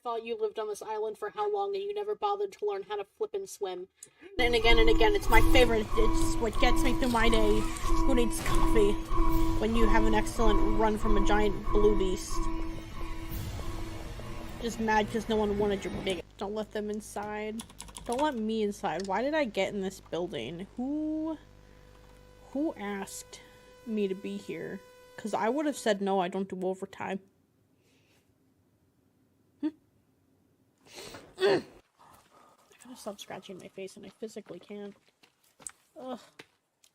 thought you lived on this island for how long and you never bothered to learn how to flip and swim. And again, it's my favorite. It's what gets me through my day. Who needs coffee when you have an excellent run from a giant blue beast? Just mad because no one wanted your big. Don't let them inside. Don't let me inside. Why did I get in this building? Who asked me to be here? Because I would have said no, I don't do overtime. I gotta stop scratching my face and I physically can't. Ugh.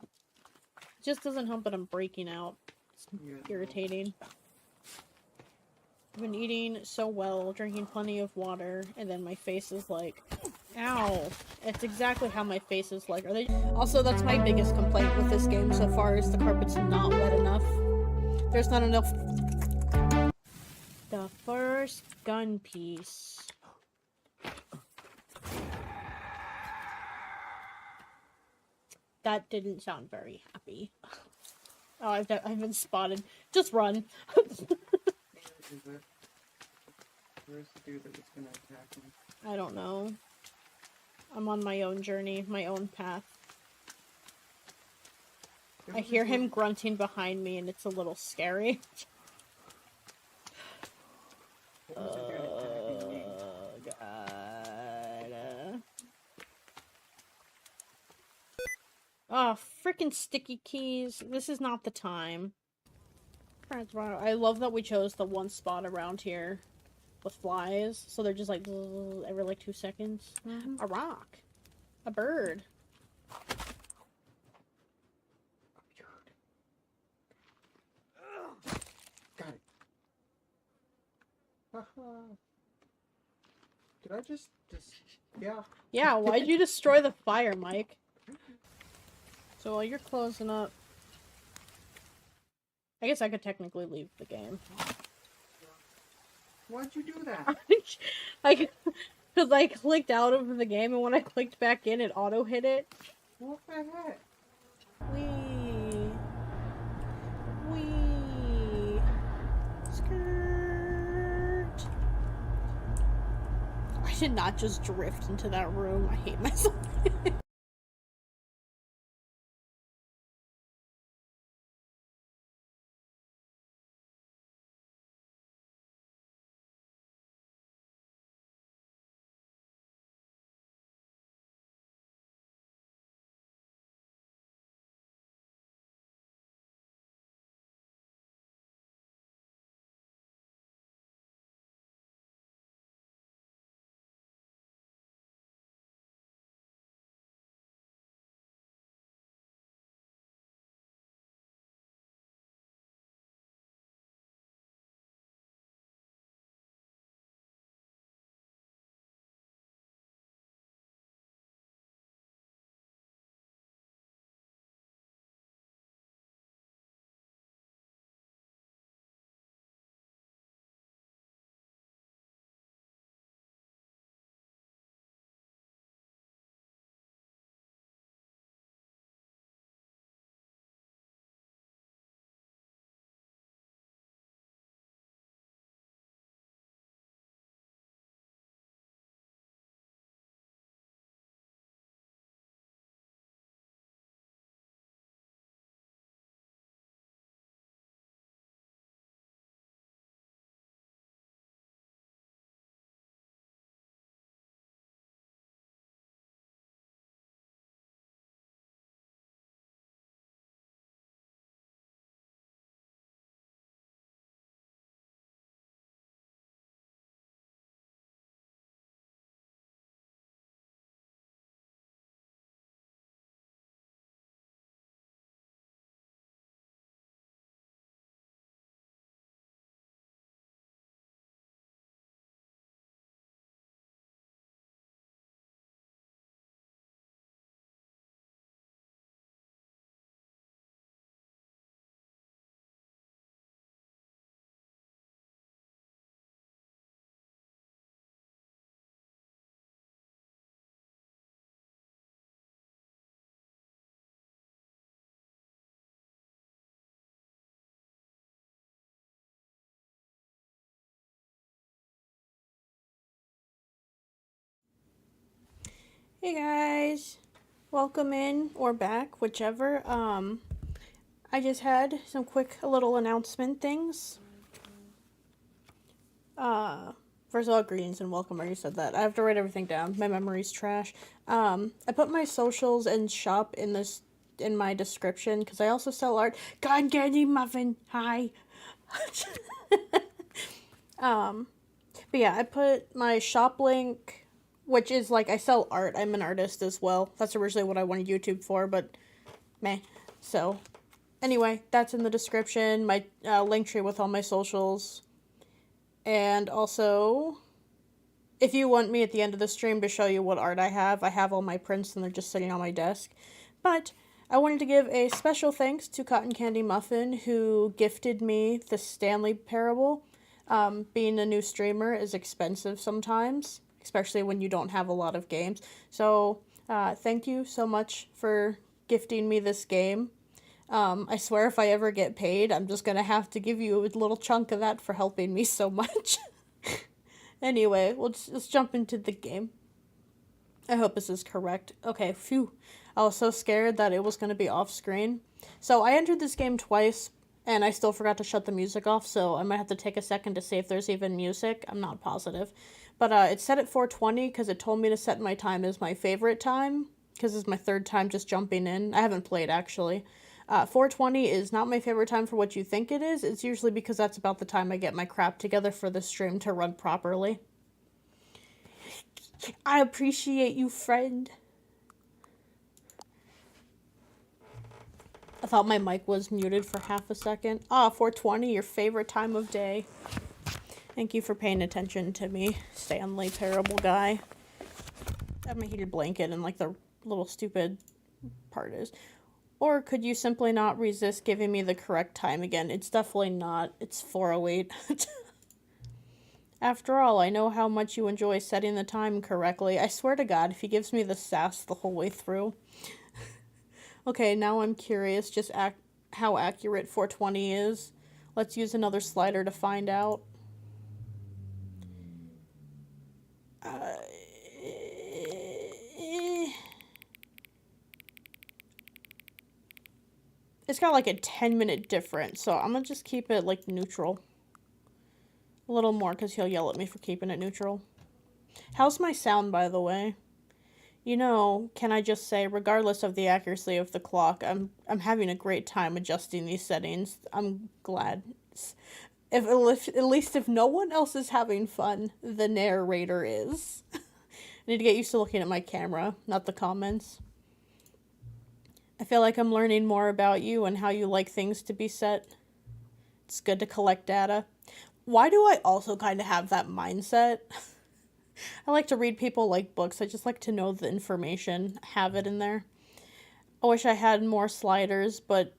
It just doesn't help that I'm breaking out. It's irritating. I've been eating so well, drinking plenty of water, and then my face is like, ow. It's exactly how my face is like. Are they? Also, that's my biggest complaint with this game so far is the carpet's not wet enough. There's not enough. The first gun piece. That didn't sound very happy. Oh, I've been spotted. Just run. Where's the dude that was gonna attack me? I don't know. I'm on my own journey, my own path. I hear him grunting behind me and it's a little scary. God. Oh, frickin' sticky keys. This is not the time. I love that we chose the one spot around here with flies, so they're just like every like 2 seconds. A rock. A bird. Got it. Did I just yeah. Yeah, why'd you destroy the fire, Mike? So while you're closing up, I guess I could technically leave the game. Why'd you do that? Because I clicked out of the game, and when I clicked back in, it auto-hit it. What the heck? Wee. Skirt. I did not just drift into that room. I hate myself. Hey guys, welcome in or back, whichever. I just had some quick little announcement things. First of all, greetings and welcome. I already said that. I have to write everything down. My memory's trash. I put my socials and shop in my description because I also sell art. God, Candy Muffin, hi. But yeah, I put my shop link, which is like I sell art. I'm an artist as well. That's originally what I wanted YouTube for, but meh. So anyway, that's in the description. My link tree with all my socials. And also, if you want me at the end of the stream to show you what art I have all my prints and they're just sitting on my desk. But I wanted to give a special thanks to Cotton Candy Muffin, who gifted me the Stanley Parable. Being a new streamer is expensive sometimes, especially when you don't have a lot of games. So, thank you so much for gifting me this game. I swear if I ever get paid, I'm just gonna have to give you a little chunk of that for helping me so much. Anyway, let's jump into the game. I hope this is correct. Okay, phew. I was so scared that it was gonna be off screen. So I entered this game twice, and I still forgot to shut the music off, so I might have to take a second to see if there's even music. I'm not positive. But it's set at 4:20 because it told me to set my time as my favorite time, because it's my third time just jumping in. I haven't played, actually. 4:20 is not my favorite time for what you think it is. It's usually because that's about the time I get my crap together for the stream to run properly. I appreciate you, friend. I thought my mic was muted for half a second. 4:20, your favorite time of day. Thank you for paying attention to me, Stanley Parable guy. I have my heated blanket and like the little stupid part is. Or could you simply not resist giving me the correct time again? It's definitely not. It's 4:08. After all, I know how much you enjoy setting the time correctly. I swear to God, if he gives me the sass the whole way through. Okay, now I'm curious just how accurate 4:20 is. Let's use another slider to find out. It's got like a 10-minute difference, so I'm gonna just keep it like neutral. A little more because he'll yell at me for keeping it neutral. How's my sound, by the way? You know, can I just say, regardless of the accuracy of the clock, I'm having a great time adjusting these settings. I'm glad. If at least if no one else is having fun, the narrator is. I need to get used to looking at my camera, not the comments. I feel like I'm learning more about you and how you like things to be set. It's good to collect data. Why do I also kind of have that mindset? I like to read people like books. I just like to know the information, have it in there. I wish I had more sliders, but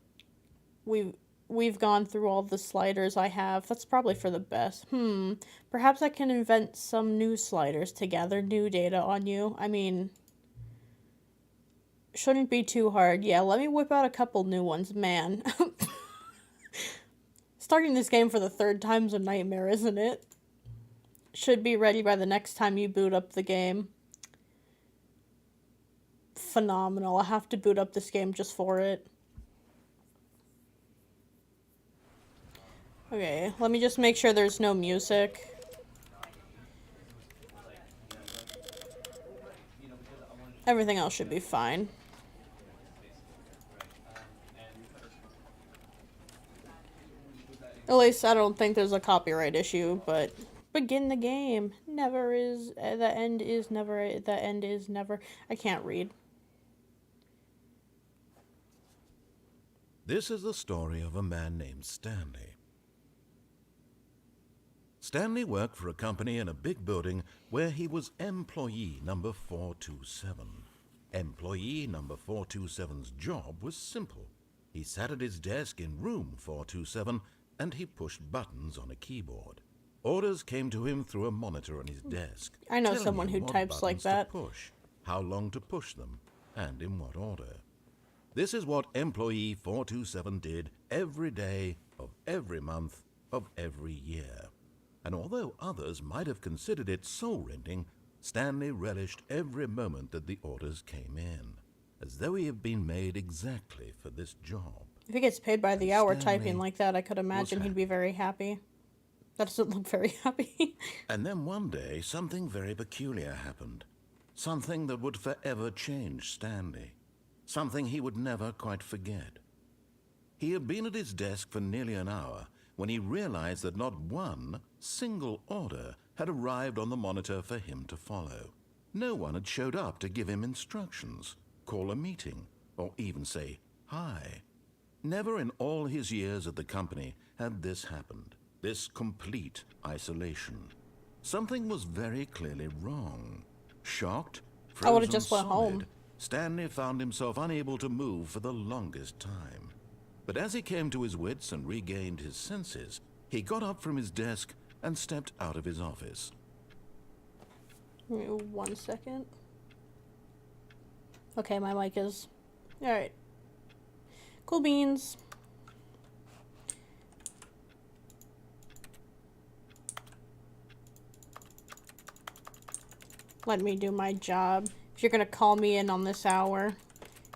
we've gone through all the sliders I have. That's probably for the best. Perhaps I can invent some new sliders to gather new data on you. I mean, shouldn't be too hard. Yeah, let me whip out a couple new ones, man. Starting this game for the third time's a nightmare, isn't it? Should be ready by the next time you boot up the game. Phenomenal. I have to boot up this game just for it. Okay, let me just make sure there's no music. Everything else should be fine. At least I don't think there's a copyright issue, but begin the game. Never is, the end is never, the end is never. I can't read. This is the story of a man named Stanley. Stanley worked for a company in a big building where he was employee number 427. Employee number 427's job was simple. He sat at his desk in room 427 and he pushed buttons on a keyboard. Orders came to him through a monitor on his desk. I know telling someone him who what types like buttons to that. push, how long to push them, and in what order. This is what employee 427 did every day of every month of every year. And although others might have considered it soul-rending, Stanley relished every moment that the orders came in, as though he had been made exactly for this job. If he gets paid by the And hour Stanley typing like that, I could imagine he'd be very happy. That doesn't look very happy. And then one day, something very peculiar happened. Something that would forever change Stanley. Something he would never quite forget. He had been at his desk for nearly an hour when he realized that not one single order had arrived on the monitor for him to follow. No one had showed up to give him instructions, call a meeting, or even say hi. Never in all his years at the company had this happened. This complete isolation. Something was very clearly wrong. Shocked, I would frozen have just went solid, home. Stanley found himself unable to move for the longest time. But as he came to his wits and regained his senses, he got up from his desk and stepped out of his office. Give me 1 second. Okay, my mic is... Alright. Cool beans. Let me do my job. If you're gonna call me in on this hour,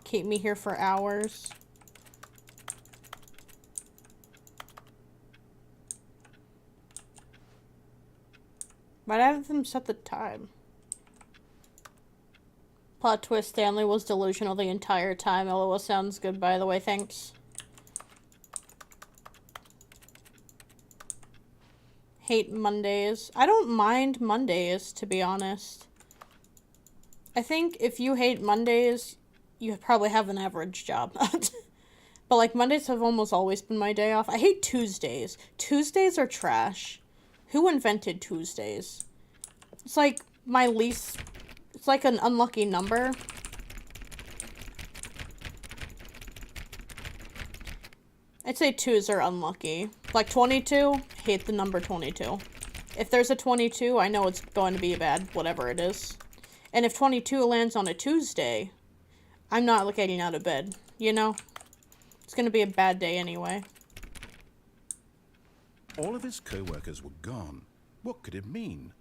keep me here for hours. Might have them set the time. Plot twist, Stanley was delusional the entire time. LOL sounds good, by the way, thanks. Hate Mondays. I don't mind Mondays, to be honest. I think if you hate Mondays, you probably have an average job. But, like, Mondays have almost always been my day off. I hate Tuesdays. Tuesdays are trash. Who invented Tuesdays? It's like my least... It's like an unlucky number. I'd say 2s are unlucky. Like 22, hate the number 22. If there's a 22, I know it's going to be bad, whatever it is. And if 22 lands on a Tuesday, I'm not getting out of bed, you know? It's going to be a bad day anyway. All of his co-workers were gone. What could it mean?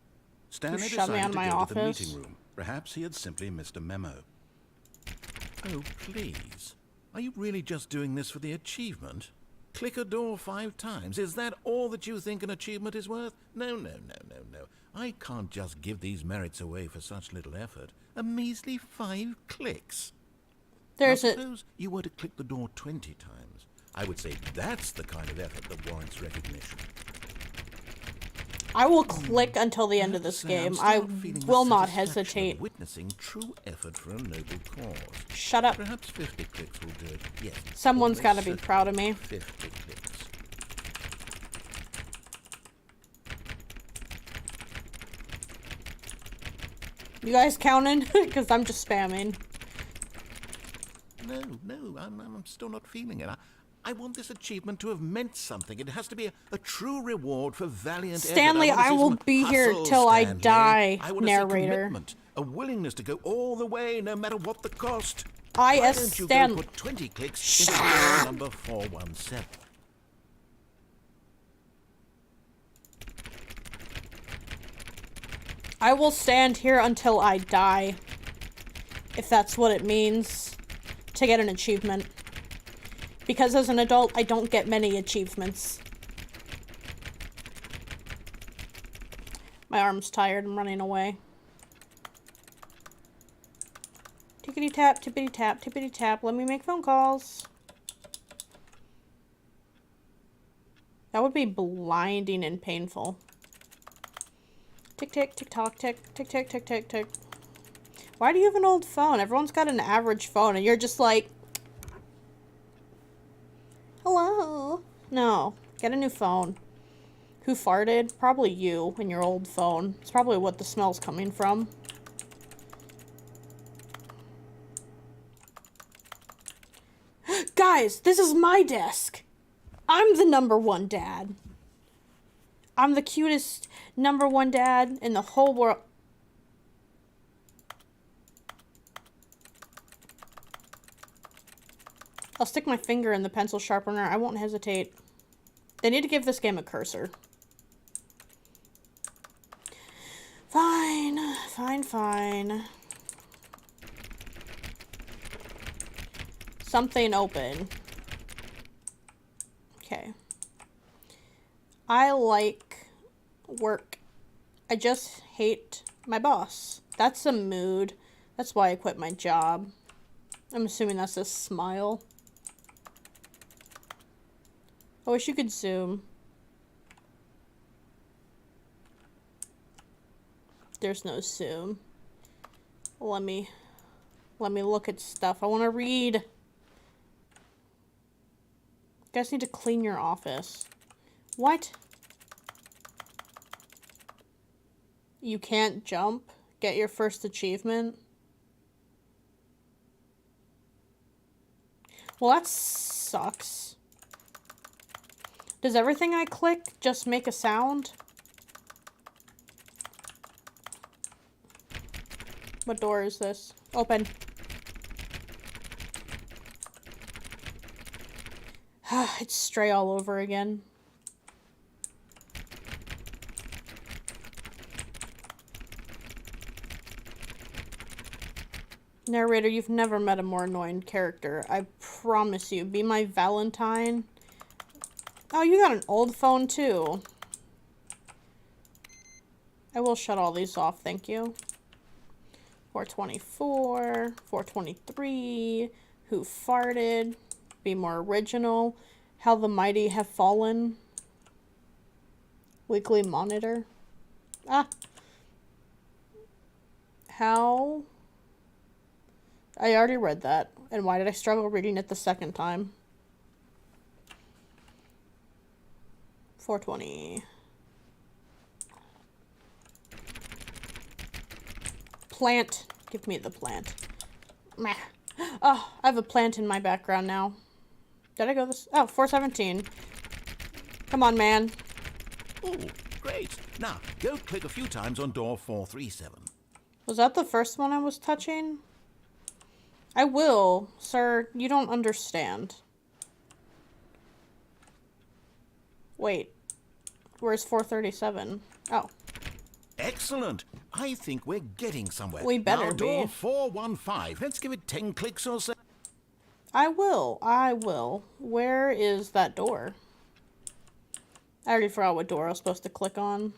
Stanley shut me out decided of to my go office? to the meeting room. Perhaps he had simply missed a memo. Oh, please. Are you really just doing this for the achievement? Click a door 5 times. Is that all that you think an achievement is worth? No, no, no, no, no. I can't just give these merits away for such little effort. A measly 5 clicks. There's now, suppose you were to click the door 20 times. I would say that's the kind of effort that warrants recognition. I will click until the end of this game. I will not hesitate. Witnessing true effort for a noble cause. Shut up. Perhaps 50 clicks will do it. Yes. Someone's got to be almost proud of me. 50 clicks. You guys counting? Because I'm just spamming. No, I'm still not feeling it. I want this achievement to have meant something. It has to be a true reward for valiant Stanley, effort. I will be here till I die, I want narrator. To see commitment, a willingness to go all the way, no matter what the cost. Why don't you go put 20 clicks into door number 417? I will stand here until I die. If that's what it means to get an achievement. Because as an adult, I don't get many achievements. My arm's tired. I'm running away. Tickety tap, tippity tap, tippity tap. Let me make phone calls. That would be blinding and painful. Tick tick, tick tock, tick, tick tick, tick tick, tick. Why do you have an old phone? Everyone's got an average phone and you're just like... Hello? No. Get a new phone. Who farted? Probably you and your old phone. It's probably what the smell's coming from. Guys, this is my desk. I'm the #1 dad. I'm the cutest #1 dad in the whole world. I'll stick my finger in the pencil sharpener. I won't hesitate. They need to give this game a cursor. Fine. fine, fine. Something open. Okay. I like work. I just hate my boss. That's a mood. That's why I quit my job. I'm assuming that's a smile. I wish you could zoom. There's no zoom. Let me look at stuff. I want to read. You guys need to clean your office. What? You can't jump? Get your first achievement? Well, that sucks. Does everything I click just make a sound? What door is this? Open. It's Stray all over again. Narrator, you've never met a more annoying character. I promise you. Be my Valentine. Oh, you got an old phone too. I will shut all these off, thank you. 424, 423, Who Farted, Be More Original, How the Mighty Have Fallen, Weekly Monitor. How... I already read that, and why did I struggle reading it the second time? 420. Plant. Give me the plant. Meh. Oh, I have a plant in my background now. Did I go this? Oh, 417. Come on, man. Oh, great. Now, go click a few times on door 437. Was that the first one I was touching? I will, sir. You don't understand. Wait. Where's 437? Oh. Excellent. I think we're getting somewhere. We better now, door be. 415. Let's give it 10 clicks or so. I will. I will. Where is that door? I already forgot what door I was supposed to click on.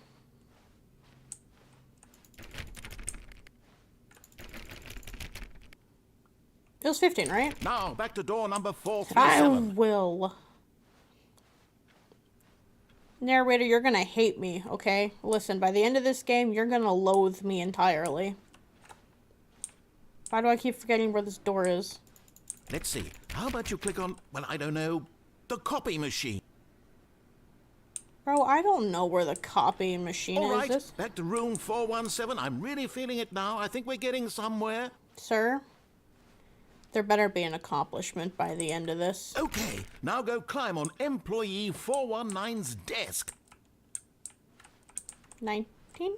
It was 15, right? Now, back to door number I 437. will. Narrator, you're gonna hate me, okay? Listen, by the end of this game, you're gonna loathe me entirely. Why do I keep forgetting where this door is? Let's see. How about you click on, well, I don't know, the copy machine? Bro, I don't know where the copying machine All is. right, This, back to room 417. I'm really feeling it now. I think we're getting somewhere. sir? There better be an accomplishment by the end of this. Okay, now go climb on employee 419's desk. 19?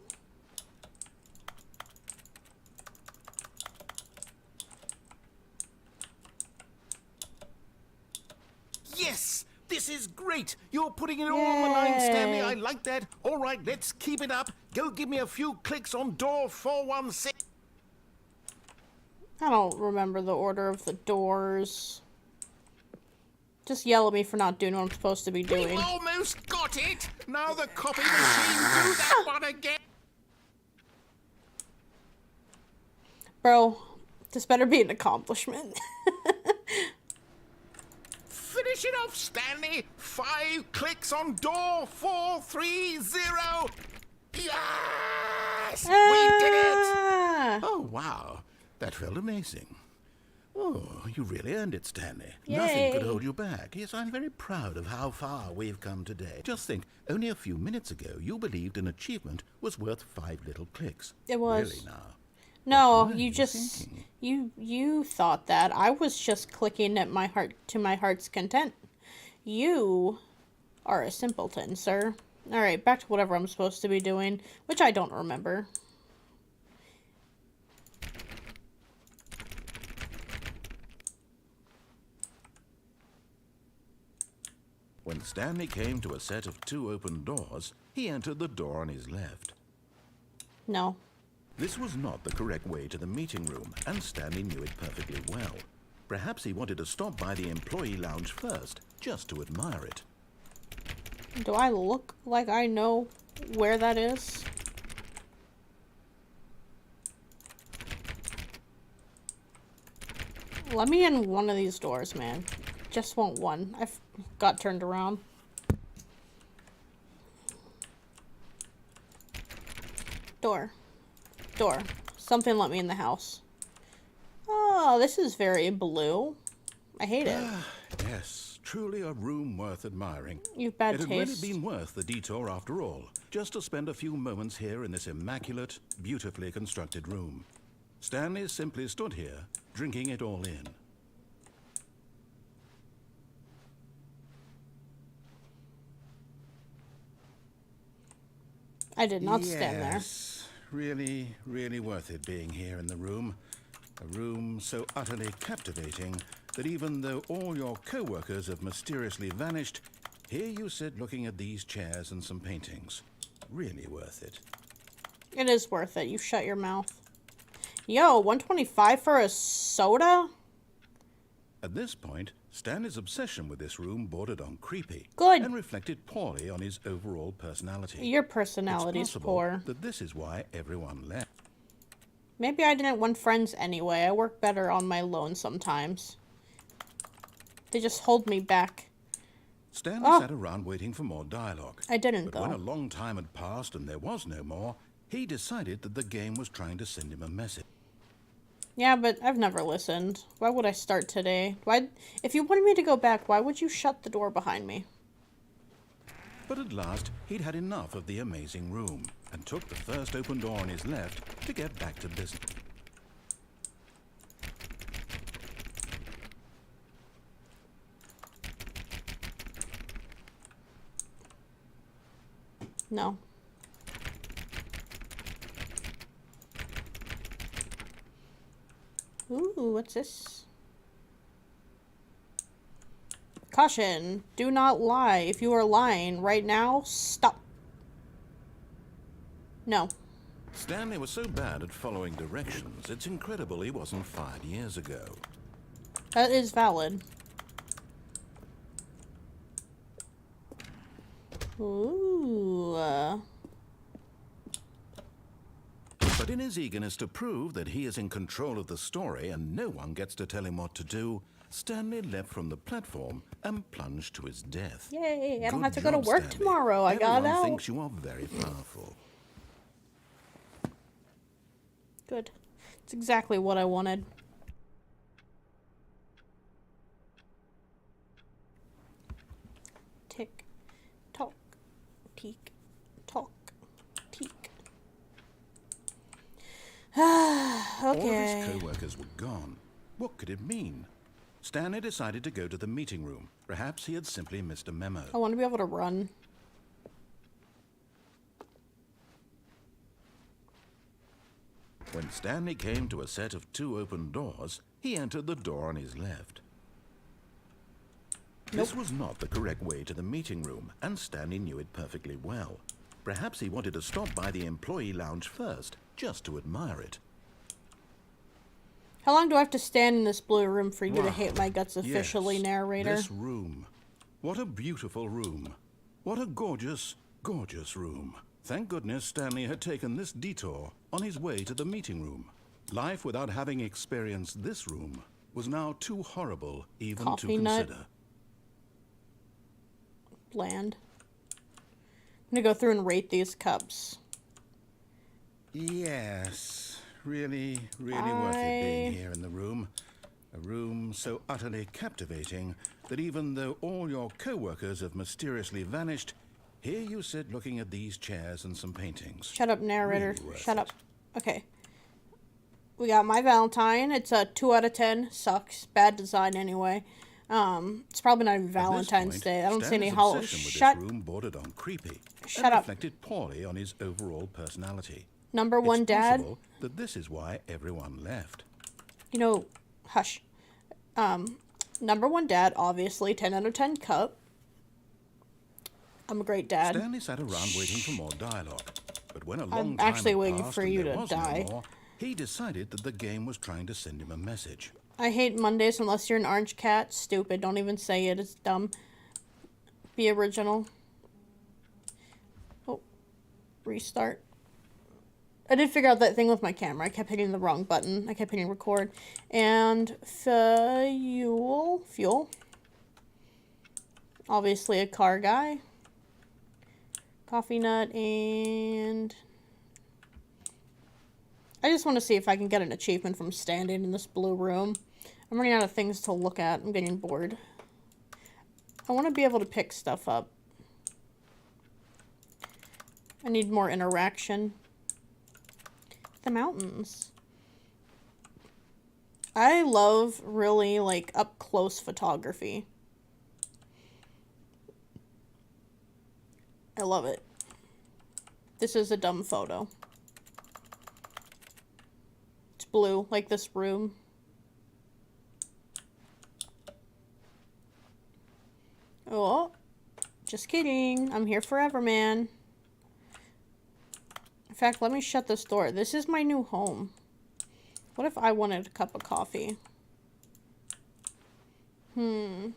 Yes! This is great! You're putting it all on the line, Stanley. Yay. I like that. All right, let's keep it up. Go give me a few clicks on door 416. I don't remember the order of the doors. Just yell at me for not doing what I'm supposed to be doing. We've almost got it! Now the copy machine, do that one again! Bro, this better be an accomplishment. Finish it off, Stanley! 5 clicks on door 430! Yes! We did it! Ah! Oh, wow. That felt amazing. Oh, you really earned it, Stanley. Yay. Nothing could hold you back. Yes, I'm very proud of how far we've come today. Just think, only a few minutes ago, you believed an achievement was worth 5 little clicks. It was. Really now? No, What were you you just thinking? you thought that. I was just clicking at my heart to my heart's content. You are a simpleton, sir. All right, back to whatever I'm supposed to be doing, which I don't remember. When Stanley came to a set of 2 open doors, he entered the door on his left. No. This was not the correct way to the meeting room, and Stanley knew it perfectly well. Perhaps he wanted to stop by the employee lounge first, just to admire it. Do I look like I know where that is? Let me in one of these doors, man. Just want one. I've got turned around. Door. Door. Something let me in the house. Oh, this is very blue. I hate it. Yes, truly a room worth admiring. You've bad It had taste. really been worth the detour after all, just to spend a few moments here in this immaculate, beautifully constructed room. Stanley simply stood here, drinking it all in. I did not stand there. Yes, really, really worth it being here in the room. A room so utterly captivating that even though all your co-workers have mysteriously vanished, here you sit looking at these chairs and some paintings. Really worth it. It is worth it. You shut your mouth. Yo, 125 for a soda? At this point, Stanley's obsession with this room bordered on creepy. Good. And reflected poorly on his overall personality. Your It's personality's possible poor. that this is why everyone left. Maybe I didn't want friends anyway. I work better on my own sometimes. They just hold me back. Stanley sat around waiting for more dialogue. I didn't, But when a though. long time had passed and there was no more, he decided that the game was trying to send him a message. Yeah, but I've never listened. Why would I start today? Why? If you wanted me to go back, why would you shut the door behind me? But at last, he'd had enough of the amazing room and took the first open door on his left to get back to business. No. Ooh, what's this? Caution, do not lie. If you are lying right now, stop. No. Stanley was so bad at following directions, it's incredible he wasn't fired years ago. That is valid. Ooh. But in his eagerness to prove that he is in control of the story and no one gets to tell him what to do, Stanley leapt from the platform and plunged to his death. Yay, I don't Good have to go to job, work Stanley. tomorrow. I got Everyone out. thinks you are very powerful. Good. It's exactly what I wanted. Tick, tock, teak, tock, teak. All of Okay. his co-workers were gone. What could it mean? Stanley decided to go to the meeting room. Perhaps he had simply missed a memo. I want to be able to run. When Stanley came to a set of 2 open doors, he entered the door on his left. This was not the correct way to the meeting room, and Stanley knew it perfectly well. Perhaps he wanted to stop by the employee lounge first, just to admire it. How long do I have to stand in this blue room for you to Wow. hate my guts officially, Yes, narrator? This room. What a beautiful room. What a gorgeous, gorgeous room. Thank goodness Stanley had taken this detour on his way to the meeting room. Life without having experienced this room was now too horrible even Coffee to nut. consider. Bland. I'm gonna go through and rate these cups. Yes, really, really worth it being here in the room. A room so utterly captivating that even though all your co-workers have mysteriously vanished, here you sit looking at these chairs and some paintings. Shut up, narrator. Really worth Shut up. it. Okay. We got My Valentine. It's a 2 out of 10. Sucks. Bad design anyway. It's probably not even At this Valentine's point, Day. I don't see any Stanley's holiday. obsession with Shut. this room bordered on creepy Shut and up. reflected poorly on his overall personality. Number one, It's Dad. possible that this is why everyone left. You know, hush. Number one, Dad. Obviously, 10 out of 10 cup. I'm a great dad. Stanley sat around waiting for more dialogue. But when a long I'm time actually had waiting passed for and you there to was die. no more, he decided that the game was trying to send him a message. I hate Mondays unless you're an orange cat. Stupid. Don't even say it. It's dumb. Be original. Oh. Restart. I did figure out that thing with my camera. I kept hitting the wrong button. I kept hitting record. And fuel. Fuel. Obviously a car guy. Coffee nut and... I just want to see if I can get an achievement from standing in this blue room. I'm running out of things to look at. I'm getting bored. I want to be able to pick stuff up. I need more interaction. The mountains. I love really, like, up-close photography. I love it. This is a dumb photo. It's blue, like this room. Oh, just kidding. I'm here forever, man. In fact, let me shut this door. This is my new home. What if I wanted a cup of coffee? Do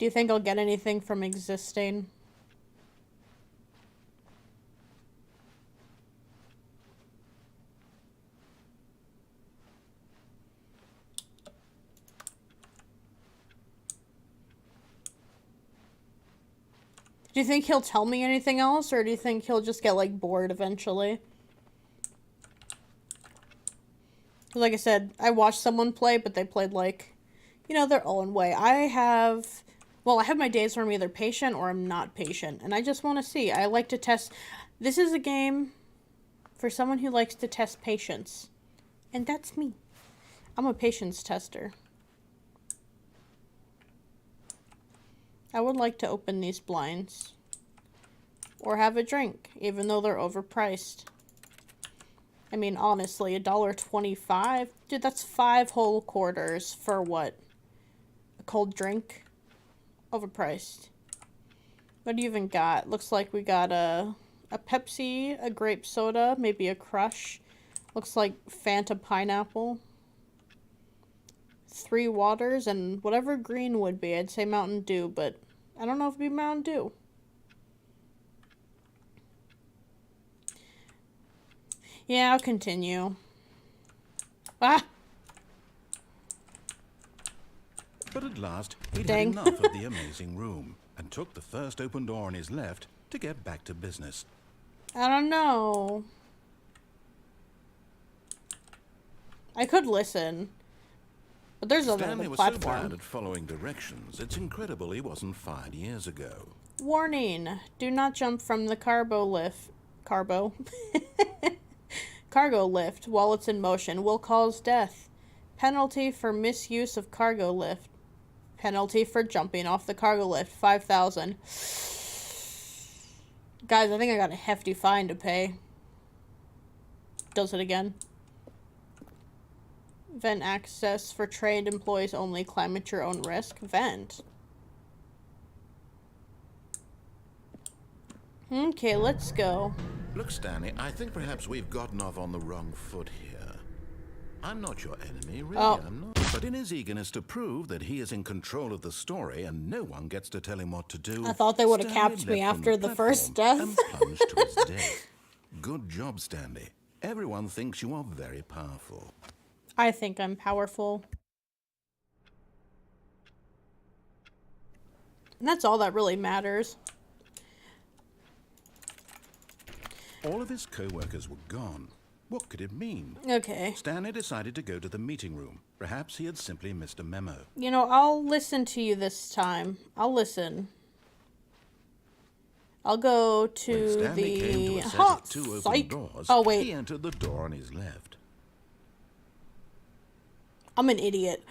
you think I'll get anything from existing? Do you think he'll tell me anything else, or do you think he'll just get, like, bored eventually? Like I said, I watched someone play, but they played, like, you know, their own way. I have my days where I'm either patient or I'm not patient, and I just want to see. I like to test. This is a game for someone who likes to test patience, and that's me. I'm a patience tester. I would like to open these blinds. Or have a drink, even though they're overpriced. I mean, honestly, $1.25? Dude, that's 5 whole quarters for what? A cold drink? Overpriced. What do you even got? Looks like we got a Pepsi, a grape soda, maybe a Crush. Looks like Fanta pineapple. 3 waters, and whatever green would be. I'd say Mountain Dew, but I don't know if it'd be Mountain Dew. Yeah, I'll continue. Ah! But at last, he'd Dang. had enough of the amazing room and took the first open door on his left to get back to business. I don't know. I could listen. But there's Stanley another was so bad platform. at following directions, it's incredible he wasn't fired years ago. Warning. Do not jump from the cargo lift while it's in motion. Will cause death. Penalty for misuse of cargo lift. Penalty for jumping off the cargo lift. 5,000. Guys, I think I got a hefty fine to pay. Does it again. Vent access for trained employees only. Climb at your own risk. Vent. Okay, let's go. Look, Stanley, I think perhaps we've gotten off on the wrong foot here. I'm not your enemy, really, I'm not. But in his eagerness to prove that he is in control of the story and no one gets to tell him what to do, I thought they would have Stanley capped me leapt from after the first death. and plunged to his death. Good job, Stanley. Everyone thinks you are very powerful. I think I'm powerful. And that's all that really matters. All of his co-workers were gone. What could it mean? Okay. Stanley decided to go to the meeting room. Perhaps he had simply missed a memo. You know, I'll listen to you this time. I'll listen. I'll go When to Stanley came to the... a set Ha! of 2 open Psych! doors, Oh, wait. he entered the door on his left. I'm an idiot.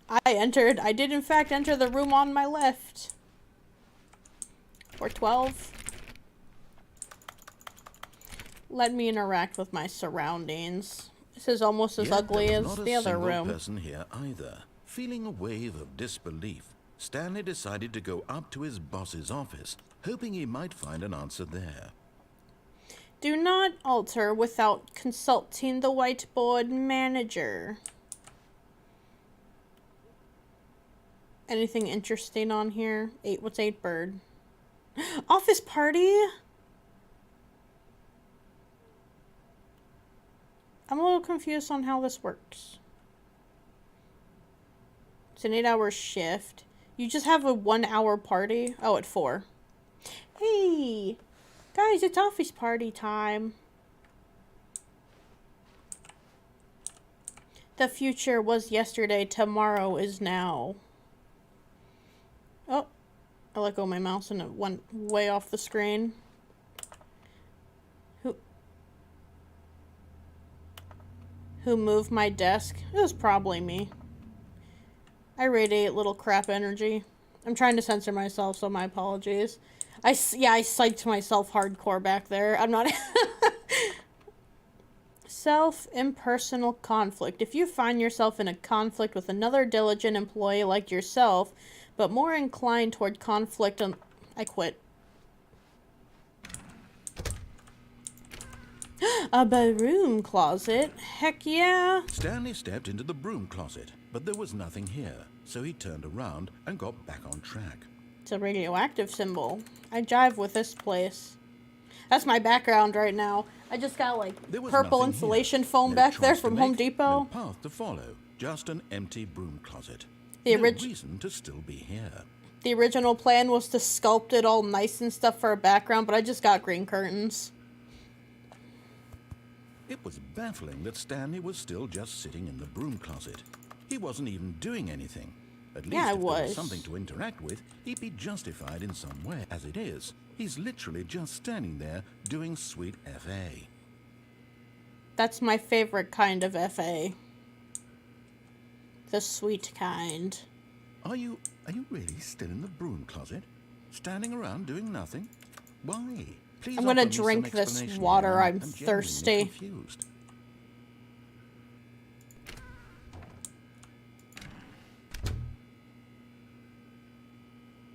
I did in fact enter the room on my left. Or 12. Let me interact with my surroundings. This is almost as Yet ugly there was as not the a other single room. person here either. Feeling a wave of disbelief, Stanley decided to go up to his boss's office, hoping he might find an answer there. Do not alter without consulting the whiteboard manager. Anything interesting on here? What's 8 bird? Office party? I'm a little confused on how this works. It's an 8-hour shift. You just have a 1-hour party? Oh, at 4. Hey! Guys, it's office party time. The future was yesterday, tomorrow is now. Oh, I let go of my mouse and it went way off the screen. Who moved my desk? It was probably me. I radiate little crap energy. I'm trying to censor myself, so my apologies. I psyched myself hardcore back there. I'm not... Self-impersonal conflict. If you find yourself in a conflict with another diligent employee like yourself, but more inclined toward conflict I quit. A broom closet? Heck yeah! Stanley stepped into the broom closet, but there was nothing here, so he turned around and got back on track. It's a radioactive symbol. I jive with this place. That's my background right now. I just got like purple insulation foam back there from Home Depot. No path to follow, just an empty broom closet. No reason to still be here. The original plan was to sculpt it all nice and stuff for a background, but I just got green curtains. It was baffling that Stanley was still just sitting in the broom closet. He wasn't even doing anything. At least if there was something to interact with, he'd be justified in some way. As it is, he's literally just standing there doing sweet FA. That's my favorite kind of FA. The sweet kind. Are you really still in the broom closet? Standing around doing nothing? Why? Please I'm gonna drink this water. I'm thirsty. Confused.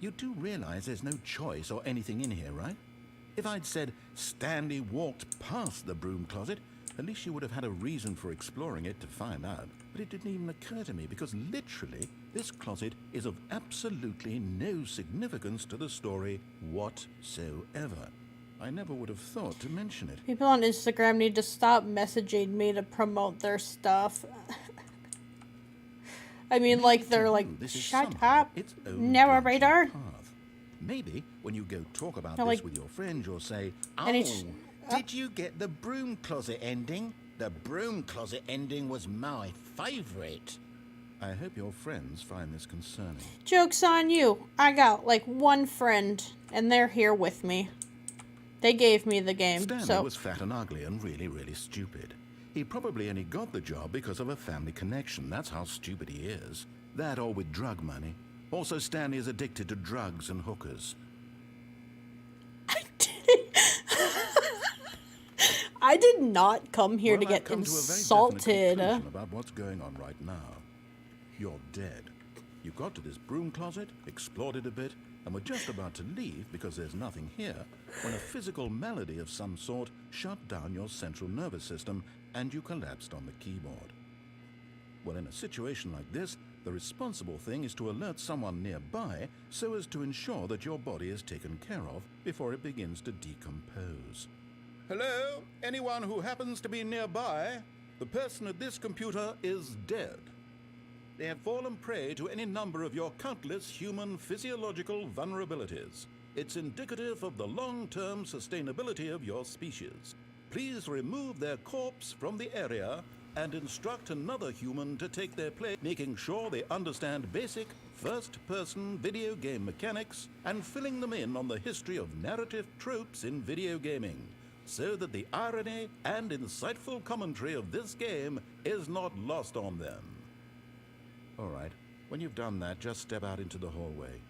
You do realize there's no choice or anything in here, right? If I'd said Stanley walked past the broom closet, at least you would have had a reason for exploring it to find out. But it didn't even occur to me because literally this closet is of absolutely no significance to the story whatsoever. I never would have thought to mention it. People on Instagram need to stop messaging me to promote their stuff. I mean, like, they're like, shut up, narrator. Maybe when you go talk about this with your friends, you'll say, oh, did you get the broom closet ending? The broom closet ending was my favorite. I hope your friends find this concerning. Joke's on you. I got, like, one friend, and they're here with me. They gave me the game, Stanley was fat and ugly and really, really stupid. He probably only got the job because of a family connection. That's how stupid he is. That or with drug money. Also, Stanley is addicted to drugs and hookers. I did not come here to get insulted. About what's going on right now. You're dead. You got to this broom closet, explored it a bit, and were just about to leave because there's nothing here when a physical malady of some sort shut down your central nervous system and you collapsed on the keyboard. Well, in a situation like this, the responsible thing is to alert someone nearby so as to ensure that your body is taken care of before it begins to decompose. Hello? Anyone who happens to be nearby? The person at this computer is dead. They have fallen prey to any number of your countless human physiological vulnerabilities. It's indicative of the long-term sustainability of your species. Please remove their corpse from the area and instruct another human to take their place, making sure they understand basic first-person video game mechanics and filling them in on the history of narrative tropes in video gaming, so that the irony and insightful commentary of this game is not lost on them. All right, when you've done that, just step out into the hallway.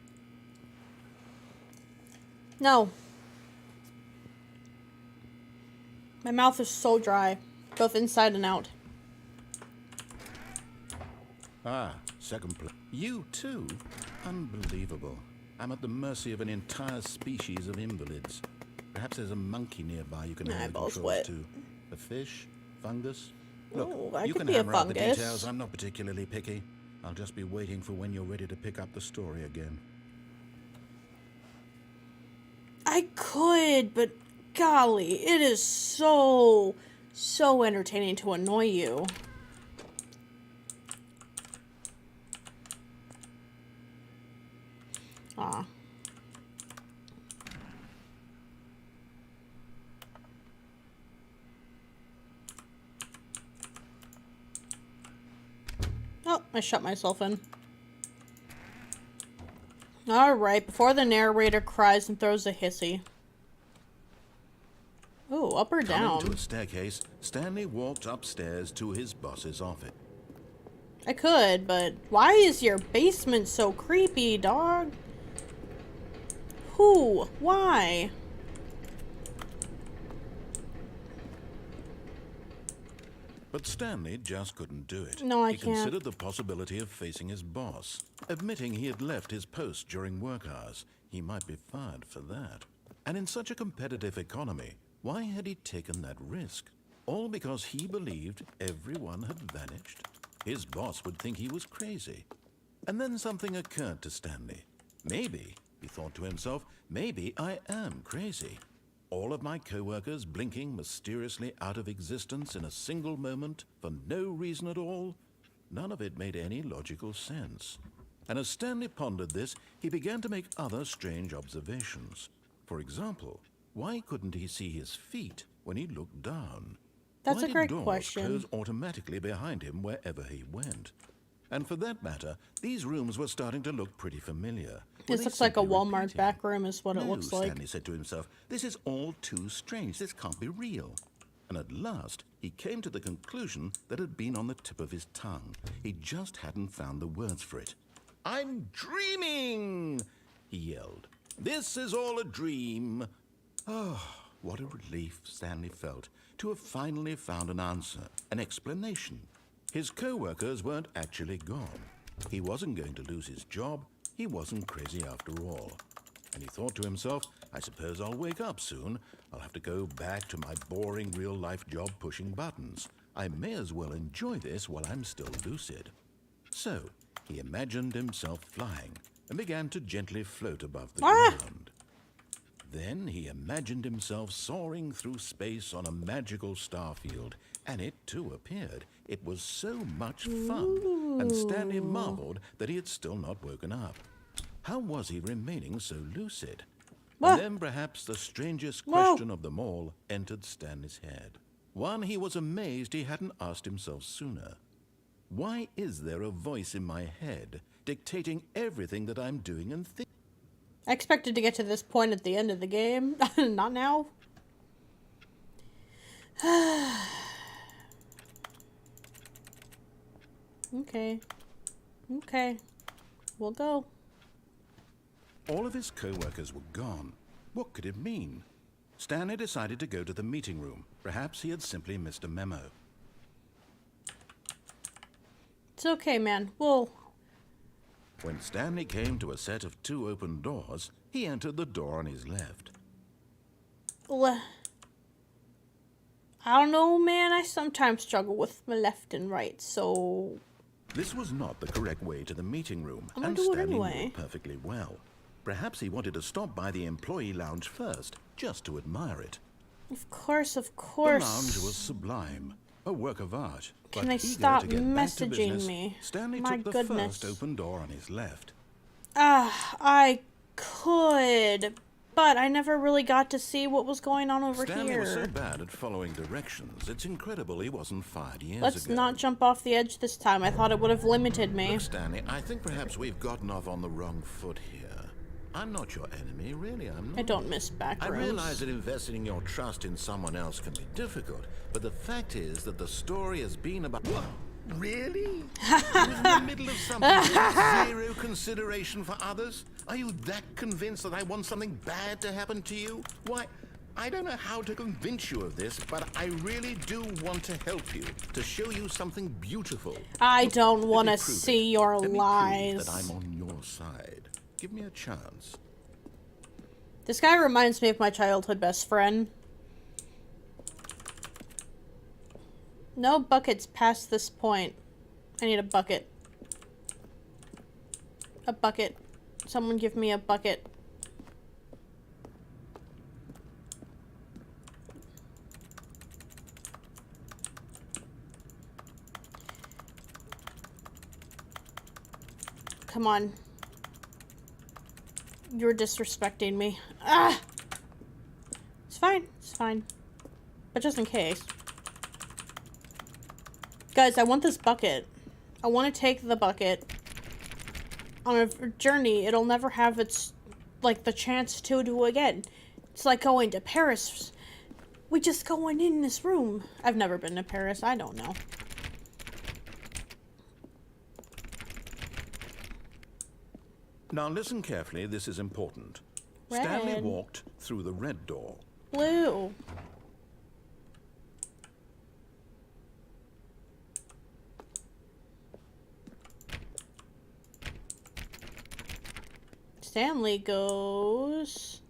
No. My mouth is so dry, both inside and out. Ah, second place. You too? Unbelievable. I'm at the mercy of an entire species of invalids. Perhaps there's a monkey nearby you can My hand eyeballs controls wet. to. A fish? Fungus? Look, Ooh, I you could can be a hammer out the fungus. details. I'm not particularly picky. I'll just be waiting for when you're ready to pick up the story again. I could, but golly, it is so entertaining to annoy you. Ah. Oh, I shut myself in. Alright, before the narrator cries and throws a hissy. Ooh, up or Coming to down? a staircase, Stanley walked upstairs to his boss's office. I could, but why is your basement so creepy, dog? Who? Why? But Stanley just couldn't do it. No, I he can't. considered the possibility of facing his boss. Admitting he had left his post during work hours, he might be fired for that. And in such a competitive economy, why had he taken that risk? All because he believed everyone had vanished? His boss would think he was crazy. And then something occurred to Stanley. Maybe, he thought to himself, maybe I am crazy. All of my co-workers blinking mysteriously out of existence in a single moment for no reason at all? None of it made any logical sense. And as Stanley pondered this, he began to make other strange observations. For example, why couldn't he see his feet when he looked down? That's Why a great did doors question. close automatically behind him wherever he went? And for that matter, these rooms were starting to look pretty familiar. Were This they looks like a simply Walmart repeating? back room is what it No, looks like. Stanley said to himself, this is all too strange. This can't be real. And at last, he came to the conclusion that had been on the tip of his tongue. He just hadn't found the words for it. I'm dreaming, he yelled. This is all a dream. Oh, what a relief Stanley felt to have finally found an answer, an explanation. His co-workers weren't actually gone. He wasn't going to lose his job. He wasn't crazy after all. And he thought to himself, I suppose I'll wake up soon. I'll have to go back to my boring real-life job pushing buttons. I may as well enjoy this while I'm still lucid. So, he imagined himself flying and began to gently float above the ground. Then he imagined himself soaring through space on a magical starfield, and it too appeared. It was so much fun, and Stanley marveled that he had still not woken up. How was he remaining so lucid? What? And then perhaps the strangest question of them all entered Stanley's head. One he was amazed he hadn't asked himself sooner. Why is there a voice in my head dictating everything that I'm doing and thinking? I expected to get to this point at the end of the game. Not now. Okay. Okay. We'll go. All of his co-workers were gone. What could it mean? Stanley decided to go to the meeting room. Perhaps he had simply missed a memo. It's okay, man. We'll... When Stanley came to a set of 2 open doors, he entered the door on his left. I don't know, man. I sometimes struggle with my left and right, so... This was not the correct way to the meeting room, I'm gonna and do it Stanley knew anyway. it perfectly well. Perhaps he wanted to stop by the employee lounge first, just to admire it. Of course, of The course. lounge was sublime, a work of art. Can But they eager stop to get back to messaging business, me? Stanley My took the goodness. first open door on his left. I could, but I never really got to see what was going on over Stanley was so here. bad at following directions, it's incredible he wasn't fired years Let's ago. not jump off the edge this time. I thought it would have limited me. Look, Stanley, I think perhaps we've gotten off on the wrong foot here. I'm not your enemy, really, I'm not. I don't miss back I rooms. realize that investing your trust in someone else can be difficult, but the fact is that the story has been about... What? Really? You're in the middle of something with zero consideration for others? Are you that convinced that I want something bad to happen to you? Why, I don't know how to convince you of this, but I really do want to help you, to show you something beautiful. I don't Let want me to prove see it. your Let me lies. prove that I'm on your side. Give me a chance. This guy reminds me of my childhood best friend. No buckets past this point. I need a bucket. A bucket. Someone give me a bucket. Come on. You're disrespecting me. Ah! It's fine. It's fine. But just in case. Guys, I want this bucket. I want to take the bucket. On a journey, it'll never have its, like, the chance to do again. It's like going to Paris. We just going in this room. I've never been to Paris. I don't know. Now listen carefully, this is important. Red. Stanley walked through the red door. Blue. Stanley goes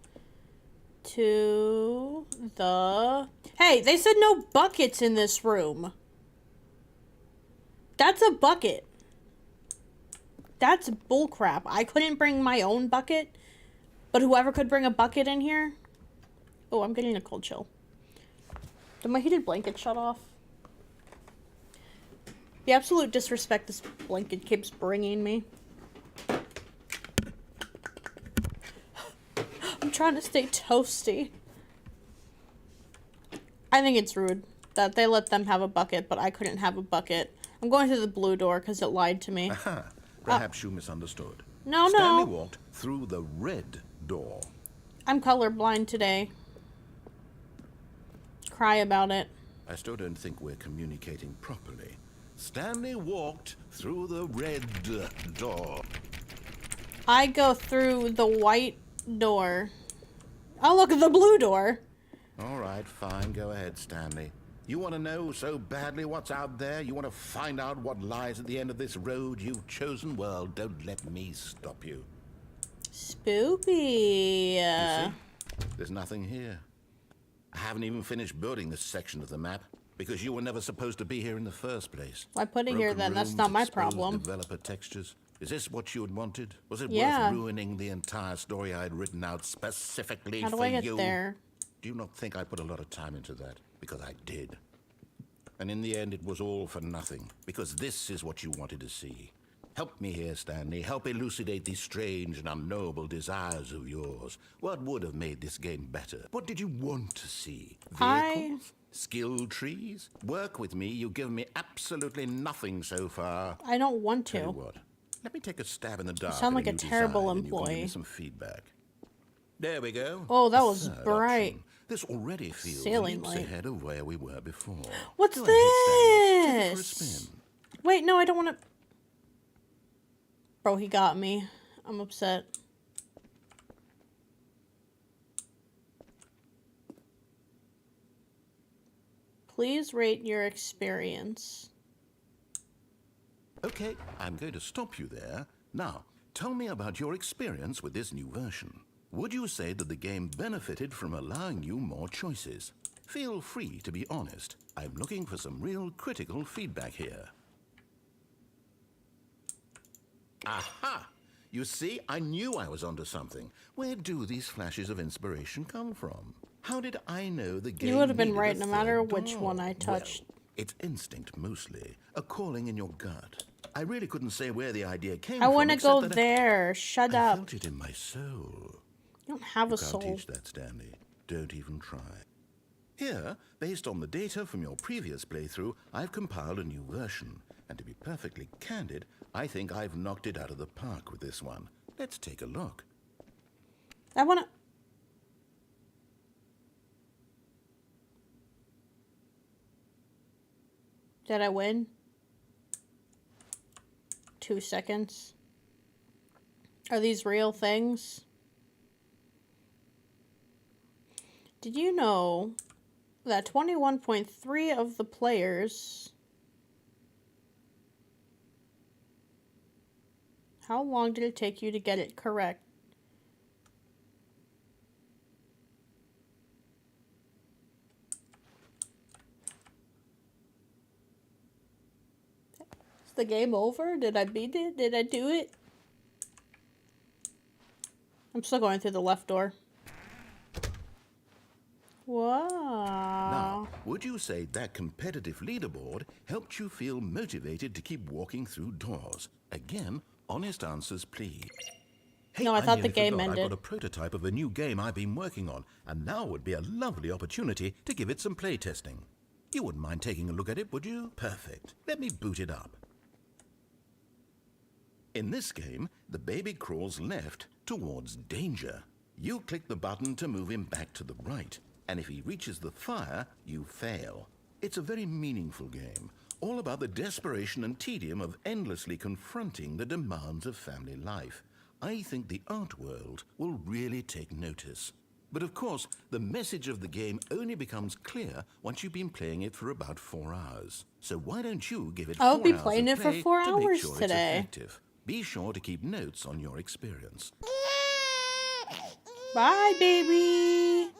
to the... Hey, they said no buckets in this room. That's a bucket. That's bullcrap. I couldn't bring my own bucket, but whoever could bring a bucket in here... Oh, I'm getting a cold chill. Did my heated blanket shut off? The absolute disrespect this blanket keeps bringing me. I'm trying to stay toasty. I think it's rude that they let them have a bucket, but I couldn't have a bucket. I'm going through the blue door because it lied to me. Aha, perhaps you misunderstood. No, Stanley no. walked through the red door. I'm colorblind today. Cry about it. I still don't think we're communicating properly. Stanley walked through the red door. I go through the white door. Oh, look at the blue door. All right, fine. Go ahead, Stanley. You want to know so badly what's out there? You want to find out what lies at the end of this road you've chosen? Well, don't let me stop you. Spoopy. You see? There's nothing here. I haven't even finished building this section of the map because you were never supposed to be here in the first place. Why put it here Broken then? That's rooms, not my exposed problem. Developer textures. Is this what you had wanted? Was it Yeah. worth ruining the entire story I had written out specifically How do for I get you? there? Do you not think I put a lot of time into that? Because I did. And in the end, it was all for nothing. Because this is what you wanted to see. Help me here, Stanley. Help elucidate these strange and unknowable desires of yours. What would have made this game better? What did you want to see? Vehicles? Skill trees? Work with me. You've given me absolutely nothing so far. I don't want Tell you to. what. Let me take a stab in the dark. sound at like a new terrible design, and you can give employee. me some feedback. There we go. Oh, that A was third bright. option. This already feels Sailing leaps light. ahead of where we were before. What's Go ahead, Stanley. Take it for a this? spin. Wait, no, I don't want to... Bro, he got me. I'm upset. Please rate your experience. Okay, I'm going to stop you there. Now, tell me about your experience with this new version. Would you say that the game benefited from allowing you more choices? Feel free to be honest. I'm looking for some real critical feedback here. Aha! You see, I knew I was onto something. Where do these flashes of inspiration come from? How did I know the game would have been needed right a no matter third which door? one I touched. Well, it's instinct mostly, a calling in your gut. I really couldn't say where the idea came I from. want to except go that there. Shut I up. felt it in my soul. You don't have a You can't soul. teach that, Stanley. Don't even try. Here, based on the data from your previous playthrough, I've compiled a new version. And to be perfectly candid, I think I've knocked it out of the park with this one. Let's take a look. I want to... Did I win? 2 seconds. Are these real things? Did you know that 21.3 of the players... How long did it take you to get it correct? Is the game over? Did I beat it? Did I do it? I'm still going through the left door. Wow. Now, would you say that competitive leaderboard helped you feel motivated to keep walking through doors? Again, honest answers, please. Hey, No, I thought the nearly game forgot ended. I've got a prototype of a new game I've been working on, and now would be a lovely opportunity to give it some playtesting. You wouldn't mind taking a look at it, would you? Perfect. Let me boot it up. In this game, the baby crawls left towards danger. You click the button to move him back to the right, and if he reaches the fire, you fail. It's a very meaningful game, all about the desperation and tedium of endlessly confronting the demands of family life. I think the art world will really take notice. But of course, the message of the game only becomes clear once you've been playing it for about 4 hours. So why don't you give it 4 I'll hours be of playing it for play 4 to make hours sure it's today. effective. Be sure to keep notes on your experience. Bye, baby.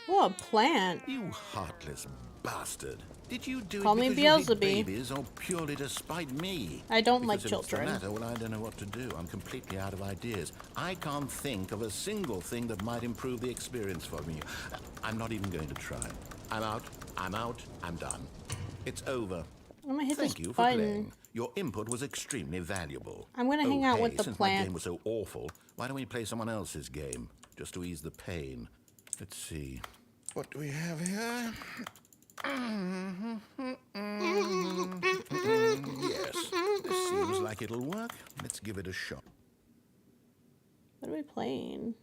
What a plant. You heartless bastard. Did you do Call it me because you hate Beelzebub. babies or purely to spite me? I don't Because like if it's children. the latter, well, I don't know what to do. I'm completely out of ideas. I can't think of a single thing that might improve the experience for me. I'm not even going to try. I'm out. I'm done. It's over. I'm gonna hit Thank this you for button. playing. Your input was extremely valuable. I'm gonna hang out hey, with the since plant. my game was so awful, why don't we play someone else's game, just to ease the pain? Let's see. What do we have here? Yes, this seems like it'll work. Let's give it a shot. What are we playing?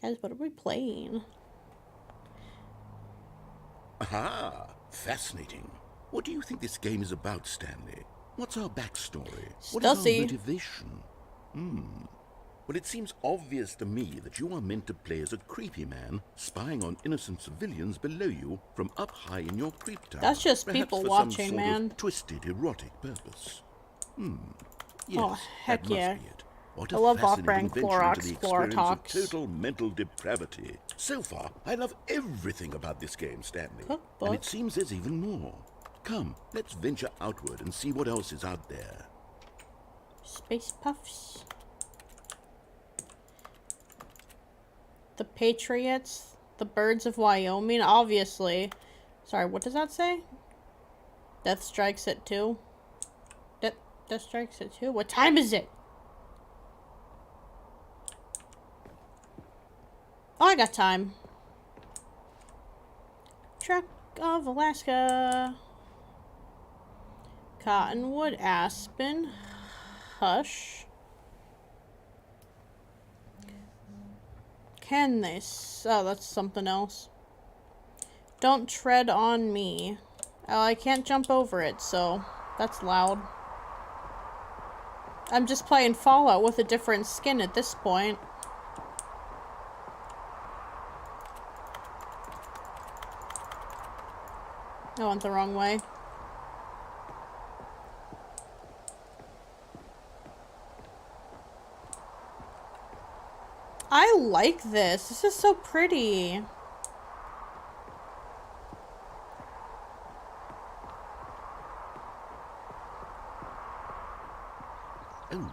Guys, what are we playing? Aha! Fascinating. What do you think this game is about, Stanley? What's our backstory? What is our Stussy. motivation? Well, it seems obvious to me that you are meant to play as a creepy man spying on innocent civilians below you from up high in your creep tower. That's just Perhaps people for watching, some sort man. of twisted, erotic purpose. Yes, Oh, heck that must yeah. be it. What I a love fascinating off-brand venture Clorox into the experience of Clorotox. total mental depravity. So far, I love everything about this game, Stanley. Cookbook. And it seems there's even more. Come, let's venture outward and see what else is out there. Space Puffs. The Patriots. The Birds of Wyoming, obviously. Sorry, what does that say? Death strikes at 2. Death strikes at 2? What time is it? Oh, I got time. Truck of Alaska. Cottonwood, Aspen, Hush. Can they? Oh, that's something else. Don't tread on me. Oh, I can't jump over it, so that's loud. I'm just playing Fallout with a different skin at this point. I went the wrong way. I like this. This is so pretty. Oh,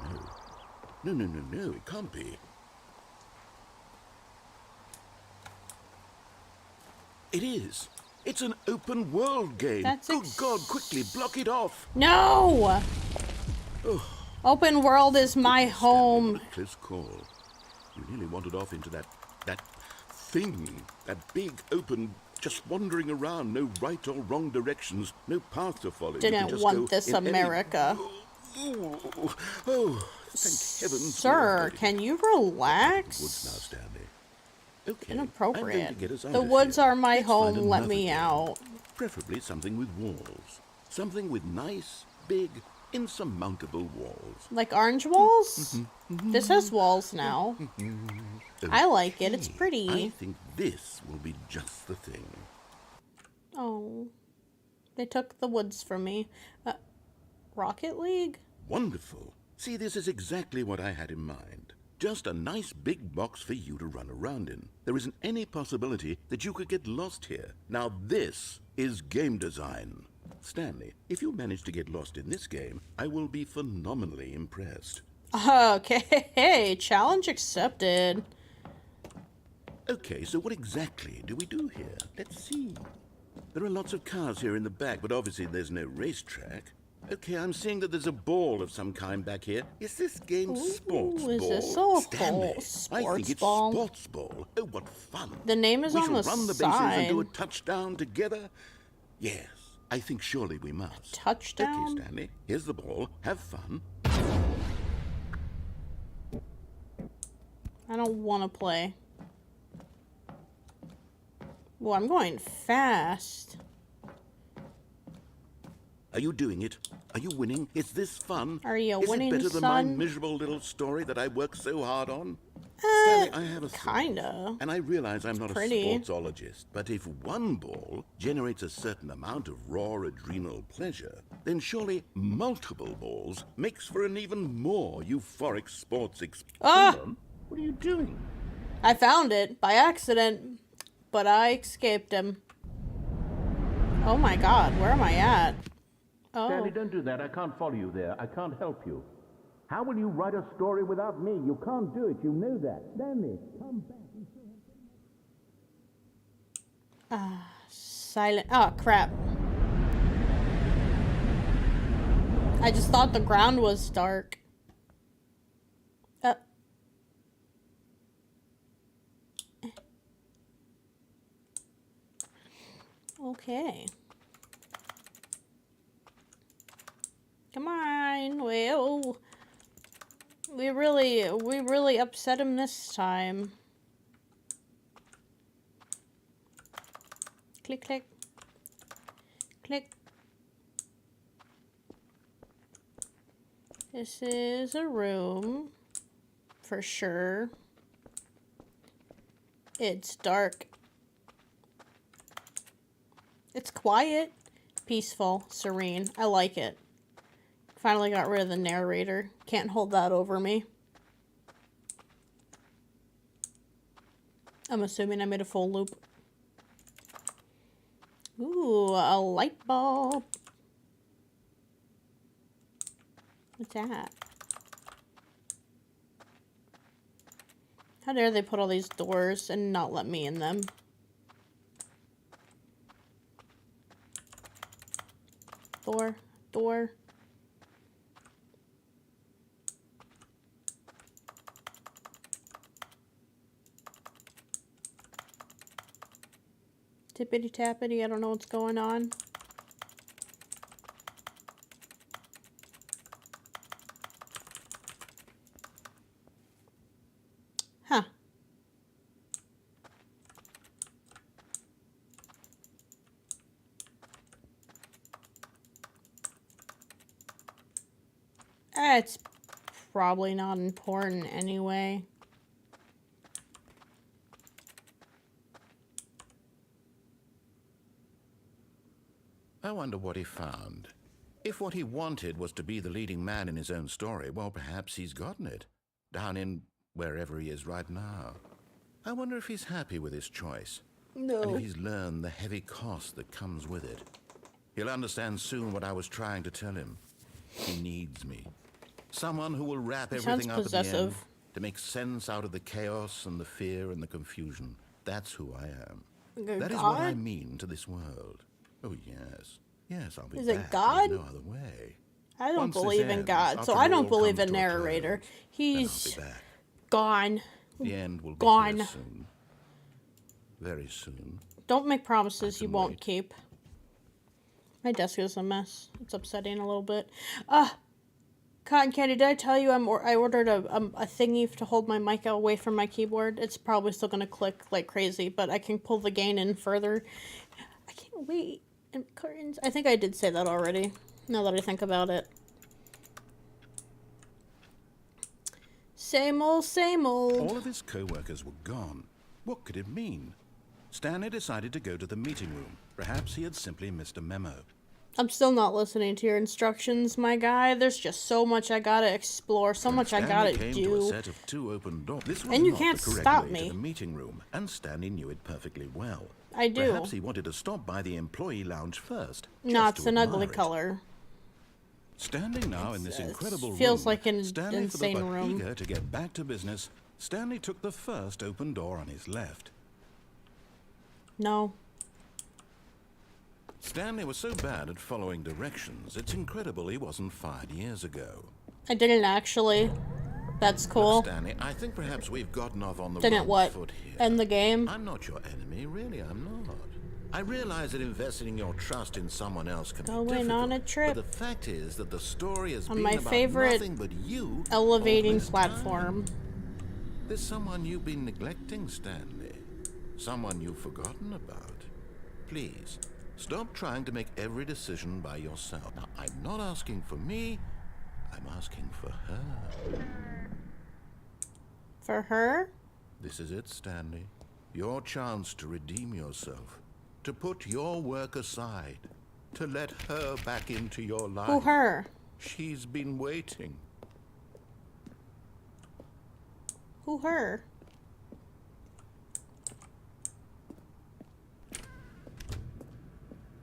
no. No, it can't be. It is. It's an open world game. That's Good God, quickly block it off. No! Open world is my Stanley, home. what a close call. You nearly wandered off into that thing, that big open, just wandering around, no right or wrong directions, no path to follow. You could Didn't just want go this in any- America. Oh, thank heavens. Sir, can you Woods now, relax? Stanley. Okay, Inappropriate. I'm going to get us out The of woods here. are my Let's home, find let another me game. out. Preferably something with walls. Something with nice, big, insurmountable walls. Like orange walls? This has walls now. I like it. It's Okay, pretty. I think this will be just the thing. Oh. They took the woods from me. Rocket League? Wonderful. See, this is exactly what I had in mind. Just a nice big box for you to run around in. There isn't any possibility that you could get lost here. Now this is game design. Stanley, if you manage to get lost in this game, I will be phenomenally impressed. Okay, challenge accepted. Okay, so what exactly do we do here? Let's see. There are lots of cars here in the back, but obviously there's no racetrack. Okay, I'm seeing that there's a ball of some kind back here. Is this game sports ball? Is this a Stanley, I sports think it's ball? sports ball. Oh, what fun. The name is we on the shall run the bases and do a side. touchdown together? Yes, I think surely we must. Touchdown? Okay, Stanley, here's the ball. Have fun. I don't want to play. Well, I'm going fast. Are you doing it? Are you winning? Is this fun? Are you Is winning, it better than my son? miserable little story that I worked so hard on? Stanley, I have a theory, Kinda. and I realize I'm not Pretty. a sportsologist, but if one ball generates a certain amount of raw adrenal pleasure, then surely multiple balls makes for an even more euphoric sports experience. Ah! Hold on. What are you doing? I found it by accident, but I escaped him. Oh my god, where am I at? Oh. Stanley, don't do that. I can't follow you there. I can't help you. How will you write a story without me? You can't do it. You know that. Stanley, come back. Silent. Oh, crap. I just thought the ground was dark. Okay. Come on, Will. We really upset him this time. Click, click. Click. This is a room. For sure. It's dark. It's quiet, peaceful, serene. I like it. Finally got rid of the narrator. Can't hold that over me. I'm assuming I made a full loop. Ooh, a light bulb. What's that? How dare they put all these doors and not let me in them? Door. Tippity tappity, I don't know what's going on. Huh. It's probably not important anyway. I wonder what he found. If what he wanted was to be the leading man in his own story, well, perhaps he's gotten it. Down in wherever he is right now. I wonder if he's happy with his choice. No. And if he's learned the heavy cost that comes with it. He'll understand soon what I was trying to tell him. He needs me. Someone who will wrap everything up at the end possessive. to make sense out of the chaos and the fear and the confusion. That's who I am. Good That is what I God? mean to this world. Oh, yes. Yes, I'll be Is back. it God? There's no other way. I don't Once this believe in ends, God, so after I it don't all believe comes in to a narrator. close, then He's I'll be back. gone. The end will be Gone. here soon. Very soon. Don't make promises you can won't wait. keep. My desk is a mess. It's upsetting a little bit. Cotton Candy, did I tell you I ordered a thingy to hold my mic away from my keyboard? It's probably still going to click like crazy, but I can pull the gain in further. I can't wait. And curtains. I think I did say that already, now that I think about it. Same old, same old. All of his co-workers were gone. What could it mean? Stanley decided to go to the meeting room. Perhaps he had simply missed a memo. I'm still not listening to your instructions, my guy. There's just so much I gotta explore, so much I gotta came do. to a set of 2 open doors. This was And you not can't the correct stop way me. to the meeting room, and Stanley knew it perfectly well. I do. Perhaps he wanted to stop by the employee lounge first. No, just it's to an ugly admire it. color. Standing now in this incredible feels room, like an Stanley insane but room. eager to get back to business, Stanley took the first open door on his left. No. Stanley was so bad at following directions, it's incredible he wasn't fired years ago. I didn't actually. That's cool. Stanley, I think perhaps we've gotten off on the Didn't wrong what? foot here. End the game? I'm not your enemy, really, I'm not. I realize that investing your trust in someone else can be Going difficult, on a trip. but the fact is that the story has On been my about favorite nothing but you elevating all this platform. time. There's someone you've been neglecting, Stanley. Someone you've forgotten about. Please, stop trying to make every decision by yourself. Now, I'm not asking for me, I'm asking for her. For her? This is it, Stanley. Your chance to redeem yourself. To put your work aside. To let her back into your life. Who her? She's been waiting. Who her?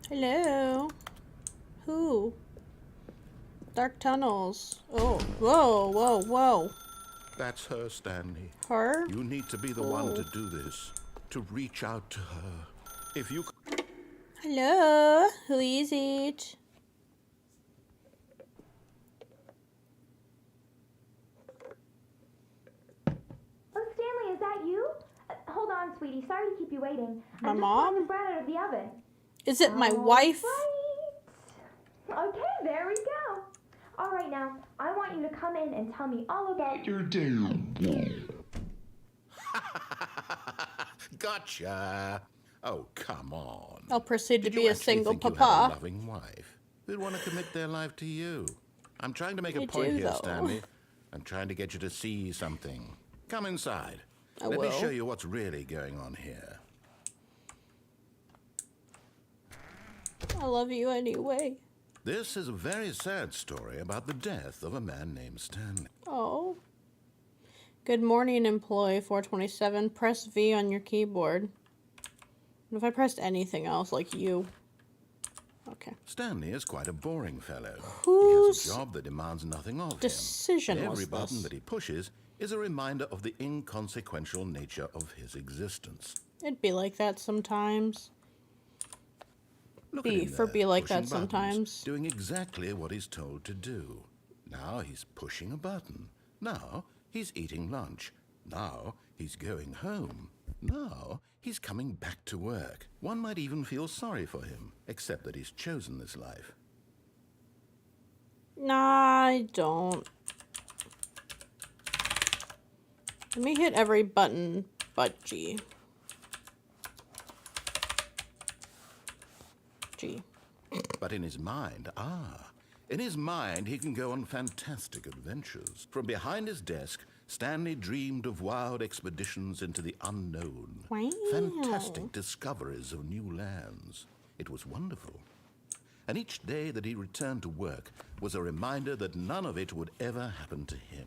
Hello? Who? Dark tunnels. Oh, whoa, whoa, whoa. That's her, Stanley. Her? You need to be the one to do this. To reach out to her. If you... Hello? Who is it? Oh, Stanley, is that you? Hold on, sweetie. Sorry to keep you waiting. My I'm just mom? pulling the bread out of the oven. Is it my All wife? right. Okay, there we go. All right, now, I want you to come in and tell me all about your day. Gotcha. Oh, come on. I'll proceed to Did be you a actually single think you had a papa. loving wife who'd want to commit their life to you? I'm trying to make I a point do, here, though. Stanley. I'm trying to get you to see something. Come inside. I Let me will. show you what's really going on here. I love you anyway. This is a very sad story about the death of a man named Stanley. Oh. Good morning, employee 427. Press V on your keyboard. What if I pressed anything else, like you? Okay. Stanley is quite a boring fellow. He Whose has a job that demands nothing of decision him. was Every button this? that he pushes is a reminder of the inconsequential nature of his existence. It'd be like that sometimes. Look at Be him for there, be like pushing that buttons, sometimes. doing exactly what he's told to do. Now he's pushing a button. Now he's eating lunch. Now he's going home. Now he's coming back to work. One might even feel sorry for him, except that he's chosen this life. Nah, I don't. Let me hit every button but G. G. But in his mind, in his mind he can go on fantastic adventures. From behind his desk, Stanley dreamed of wild expeditions into the unknown. Wow. Fantastic discoveries of new lands. It was wonderful. And each day that he returned to work was a reminder that none of it would ever happen to him.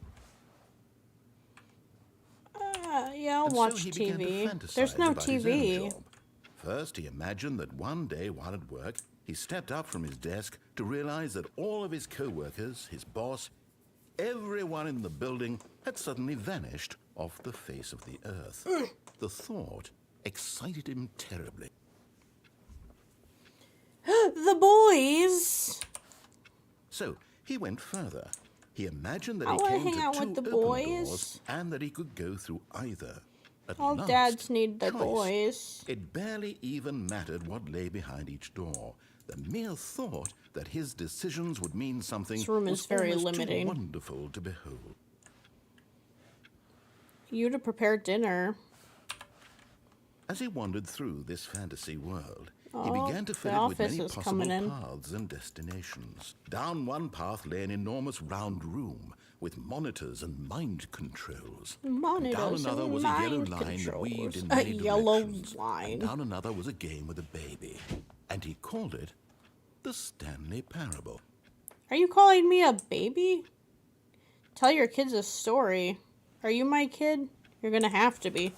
Yeah, I'll And watch so he began to TV. fantasize There's no about his own TV. job. First, he imagined that one day while at work, he stepped up from his desk to realize that all of his co-workers, his boss, everyone in the building had suddenly vanished off the face of the earth. The thought excited him terribly. The boys. So he went further. He imagined that I he wanna came hang to out two with the open boys. doors and that he could go through either. At All last, dads need their choice. boys. It barely even mattered what lay behind each door. The mere thought that his decisions would mean something This room is was very almost limiting. too wonderful to behold. You to prepare dinner. As he wandered through this fantasy world, He began to the fill it with office many is possible coming in. paths and destinations. Down one path lay an enormous round room with monitors and mind controls. And down Monitors another and was a yellow mind line that weaved in controls. many A yellow directions. line. And down another was a game with a baby. And he called it the Stanley Parable. Are you calling me a baby? Tell your kids a story. Are you my kid? You're gonna have to be.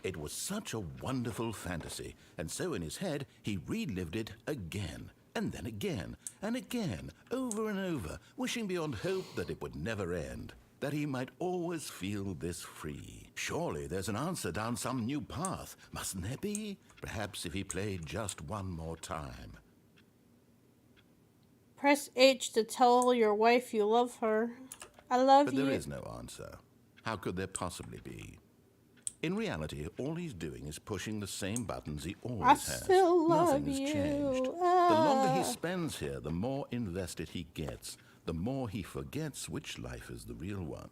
It was such a wonderful fantasy, and so in his head he relived it again, and then again, and again, over and over, wishing beyond hope that it would never end, that he might always feel this free. Surely there's an answer down some new path, mustn't there be? Perhaps if he played just one more time. Press H to tell your wife you love her. I love But you. there is no answer. How could there possibly be? In reality, all he's doing is pushing the same buttons he always I has. still love Nothing's you. changed. The longer he spends here, the more invested he gets, the more he forgets which life is the real one.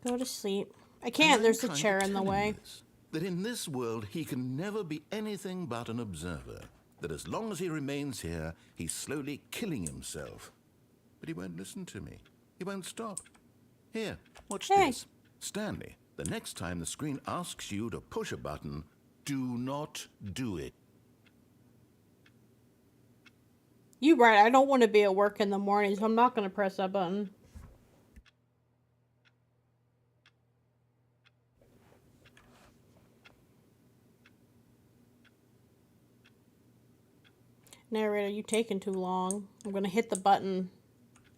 Go to sleep. I And can't. I'm There's a trying to chair in the tell him way. this, that in this world he can never be anything but an observer. That as long as he remains here, he's slowly killing himself. But he won't listen to me. He won't stop. Here, watch Hey. this. Stanley, the next time the screen asks you to push a button, do not do it. You right. I don't want to be at work in the morning, so I'm not going to press that button. Narrator, you taking too long. I'm going to hit the button.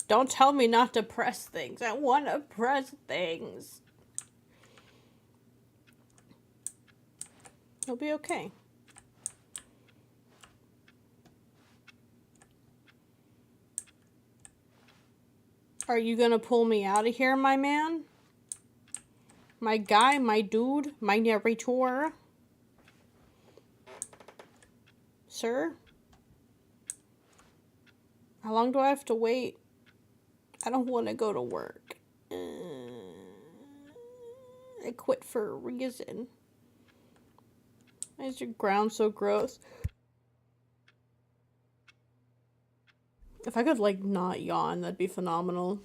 Don't tell me not to press things. I want to press things. It'll be okay. Are you gonna pull me out of here, my man? My guy, my dude, my narrator? Sir? How long do I have to wait? I don't want to go to work. I quit for a reason. Why is your ground so gross? If I could, like, not yawn, that'd be phenomenal.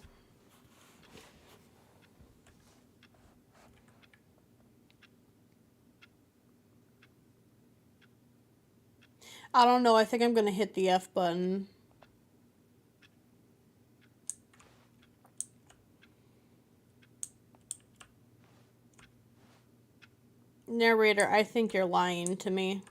I don't know, I think I'm gonna hit the F button. Narrator, I think you're lying to me.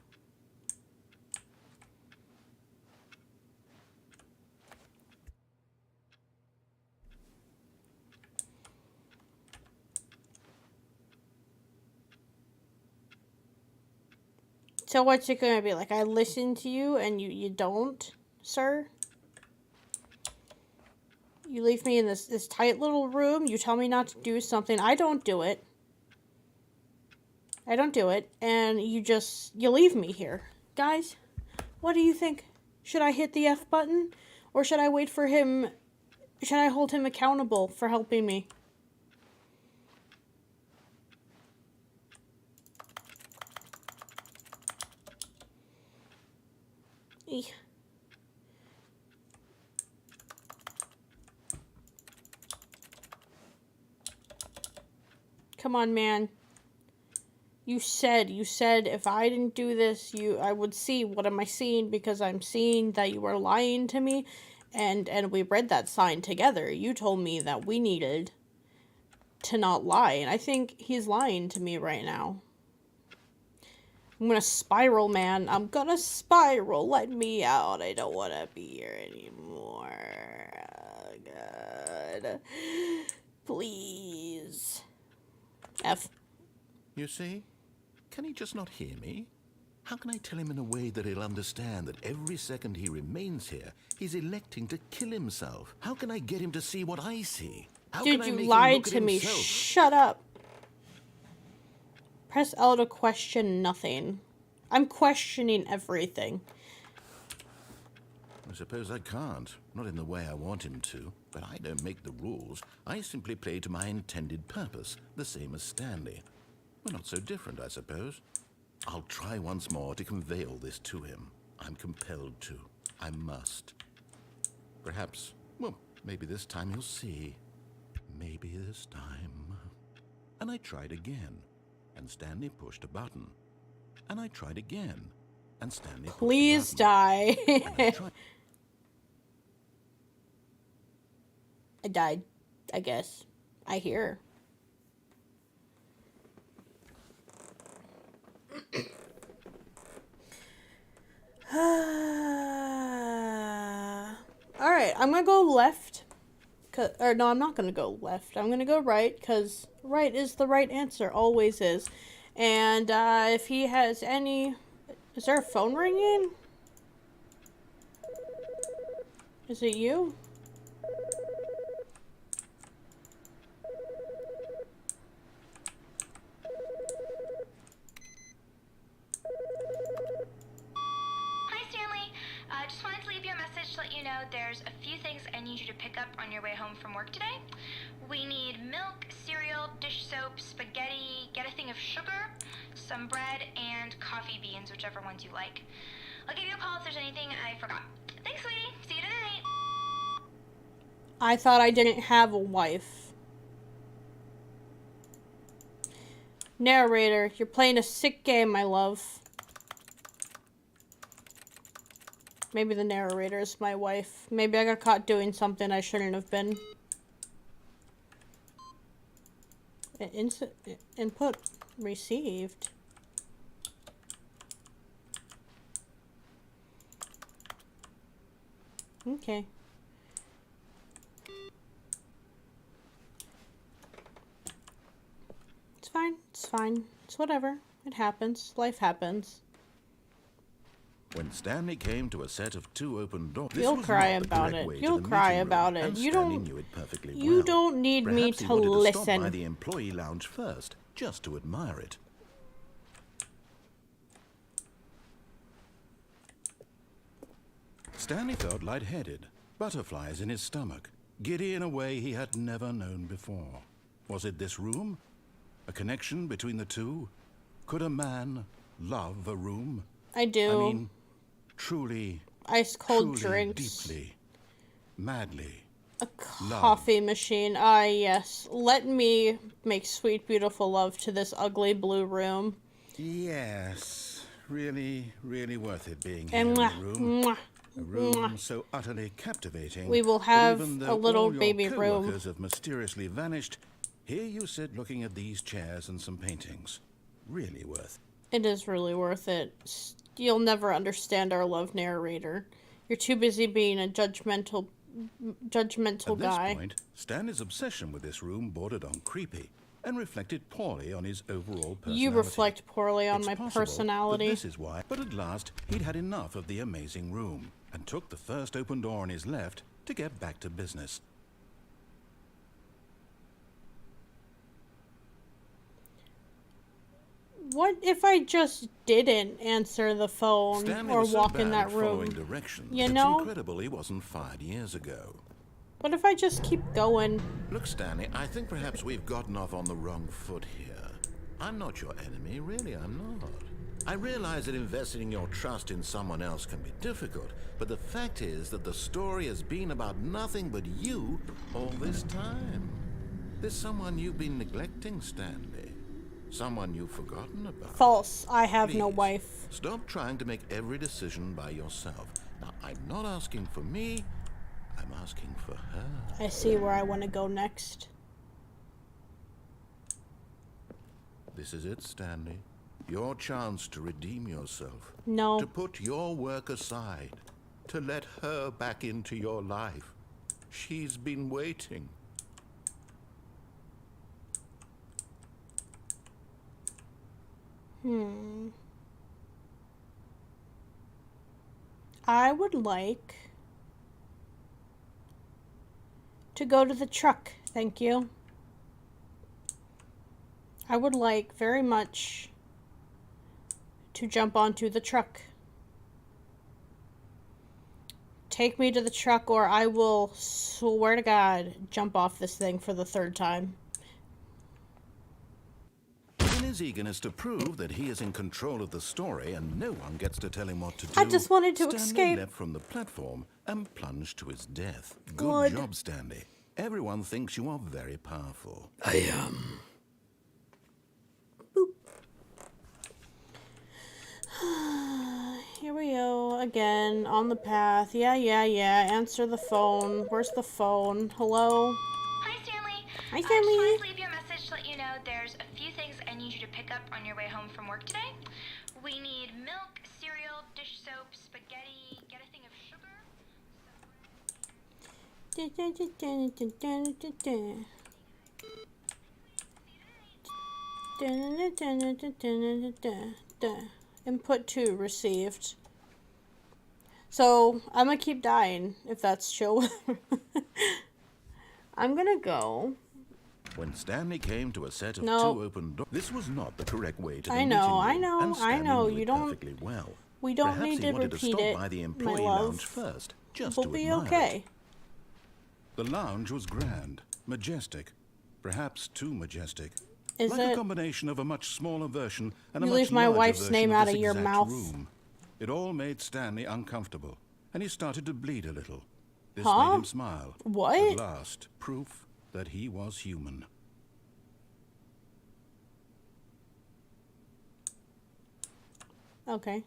So what's it gonna be like? I listen to you and you don't, sir? You leave me in this tight little room, you tell me not to do something, I don't do it. I don't do it, and you leave me here. Guys, what do you think? Should I hit the F button? Or should I wait for him? Should I hold him accountable for helping me? Eek. Come on, man. You said if I didn't do this, I would see. What am I seeing? Because I'm seeing that you are lying to me, and we read that sign together. You told me that we needed to not lie, and I think he's lying to me right now. I'm gonna spiral, man. I'm gonna spiral. Let me out. I don't want to be here anymore. Oh, God. Please. F. You see? Can he just not hear me? How can I tell him in a way that he'll understand that every second he remains here, he's electing to kill himself? How can I get him to see what I see? How Dude, can I you make him lied look at to me. himself? Shut up. Press L to question nothing. I'm questioning everything. I suppose I can't. Not in the way I want him to. But I don't make the rules. I simply play to my intended purpose, the same as Stanley. We're not so different, I suppose. I'll try once more to convey all this to him. I'm compelled to. I must. Perhaps, well, maybe this time he'll see. Maybe this time. And I tried again, and Stanley pushed a button. And I tried again, and Stanley Please pushed a button. die. And I tried. I died, I guess. I hear. Alright, I'm gonna go left. Or no, I'm not gonna go left. I'm gonna go right, because right is the right answer. Always is. And if he has any... Is there a phone ringing? Is it you? Hi, Stanley. Just wanted to leave you a message to let you know there's a few things I need you to pick up on your way home from work today. We need milk, cereal, dish soap, spaghetti, get a thing of sugar, some bread, and coffee beans, whichever ones you like. I'll give you a call if there's anything I forgot. Thanks, sweetie. See you tonight. I thought I didn't have a wife. Narrator, you're playing a sick game, my love. Maybe the narrator is my wife. Maybe I got caught doing something I shouldn't have been. Input received. Okay. It's fine. It's fine. It's whatever. It happens. Life happens. When Stanley came to a set of 2 open doors, You'll cry about it. You'll cry about it. You don't. Knew it perfectly You well. don't need me Perhaps he to wanted to stop by listen. the employee lounge first, just to admire it. Stanley felt lightheaded, butterflies in his stomach, giddy in a way he had never known before. Was it this room? A connection between the two? Could a man love a room? I do. I mean, truly, Ice cold truly, drinks. deeply, madly. A coffee machine. Ah, yes. Let me make sweet, beautiful love to this ugly blue room. Yes, really, really worth it being here And in mwah, the room. mwah, A room mwah. so utterly captivating. We will that have even a though little all your baby room. co-workers have mysteriously vanished, here you sit looking at these chairs and some paintings. Really worth. It is really worth it. You'll never understand our love, narrator. You're too busy being a judgmental At guy. this point, Stanley's obsession with this room bordered on creepy and reflected poorly on his overall personality. You reflect poorly on It's my possible personality. that this is why. But at last, he'd had enough of the amazing room and took the first open door on his left to get back to business. What if I just didn't answer the phone Stanley or was so walk bad in that at room? following directions, You it's know? incredible he wasn't fired years ago. What if I just keep going? Look, Stanley, I think perhaps we've gotten off on the wrong foot here. I'm not your enemy, really, I'm not. I realize that investing your trust in someone else can be difficult, but the fact is that the story has been about nothing but you all this time. There's someone you've been neglecting, Stanley. Someone you've forgotten about. False. I have no Please, wife. Stop trying to make every decision by yourself. Now, I'm not asking for me, I'm asking for her. I see where I want to go next. This is it, Stanley. Your chance to redeem yourself. No. To put your work aside. To let her back into your life. She's been waiting. I would like to go to the truck, thank you. I would like very much to jump onto the truck. Take me to the truck or I will, swear to God, jump off this thing for the 3rd time. In his his eagerness to prove that he is in control of the story and no one gets to tell him what to do, I just wanted to Stanley escape. left from the platform and plunged to his death. Good. Good job, Stanley. Everyone thinks you are very powerful. I am. Here we go again on the path. Yeah. Answer the phone. Where's the phone? Hello? Hi, Stanley. Hi, I just Stanley. wanted to leave you a message to let you know there's a few things I need you to pick up on your way home from work today. We need milk, cereal, dish soap, spaghetti, get a thing of sugar. Input 2 received. So I'm gonna keep dying if that's chill. I'm gonna go. When Stanley came to a set of No. 2 open doors, this was not the correct way to the I know, meeting room, and I Stanley know, knew you it don't- perfectly well. We don't Perhaps need he to wanted repeat to stop it, by the my employee love. lounge first, just We'll to be admire okay. it. The lounge was grand, majestic, perhaps too majestic. Is like it? a combination of a much smaller version and You a much leave my larger wife's version name of out this of your exact mouth. room. It all made Stanley uncomfortable, and he started to bleed a little. This Huh? made him smile. What? At last, proof that he was human. Okay.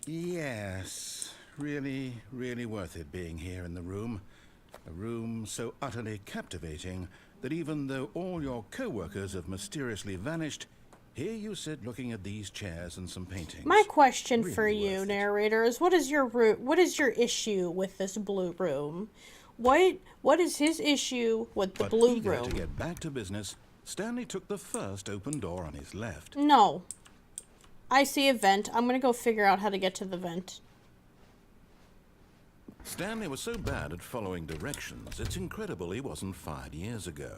Yes, really worth it being here in the room. A room so utterly captivating that even though all your co-workers have mysteriously vanished, here you sit looking at these chairs and some paintings. My question for Really you, worth it. narrator, is what is your issue with this blue room? What is his issue with the But blue eager room? to get back to business, Stanley took the first open door on his left. No. I see a vent. I'm gonna go figure out how to get to the vent. Stanley was so bad at following directions, it's incredible he wasn't fired years ago.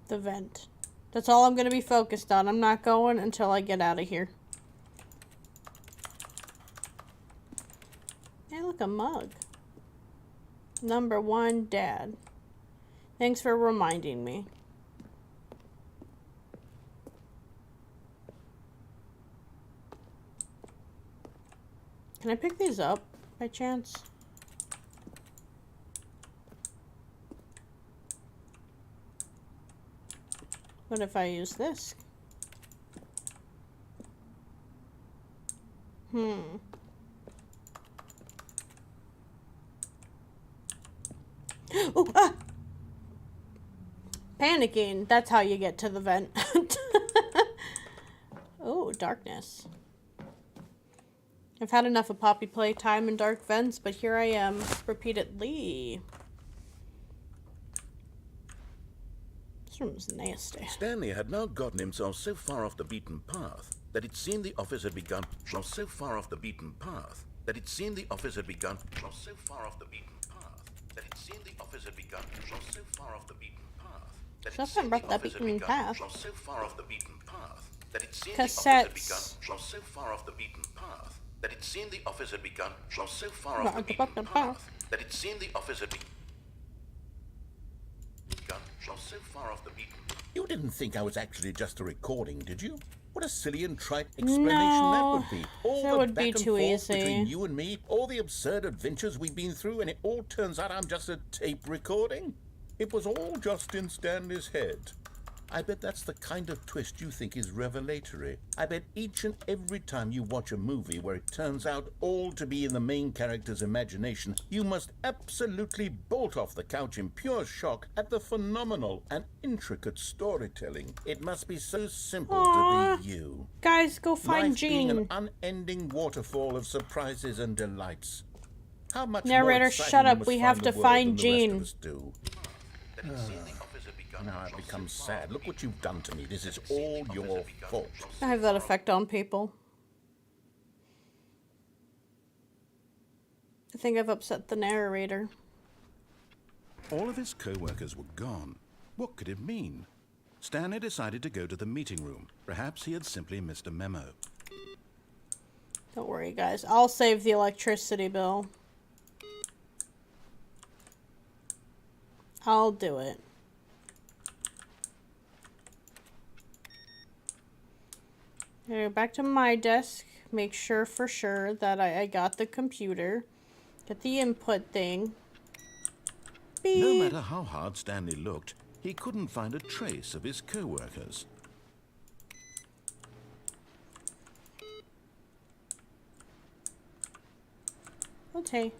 The vent. That's all I'm gonna be focused on. I'm not going until I get out of here. Hey, look, a mug. Number 1, Dad. Thanks for reminding me. Can I pick these up by chance? What if I use this? Oh, ah! Panicking. That's how you get to the vent. Oh, darkness. I've had enough of Poppy playtime and dark vents, but here I am repeatedly. This room's nasty. Stanley had now gotten himself so far off the beaten path that it seemed the office had begun. So far off the beaten path that it seemed the office had begun. So far off the beaten path that it seemed the office had begun. So far off the beaten path that it Something seemed about the that office had beaten begun. path. So far off the beaten path that it seemed the office had begun. Cassettes. So far off the beaten path that it seemed the office had begun. So far Not off the the beaten fucking path path. that it seemed the office had begun. So far off the beaten. You didn't think I was actually just a recording, did you? What a silly and trite explanation that No, would be. All that the would back be and too forth easy. between you and me, all the absurd adventures we've been through, and it all turns out I'm just a tape recording? It was all just in Stanley's head. I bet that's the kind of twist you think is revelatory. I bet each and every time you watch a movie where it turns out all to be in the main character's imagination, you must absolutely bolt off the couch in pure shock at the phenomenal and intricate storytelling. It must be so simple Aw. to be you. Guys, go find Life being Jean. an unending waterfall of surprises and delights. How much Narrator, more exciting shut you up. must We have find to the world find than the rest Jean. of us do. Now I've become sad. Look what you've done to me. This is all your fault. I have that effect on people. I think I've upset the narrator. All of his co-workers were gone. What could it mean? Stanley decided to go to the meeting room. Perhaps he had simply missed a memo. Don't worry, guys. I'll save the electricity bill. I'll do it. Go back to my desk. Make sure for sure that I got the computer. Get the input thing. Beep. No matter how hard Stanley looked, he couldn't find a trace of his co-workers. Okay.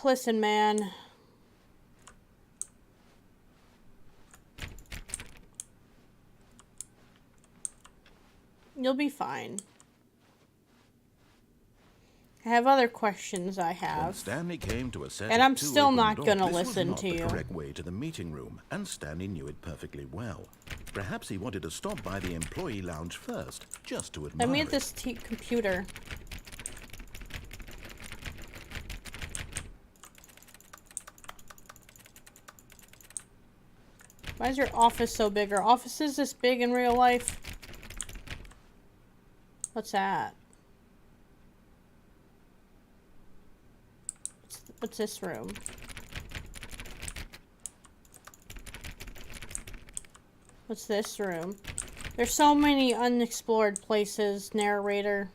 Listen, man. You'll be fine. I have other questions I When have. Stanley came to a set And of I'm two still open not doors, gonna this was listen not to the you. correct way to the meeting room, and Stanley knew it perfectly well. Perhaps he wanted to stop by the employee lounge first, just to admire Let me get it. this computer. Why is your office so big? Are offices this big in real life? What's that? What's this room? What's this room? There's so many unexplored places, narrator.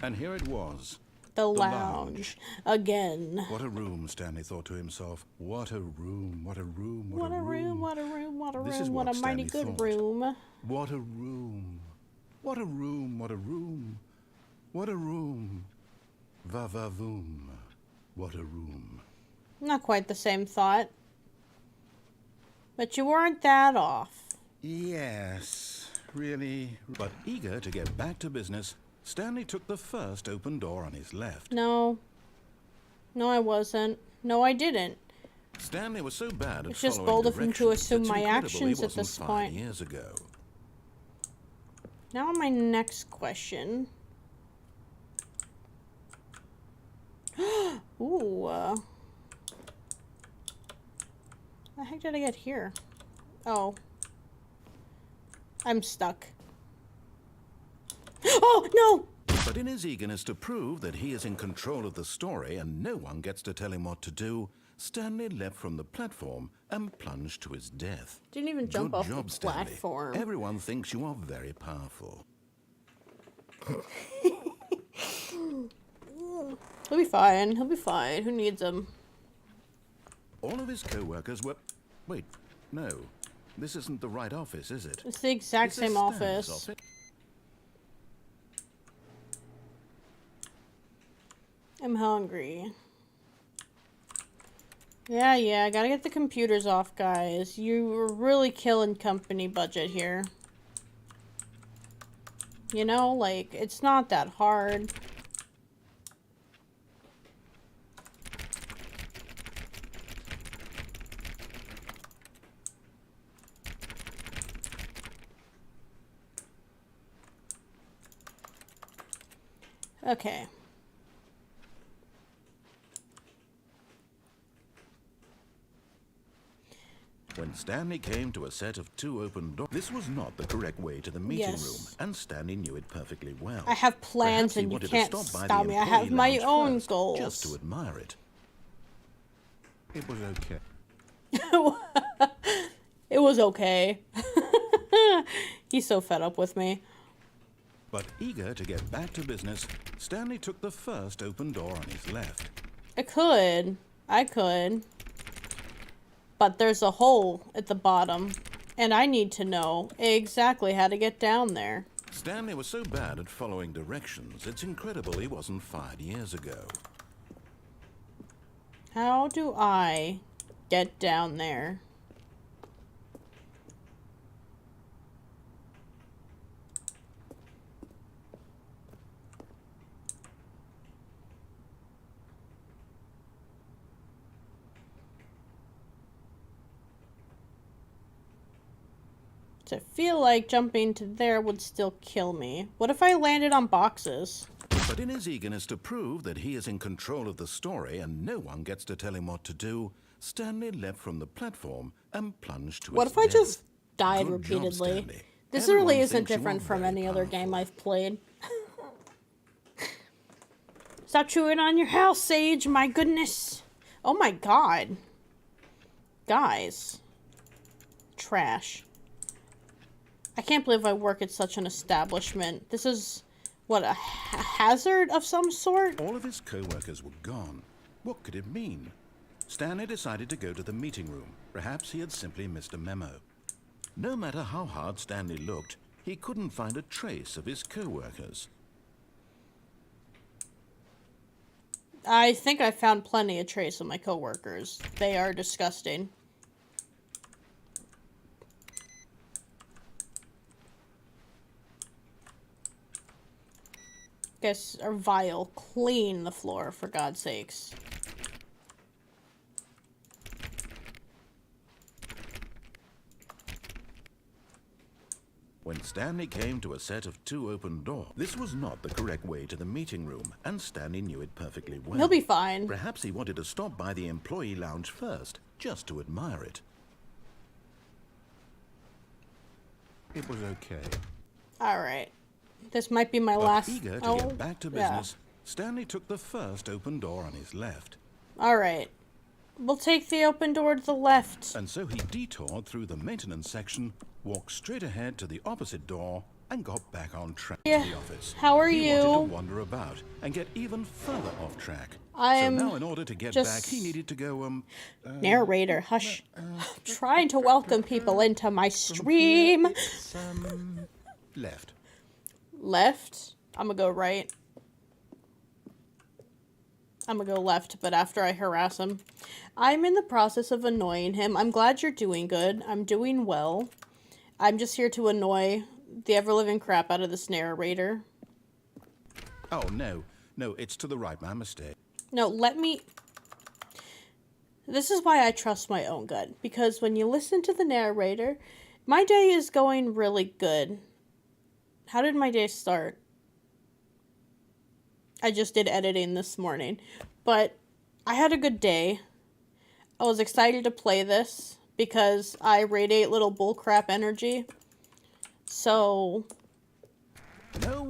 And here it was. The lounge. lounge. Again. What a room, Stanley thought to himself. What a room, what a room, What a room, what a room, what a This is room, what what a mighty Stanley good thought. room. What a room. What a room, what a room. What a room. Va-va-voom. What a room. Not quite the same thought. But you weren't that off. Yes, really. But eager to get back to business, Stanley took the first open door on his left. No. No, I wasn't. No, I didn't. Stanley was so bad at It's just following bold of him to directions, assume it's my incredible actions he at this wasn't 5 point. years ago. Now my next question. Ooh. How the heck did I get here? Oh. I'm stuck. Oh, no! But in his eagerness to prove that he is in control of the story and no one gets to tell him what to do, Stanley leapt from the platform and plunged to his death. Didn't even jump Good off job, the Stanley. platform. Everyone thinks you are very powerful. He'll be fine. He'll be fine. Who needs him? All of his co-workers were... Wait, no. This isn't the right office, is it? It's the exact This is same Stanley's office. I'm hungry. Yeah, I gotta get the computers off, guys. You were really killing company budget here. You know, like, it's not that hard. Okay. When Stanley came to a set of 2 open doors, this was not the correct way to the meeting Yes. room, and Stanley knew it perfectly well. I have plans Perhaps he and you wanted to can't by stop the me. I have employee my lounge own first, goals. just to admire it. It was okay. It was okay. He's so fed up with me. But eager to get back to business, Stanley took the first open door on his left. I could. But there's a hole at the bottom, and I need to know exactly how to get down there. Stanley was so bad at following directions, it's incredible he wasn't 5 years ago. How do I get down there? I feel like jumping to there would still kill me. What if I landed on boxes? But in his eagerness to prove that he is in control of the story and no one gets to tell him what to do, Stanley leapt from the platform and plunged to What his if I death. just died Good job, repeatedly? Stanley. This Everyone really isn't thinks you are different from very any other game powerful. I've played. Stop chewing on your house, Sage. My goodness. Oh my god. Guys. Trash. I can't believe I work at such an establishment. This is, what, a hazard of some sort? All of his co-workers were gone. What could it mean? Stanley decided to go to the meeting room. Perhaps he had simply missed a memo. No matter how hard Stanley looked, he couldn't find a trace of his co-workers. I think I found plenty of trace of my coworkers. They are disgusting. Guys are vile. Clean the floor, for God's sakes. When Stanley came to a set of 2 open doors, this was not the correct way to the meeting room, and Stanley knew it perfectly well. He'll be fine. Perhaps he wanted to stop by the employee lounge first, just to admire it. It was okay. Alright. This might be my But last... eager to oh, get back to yeah. business, Stanley took the first open door on his left. Alright. We'll take the open door to the left. And so he detoured through the maintenance section, walked straight ahead to the opposite door, and got back on track Yeah. to the office. How are he you? wanted to wander about and get even further off track. I am so now in order to get just- back, he needed to go, Narrator, hush. Trying to welcome people into my stream. it's, left. Left. I'm gonna go right. I'm gonna go left, but after I harass him. I'm in the process of annoying him. I'm glad you're doing good. I'm doing well. I'm just here to annoy the ever-living crap out of this narrator. Oh, no. No, it's to the right. My mistake. No, let me... This is why I trust my own gut. Because when you listen to the narrator, my day is going really good. How did my day start? I just did editing this morning. But I had a good day. I was excited to play this because I radiate little bullcrap energy. So... No,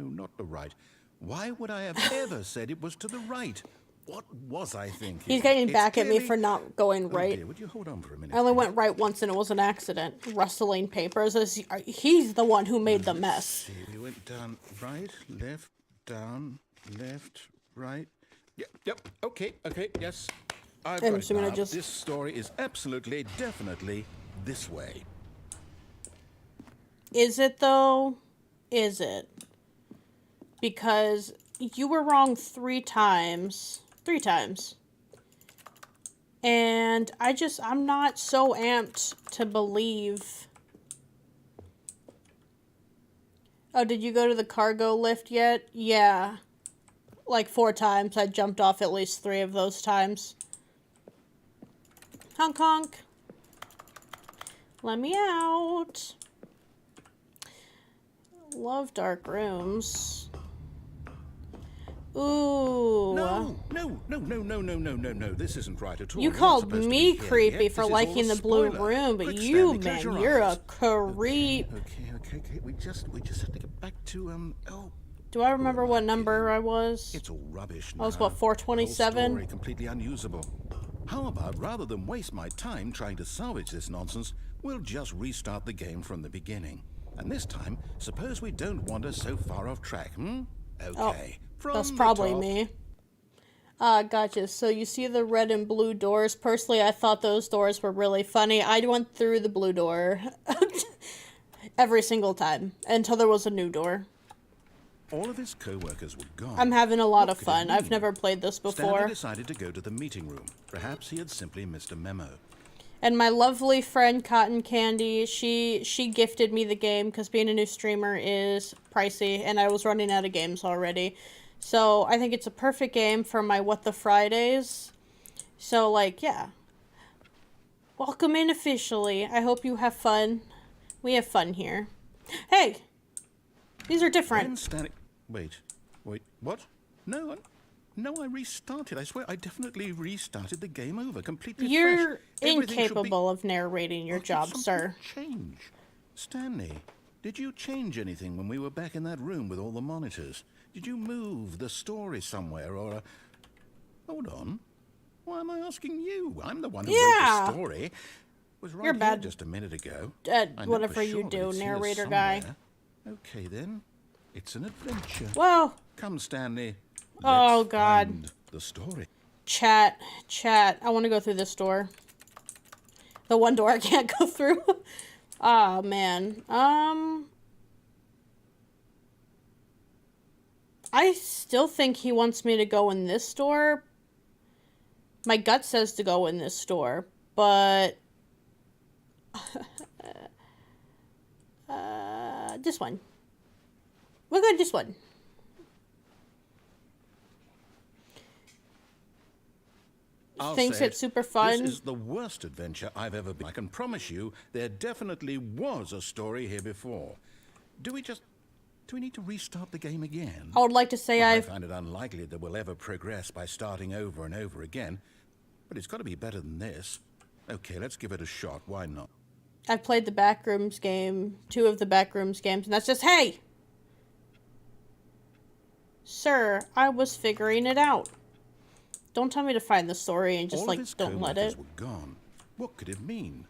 not the right. Why would I have ever said it was to the right? What was I thinking? He's getting It's back at me clearly- for not going Oh, right. dear, would you hold on for a minute? I only please? went right once and it was an accident. Rustling papers. He's the one who made the mess. See, we went down, right, left, down, left, right. Yep, okay, yes. I've I'm got it assuming I now. just- This story is absolutely, definitely this way. Is it though? Is it? Because you were wrong 3 times. 3 times. And I'm not so amped to believe. Oh, did you go to the cargo lift yet? Yeah. Like 4 times. I jumped off at least 3 of those times. Honk honk. Let me out. Love dark rooms. Ooh. No. This isn't right at all. You You're not called supposed to me be here creepy yet. for This is liking all the blue spoiler. room, but Quick, you, Stanley, close man, your you're eyes. a creep. Okay. We just have to get back to, Do I remember what number I was? It's all rubbish I was, now. what, 427? The whole story completely unusable. How about, rather than waste my time trying to salvage this nonsense, we'll just restart the game from the beginning. And this time, suppose we don't wander so far off track, Okay. From That's the probably top. me. Gotcha. So you see the red and blue doors. Personally, I thought those doors were really funny. I went through the blue door every single time until there was a new door. All of his co-workers were gone. I'm having a lot What of could it fun. I've mean? never played this Stanley before. decided to go to the meeting room. Perhaps he had simply missed a memo. And my lovely friend Cotton Candy, she gifted me the game because being a new streamer is pricey, and I was running out of games already. So I think it's a perfect game for my What the Fridays. So, like, yeah. Welcome in officially. I hope you have fun. We have fun here. Hey! These are different. When Stanley... Wait, what? No, I restarted. I swear, I definitely restarted the game over, completely fresh. You're Everything should incapable of narrating your Oh, did job, something sir. Change. Stanley, did you change anything when we were back in that room with all the monitors? Did you move the story somewhere, or... Hold on. Why am I asking you? I'm the one who wrote the story. It was right You're here bad. just a minute ago. At I know whatever for you sure that do, it's here narrator guy. somewhere. Okay, then. It's an adventure. Whoa! Come, Stanley. Oh, Let's God. find the story. Chat. I want to go through this door. The one door I can't go through. Oh, man. I still think he wants me to go in this door. My gut says to go in this door, but... this one. We'll go to this one. I'll Thinks say it's super fun. This is the worst adventure I've ever been. I can promise you there definitely was a story here before. Do we need to restart the game again? I would like to say Well, I I've... find it unlikely that we'll ever progress by starting over and over again. But it's got to be better than this. Okay, let's give it a shot. Why not? I've played the Backrooms game, 2 of the Backrooms games, and that's just, hey! Sir, I was figuring it out. Don't tell me to find the story and just, All like, of his don't let co-workers it. were gone. What could it mean?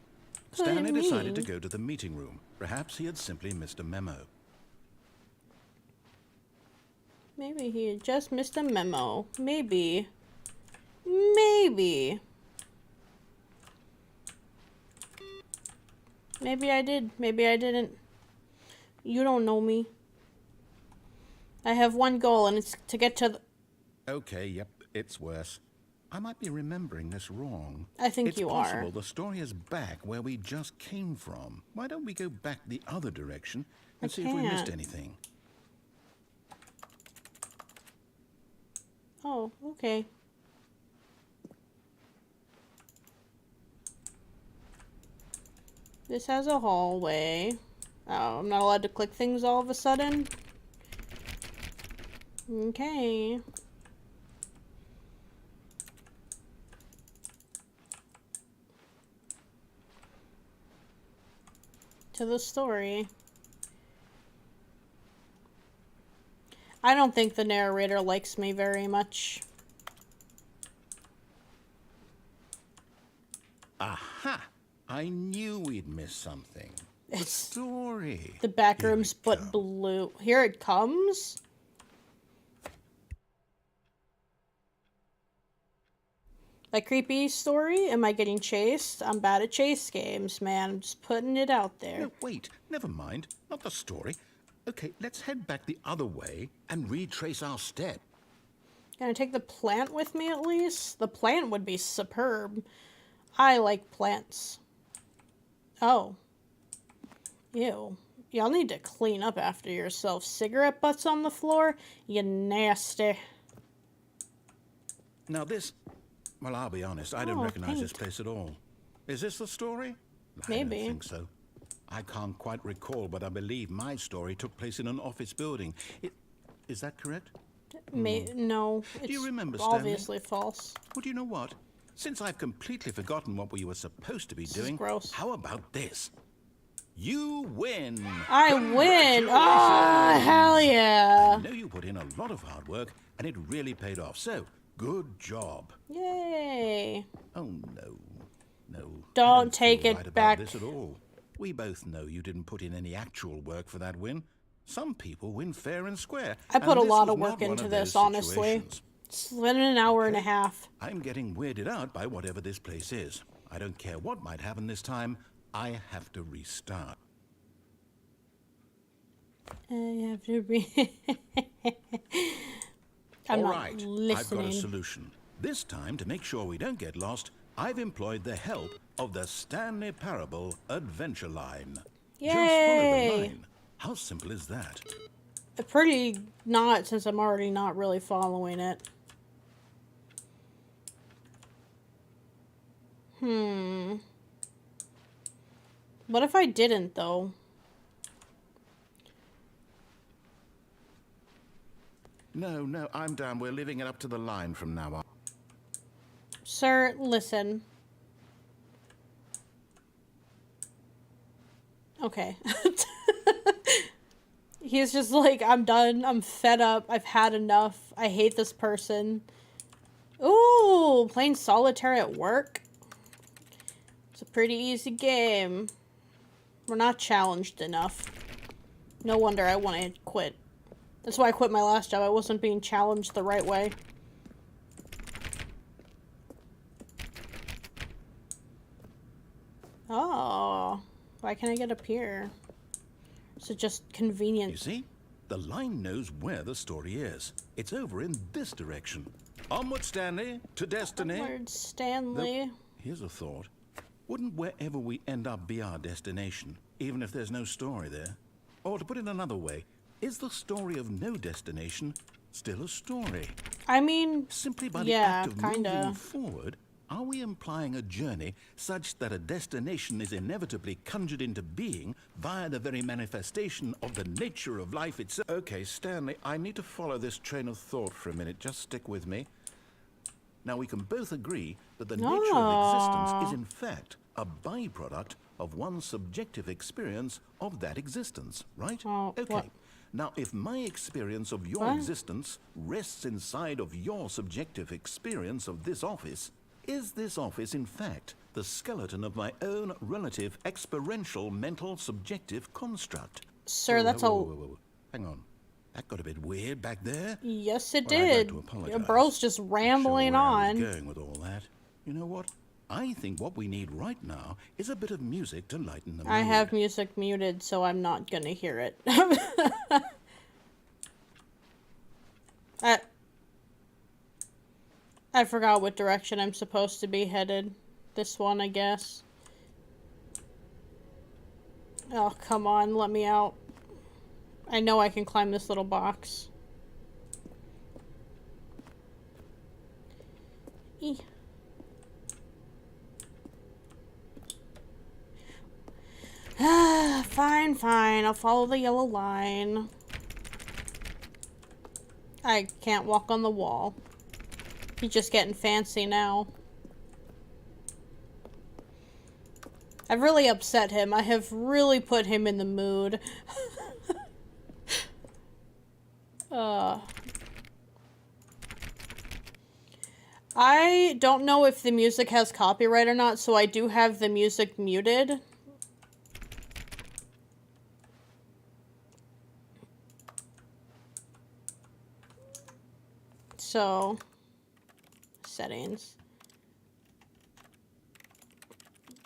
Could it Stanley decided to mean? go to the meeting room. Perhaps he had simply missed a memo. Maybe he just missed a memo. Maybe. Maybe. Maybe I did. Maybe I didn't. You don't know me. I have one goal, and it's to get to the... Okay, yep, it's worse. I might be remembering this wrong. I think you are. It's possible the story is back where we just came from. Why don't we go back the other direction and see if we missed can't. anything? Oh, okay. This has a hallway. Oh, I'm not allowed to click things all of a sudden? Okay. To the story. I don't think the narrator likes me very much. Aha! I knew we'd miss something. The It's story. the Backrooms, Here it but comes. blue. Here it comes? A creepy story? Am I getting chased? I'm bad at chase games, man. I'm just putting it out there. No, wait. Never mind. Not the story. Okay, let's head back the other way and retrace our step. Can I take the plant with me at least? The plant would be superb. I like plants. Oh. Ew. Y'all need to clean up after yourself. Cigarette butts on the floor? You nasty. Now this... Well, I'll be honest. I don't Oh, recognize this paint. place at all. Is this the story? Maybe. I don't think so. I can't quite recall, but I believe my story took place in an office building. Is that correct? No, it's you remember, Stanley? obviously false. Well, do you know what? Since I've completely forgotten what we were supposed to be is doing, gross. how about this? You win! I win! Oh, hell yeah! I know you put in a lot of hard work, and it really paid off. So, good job. Yay! Oh, no. No. Don't I take feel it right about back. this at all. We both know you didn't put in any actual work for that win. Some people win fair and square. I put a and this lot was of work not one into of this, those honestly. situations. It's been an hour and a half. I'm getting weirded out by whatever this place is. I don't care what might happen this time. I have to restart. I have to be. I'm All not right, I've got a listening. solution. This time, to make sure we don't get lost, I've employed the help of the Stanley Parable Adventure Line. Just follow Yay! the line. How simple is that? Pretty not, since I'm already not really following it. What if I didn't, though? No, I'm down. We're leaving it up to the line from now on. Sir, listen. Okay. He's just like, I'm done. I'm fed up. I've had enough. I hate this person. Ooh, playing solitaire at work? It's a pretty easy game. We're not challenged enough. No wonder I want to quit. That's why I quit my last job. I wasn't being challenged the right way. Oh, why can't I get up here? Is it just convenient? You see? The line knows where the story is. It's over in this direction. Onward, Stanley, to destiny. Onward, Stanley. Though, here's a thought. Wouldn't wherever we end up be our destination, even if there's no story there? Or to put it another way, is the story of no destination still a story? I mean, Simply by the yeah, act of kinda. moving forward, are we implying a journey such that a destination is inevitably conjured into being via the very manifestation of the nature of life itself? Okay, Stanley, I need to follow this train of thought for a minute. Just stick with me. Now, we can both agree that the nature of existence is in fact a byproduct of one's subjective experience of that existence, right? Oh, okay. what? Now, if my experience of your What? existence rests inside of your subjective experience of this office, is this office, in fact, the skeleton of my own relative experiential mental subjective construct? Sir, Whoa, that's whoa, a... whoa, whoa, whoa. Hang on. That got a bit weird back there. Yes, it Well, I'd like did. to Your apologize. bro's just Not rambling sure where I on. was going with all that. You know what? I think what we need right now is a bit of music to lighten the mood. I have music muted, so I'm not gonna hear it. I forgot what direction I'm supposed to be headed. This one, I guess. Oh, come on, let me out. I know I can climb this little box. Eeh. Fine, fine. I'll follow the yellow line. I can't walk on the wall. He's just getting fancy now. I've really upset him. I have really put him in the mood. I don't know if the music has copyright or not, so I do have the music muted. So, settings.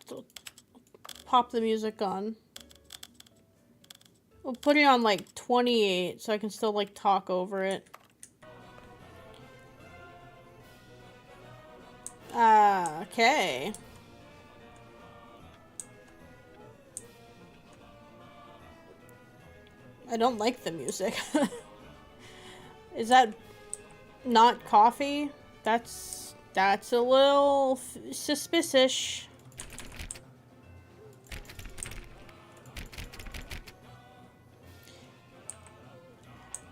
So, pop the music on. We'll put it on like 28 so I can still like talk over it. Okay. I don't like the music. Is that not coffee? That's a little suspicious.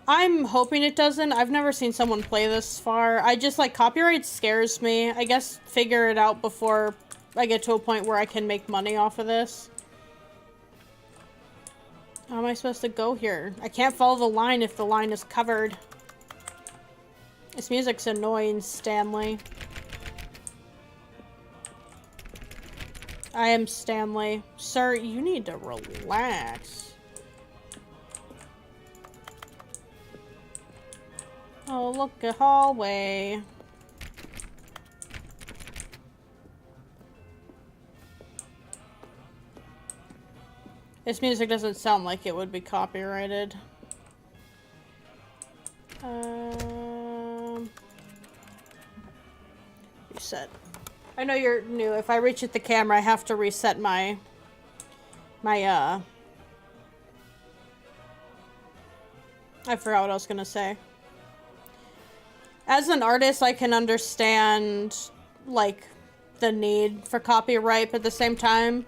I'm hoping it doesn't. I've never seen someone play this far. I just, like, copyright scares me. I guess figure it out before I get to a point where I can make money off of this. How am I supposed to go here? I can't follow the line if the line is covered. This music's annoying, Stanley. I am Stanley. Sir, you need to relax. Oh, look, a hallway. This music doesn't sound like it would be copyrighted. Reset. I know you're new. If I reach at the camera, I have to reset my I forgot what I was gonna say. As an artist, I can understand, like, the need for copyright, but at the same time,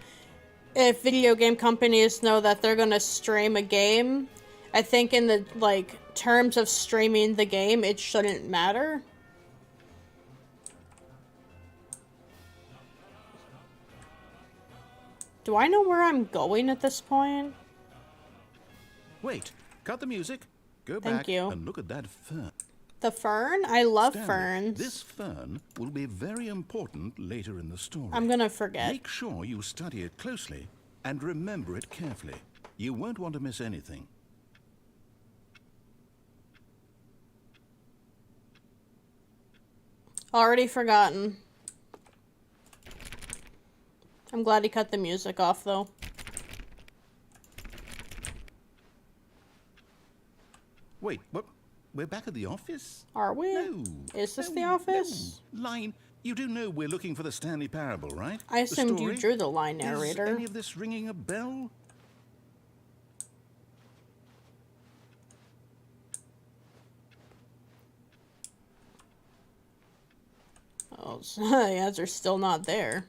if video game companies know that they're gonna stream a game, I think in the, like, terms of streaming the game, it shouldn't matter. Do I know where I'm going at this point? Wait, cut the music. Go Thank back you. and look at that fern. The fern? I love Stanley, ferns. this fern will be very important later in the story. I'm gonna forget. Make sure you study it closely and remember it carefully. You won't want to miss anything. Already forgotten. I'm glad he cut the music off, though. Wait, what? We're back at the office? Are we? No. Is this no, the office? No. Line, you do know we're looking for the Stanley Parable, right? I The assumed you story? drew the line, Is narrator. any of this ringing a bell? Oh, so the answer's still not there.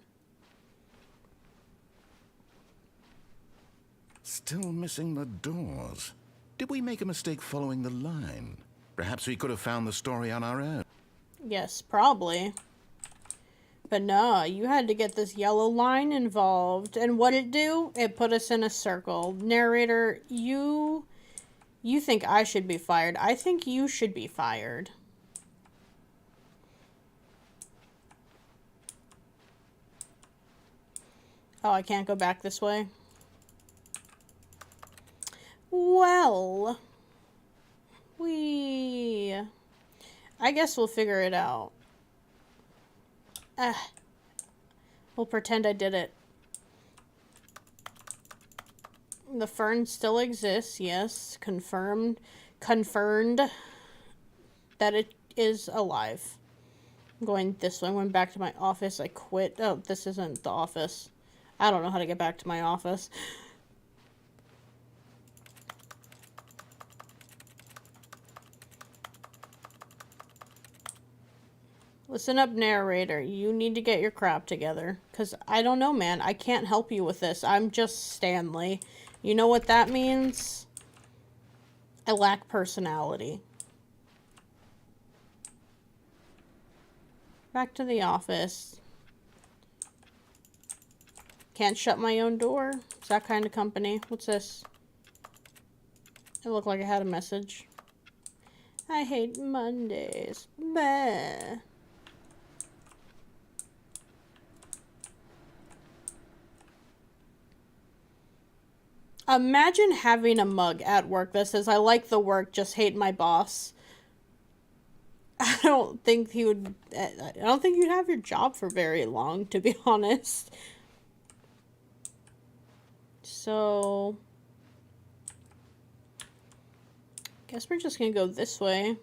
Still missing the doors. Did we make a mistake following the line? Perhaps we could have found the story on our own. Yes, probably. But no, you had to get this yellow line involved. And what'd it do? It put us in a circle. Narrator, you think I should be fired. I think you should be fired. Oh, I can't go back this way? Well, I guess we'll figure it out. We'll pretend I did it. The fern still exists, yes. Confirmed that it is alive. I'm going this way. I went back to my office. I quit. Oh, this isn't the office. I don't know how to get back to my office. Listen up, narrator. You need to get your crap together. Because I don't know, man. I can't help you with this. I'm just Stanley. You know what that means? I lack personality. Back to the office. Can't shut my own door. It's that kind of company. What's this? It looked like I had a message. I hate Mondays. Bah. Imagine having a mug at work that says, I like the work, just hate my boss. I don't think you'd have your job for very long, to be honest. So, guess we're just gonna go this way.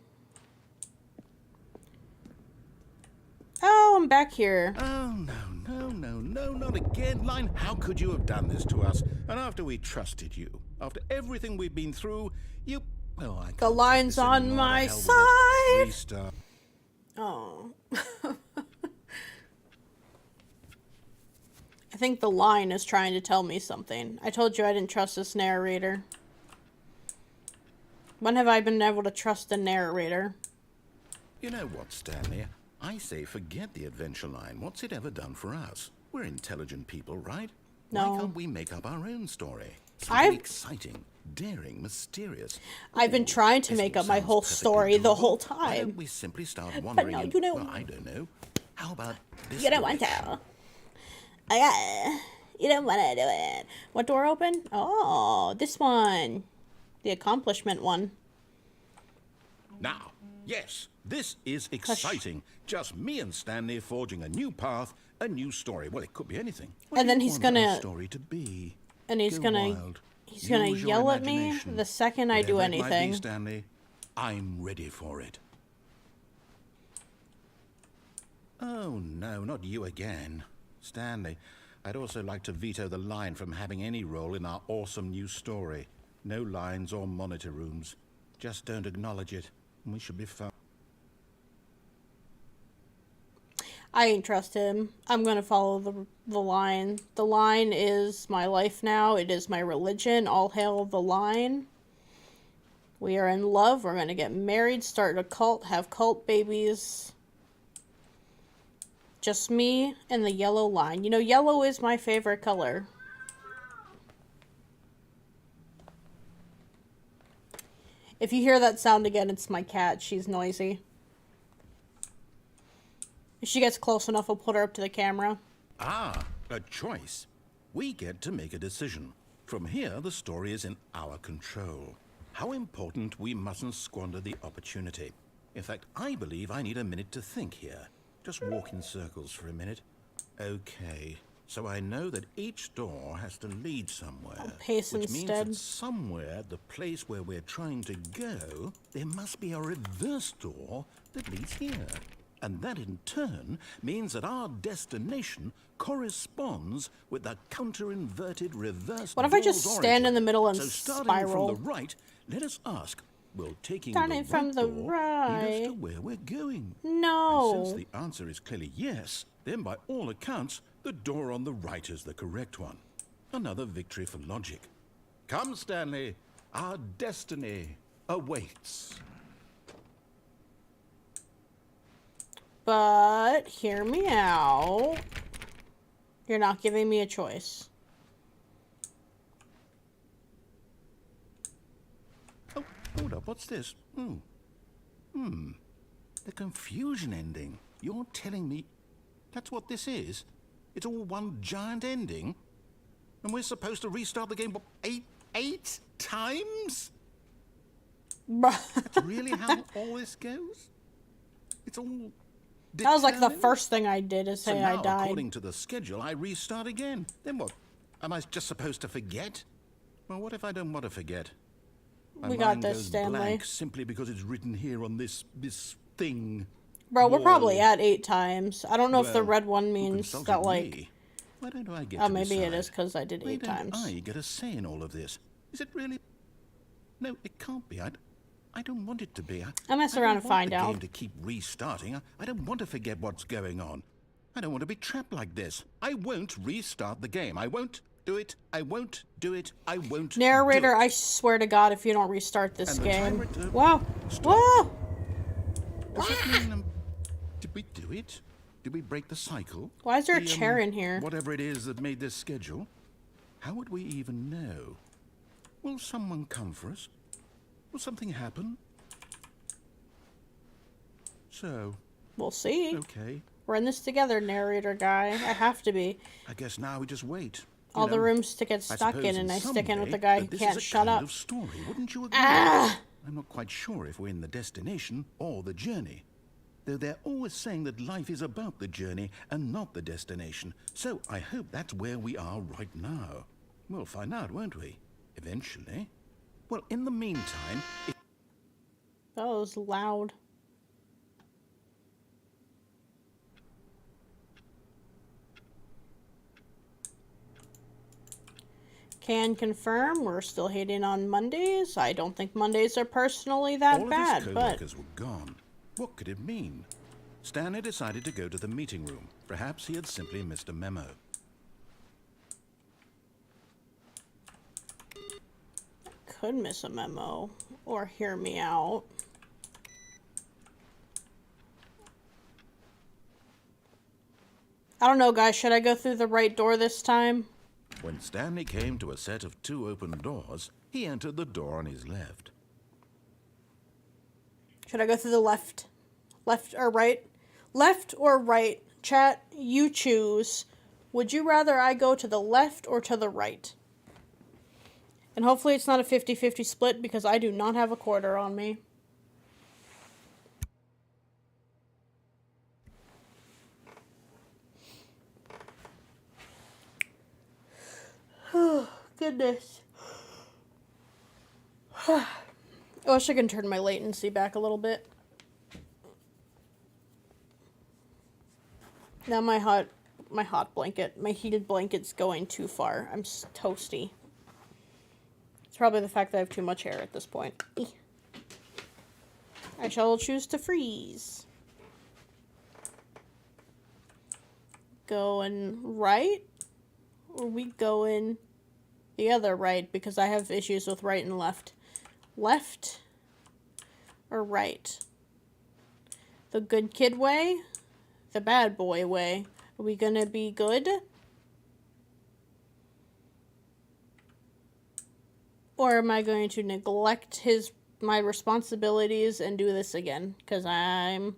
Oh, I'm back here. Oh, no, not again. Line, how could you have done this to us? And after we trusted you, after everything we've been through, you... Well, I can't The take line's this on anymore. my To hell with it. side. Restart. Oh. I think the line is trying to tell me something. I told you I didn't trust this narrator. When have I been able to trust a narrator? You know what, Stanley? I say forget the adventure line. What's it ever done for us? We're intelligent people, right? No. Why can't we make up our own story? Something I've- exciting, daring, mysterious. I've been trying to This make all up my sounds whole perfectly story the doable. whole Why don't time. we simply start wandering no, in... you don't. Well, I don't know. How about this You don't want direction? to. You don't want to do it. What door open? Oh, this one. The accomplishment one. Now, yes, this is exciting. Just me and Stanley forging a new path, a new story. Well, it could be anything. What And do then you he's want our gonna- story to be? And he's Go gonna wild. he's gonna Use your yell at me imagination. the second I do Whatever it might be, anything. Stanley, I'm ready for it. Oh, no, not you again. Stanley, I'd also like to veto the line from having any role in our awesome new story. No lines or monitor rooms. Just don't acknowledge it, and we should be fine. I ain't trust him. I'm gonna follow the line. The line is my life now. It is my religion. All hail the line. We are in love. We're going to get married, start a cult, have cult babies. Just me and the yellow line. You know, yellow is my favorite color. If you hear that sound again, it's my cat. She's noisy. If she gets close enough, I'll put her up to the camera. Ah, a choice. We get to make a decision. From here, the story is in our control. How important we mustn't squander the opportunity. In fact, I believe I need a minute to think here. Just walk in circles for a minute. Okay, so I know that each door has to lead somewhere. I'll pace which means instead. that somewhere, the place where we're trying to go, there must be a reverse door that leads here. And that in turn means that our destination corresponds with the counter-inverted reverse. What if I just door's stand in the origin? middle and so starting spiral? from the right, let us ask, will taking Starting the from right the door lead right. us to where we're going? No. And since the answer is clearly yes, then by all accounts, the door on the right is the correct one. Another victory for logic. Come, Stanley, our destiny awaits. But, hear me out. You're not giving me a choice. Oh, hold up, what's this? The confusion ending. You're telling me that's what this is? It's all one giant ending? And we're supposed to restart the game, what, eight times? That's really how all this goes? It's all That was like the determined? first thing I did is So say now, I died. according to the schedule, I restart again. Then what? Am I just supposed to forget? Well, what if I don't want to forget? My We got mind this, goes Stanley. blank simply because it's written here on this thing. Bro, we're Wall. probably at 8 times. I don't know if the Well, red one who means consulted that, like... me? Why don't I get Oh, to maybe it decide? is because I did Why 8 don't times. I get a say in all of this? Is it really? No, it can't be. I don't want it to be. I'll mess I around don't and want find the out. game to keep restarting. I don't want to forget what's going on. I don't want to be trapped like this. I won't restart the game. I won't do it. I won't do it. I won't. Narrator, do it. I swear to God, if you don't restart this And the game... timer to- Whoa! Stop. Whoa! Does that mean, did we do it? Did we break the cycle? Why is there a The, chair in here? Whatever it is that made this schedule. How would we even know? Will someone come for us? Will something happen? So, We'll see. okay. We're in this together, narrator guy. I have to be. I guess now we just wait. You All the know, rooms to get I stuck suppose in, and I some stick in with way the guy who that this can't is a shut kind up. of story, wouldn't you agree? Ah! I'm not quite sure if we're in the destination or the journey. Though they're always saying that life is about the journey and not the destination. So I hope that's where we are right now. We'll find out, won't we? Eventually. Well, in the meantime, That was loud. Can confirm we're still hating on Mondays. I don't think Mondays are personally that all bad, of his but co-workers were gone. What could it mean? Stanley decided to go to the meeting room. Perhaps he had simply missed a memo. could miss a memo or hear me out. I don't know, guys. Should I go through the right door this time? When Stanley came to a set of 2 open doors, he entered the door on his left. Should I go through the left? Left or right? Left or right? Chat, you choose. Would you rather I go to the left or to the right? And hopefully it's not a 50-50 split because I do not have a quarter on me. Oh, goodness. I wish I could turn my latency back a little bit. Now my hot blanket, my heated blanket's going too far. I'm toasty. It's probably the fact that I have too much hair at this point. I shall choose to freeze. Going right? Or we going the other right? Because I have issues with right and left. Left or right? The good kid way? The bad boy way? Are we gonna be good? Or am I going to neglect my responsibilities and do this again? Because I'm...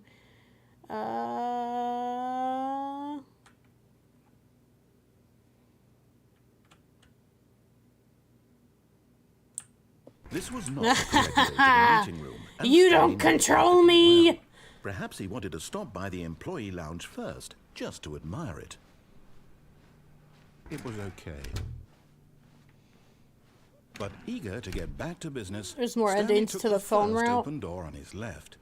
This was not the correct way to the meeting room. and You Stanley don't knew control perfectly me! well. Perhaps he wanted to stop by the employee lounge first, just to admire it. It was okay. But eager to get back to business, There's more Stanley endings took to the phone first route. open door on his left.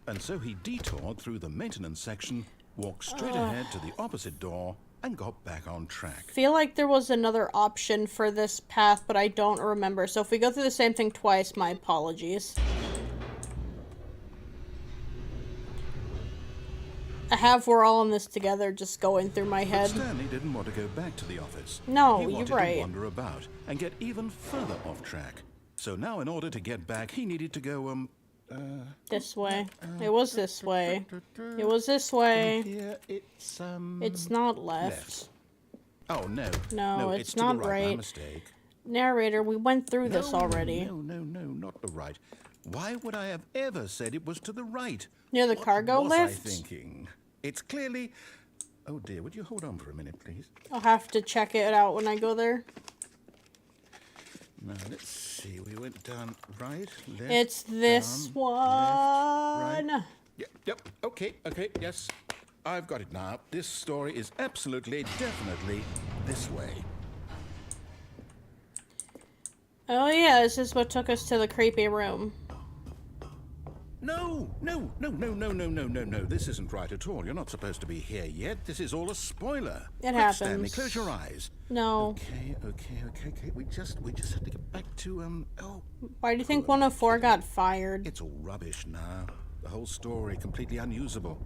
And so he detoured through the maintenance section, walked straight ahead to the opposite door, and got back on track. Feel like there was another option for this path, but I don't remember. So if we go through the same thing twice, my apologies. We're all in this together, just going through my But head. Stanley didn't want to go back to the office. No, he you're wanted right. to wander about and get even further off track. So now, in order to get back, he needed to go, This way. It was this way. It was this way. Here it's, It's not left. left. Oh, no. No, it's it's to the not right. My right. mistake. Narrator, we went through this already. No, not the right. Why would I have ever said it was to the right? Near the What cargo was lift? I thinking? It's clearly... Oh, dear, would you hold on for a minute, please? I'll have to check it out when I go there. Now, let's see. We went down right, left, It's this down, one. left, right. Yep, okay, yes. I've got it now. This story is absolutely, definitely this way. Oh yeah, this is what took us to the creepy room. No. This isn't right at all. You're not supposed to be here yet. This is all a spoiler. It Quick, Stanley, happens. close your eyes. No. Okay. We just have to get back to, Why do you think 104 got fired? It's all rubbish now. The whole story completely unusable.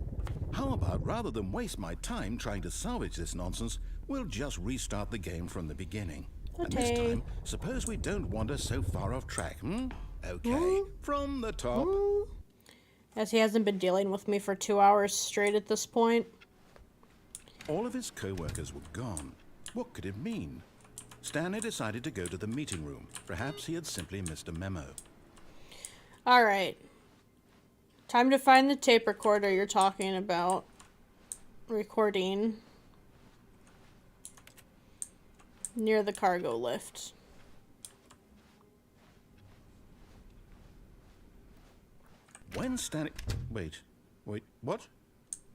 How about, rather than waste my time trying to salvage this nonsense, we'll just restart the game from the beginning. And this Okay. time, suppose we don't wander so far off track, Okay, from the top. As he hasn't been dealing with me for 2 hours straight at this point. All of his co-workers were gone. What could it mean? Stanley decided to go to the meeting room. Perhaps he had simply missed a memo. Alright. Time to find the tape recorder you're talking about. Recording. Near the cargo lift. When Stanley... Wait, what?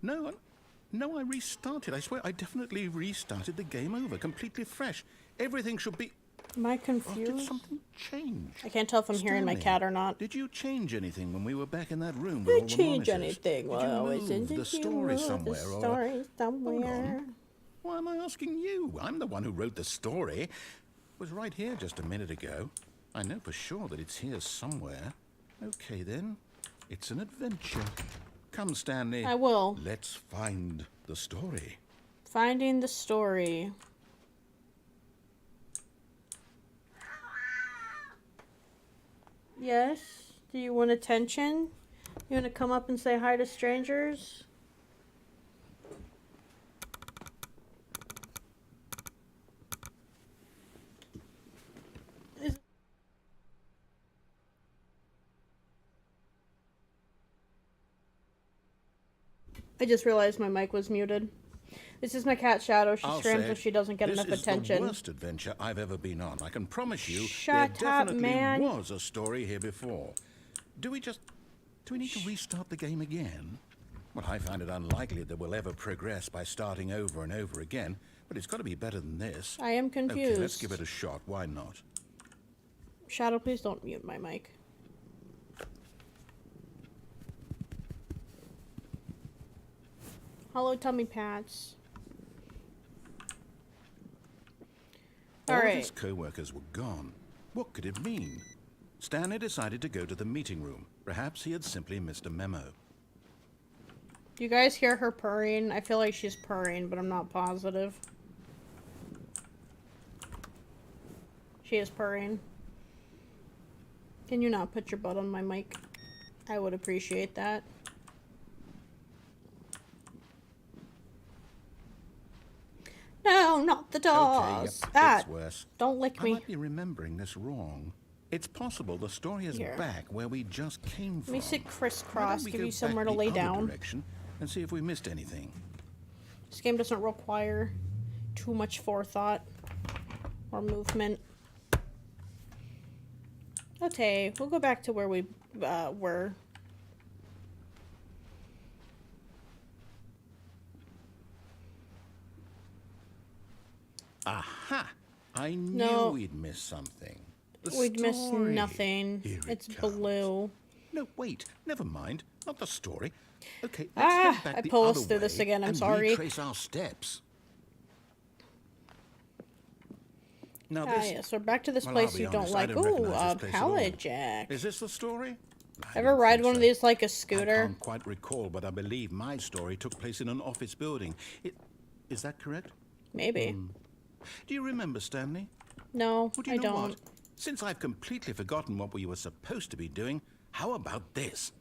No, I restarted. I swear, I definitely restarted the game over, completely fresh. Everything should be... Am I Oh, did confused? something change? I can't tell if I'm hearing my Stanley, cat or not. Did you change anything when we were back in that room with Did all the change monitors? anything Did while you I was in move the story somewhere? Or... story somewhere. Why am I asking you? I'm the one who wrote the story. It was right here just a minute ago. I know for sure that it's here somewhere. Okay, then. It's an adventure. Come, Stanley. I will. Let's find the story. Finding the story. Yes? Do you want attention? You want to come up and say hi to strangers? I just realized my mic was muted. This is my cat Shadow. She I'll screams say if she doesn't get enough This attention. is the worst adventure I've ever been on. I can promise you Shut there up, definitely man. was a story here before. Do we need to restart the game again? Well, I find it unlikely that we'll ever progress by starting over and over again, but it's got to be better than this. I am confused. Okay, let's give it a shot. Why not? Shadow, please don't mute my mic. Hello, tummy pats. All of Alright. his co-workers were gone. What could it mean? Stanley decided to go to the meeting room. Perhaps he had simply missed a memo. Do you guys hear her purring? I feel like she's purring, but I'm not positive. She is purring. Can you not put your butt on my mic? I would appreciate that. No, not the dolls. Okay, yep, Ah, it's worse. don't lick I me. might be remembering this wrong. It's possible the story is Here. back where we just came from. Let me sit Why don't crisscross, we give go you back somewhere to the lay other down. direction and see if we missed anything. This game doesn't require too much forethought or movement. Okay, we'll go back to where we were. Aha! I knew No. we'd miss something. The We'd miss story. nothing. Here it It's comes. blue. No, wait. Never mind. Not the story. Okay, let's head back I the pull us other through this way again, I'm and sorry. retrace our steps. Now Ah, this. yes, we're back to this well, place I'll be you don't honest, I like. don't Ooh, recognize a this place at all. pallet jack. Is this the story? I Ever don't ride think one of so. these like a I scooter? can't quite recall, but I believe my story took place in an office building. Is that correct? Maybe. Do you remember, Stanley? No, Well, do I you know don't. what? Since I've completely forgotten what we were supposed to be doing, how about this?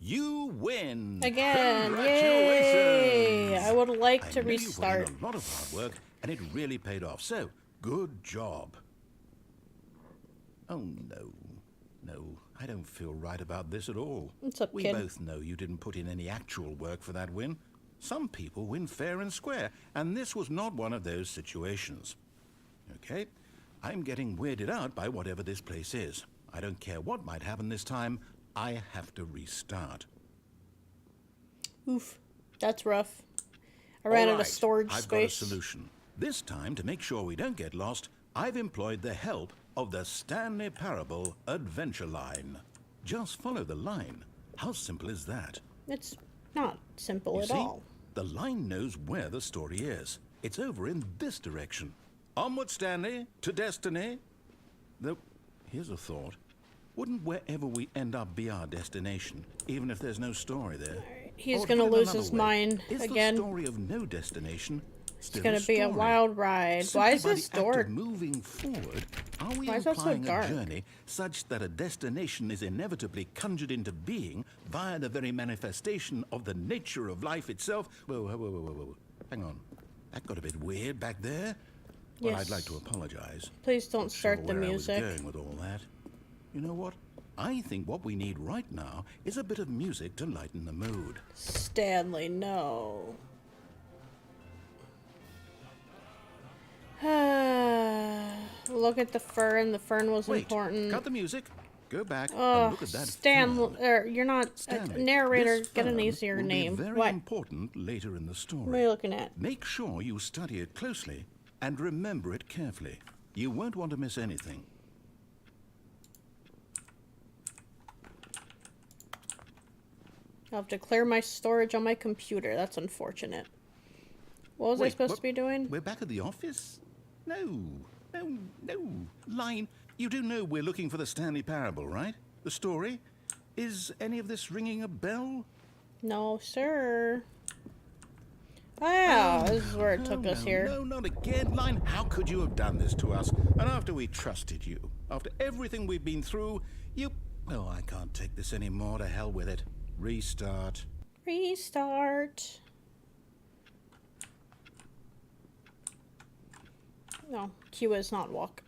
You win! Again, Congratulations! yay! I would like I to know you restart. put in a lot of hard work, and it really paid off. So, good job. Oh no, no, I don't feel right about this at all. What's up, We kid? both know you didn't put in any actual work for that win. Some people win fair and square, and this was not one of those situations. Okay, I'm getting weirded out by whatever this place is. I don't care what might happen this time. I have to restart. Oof, that's rough. I ran out All of storage I've space. got a solution. This time, to make sure we don't get lost, I've employed the help of the Stanley Parable Adventure Line. Just follow the line. How simple is that? It's not simple You at see, all. the line knows where the story is. It's over in this direction. Onward, Stanley, to destiny. Though, here's a thought. Wouldn't wherever we end up be our destination, even if there's no story there? He's Or to gonna put it lose another his way, mind is again. the story of no destination still It's gonna be a story? wild ride. Simply Why is by this the act door? of moving forward, are we Why is that so implying dark? a journey such that a destination is inevitably conjured into being via the very manifestation of the nature of life itself? Whoa. Hang on. That got a bit weird back there. Well, Yes. I'd like to apologize. Please don't Not start sure the where music. I was going with all that. You know what? I think what we need right now is a bit of music to lighten the mood. Stanley, no. Look at the fern. The fern was Wait, important. cut the music. Go back and Oh, look at that Stan, fern. you're not Stanley, a narrator. this Get an fern easier will name. Be very What? important later in the story. What are you looking at? Make sure you study it closely and remember it carefully. You won't want to miss anything. I'll have to clear my storage on my computer. That's unfortunate. What was I Wait, supposed what? to be doing? We're back at the office? No. Line, you do know we're looking for the Stanley Parable, right? The story? Is any of this ringing a bell? No, sir. Oh, yeah, this is where it took us here. No, not again, Line. How could you have done this to us? And after we trusted you, after everything we've been through, you... Oh, I can't take this anymore. To hell with it. Restart. Restart. No, Q is not walk.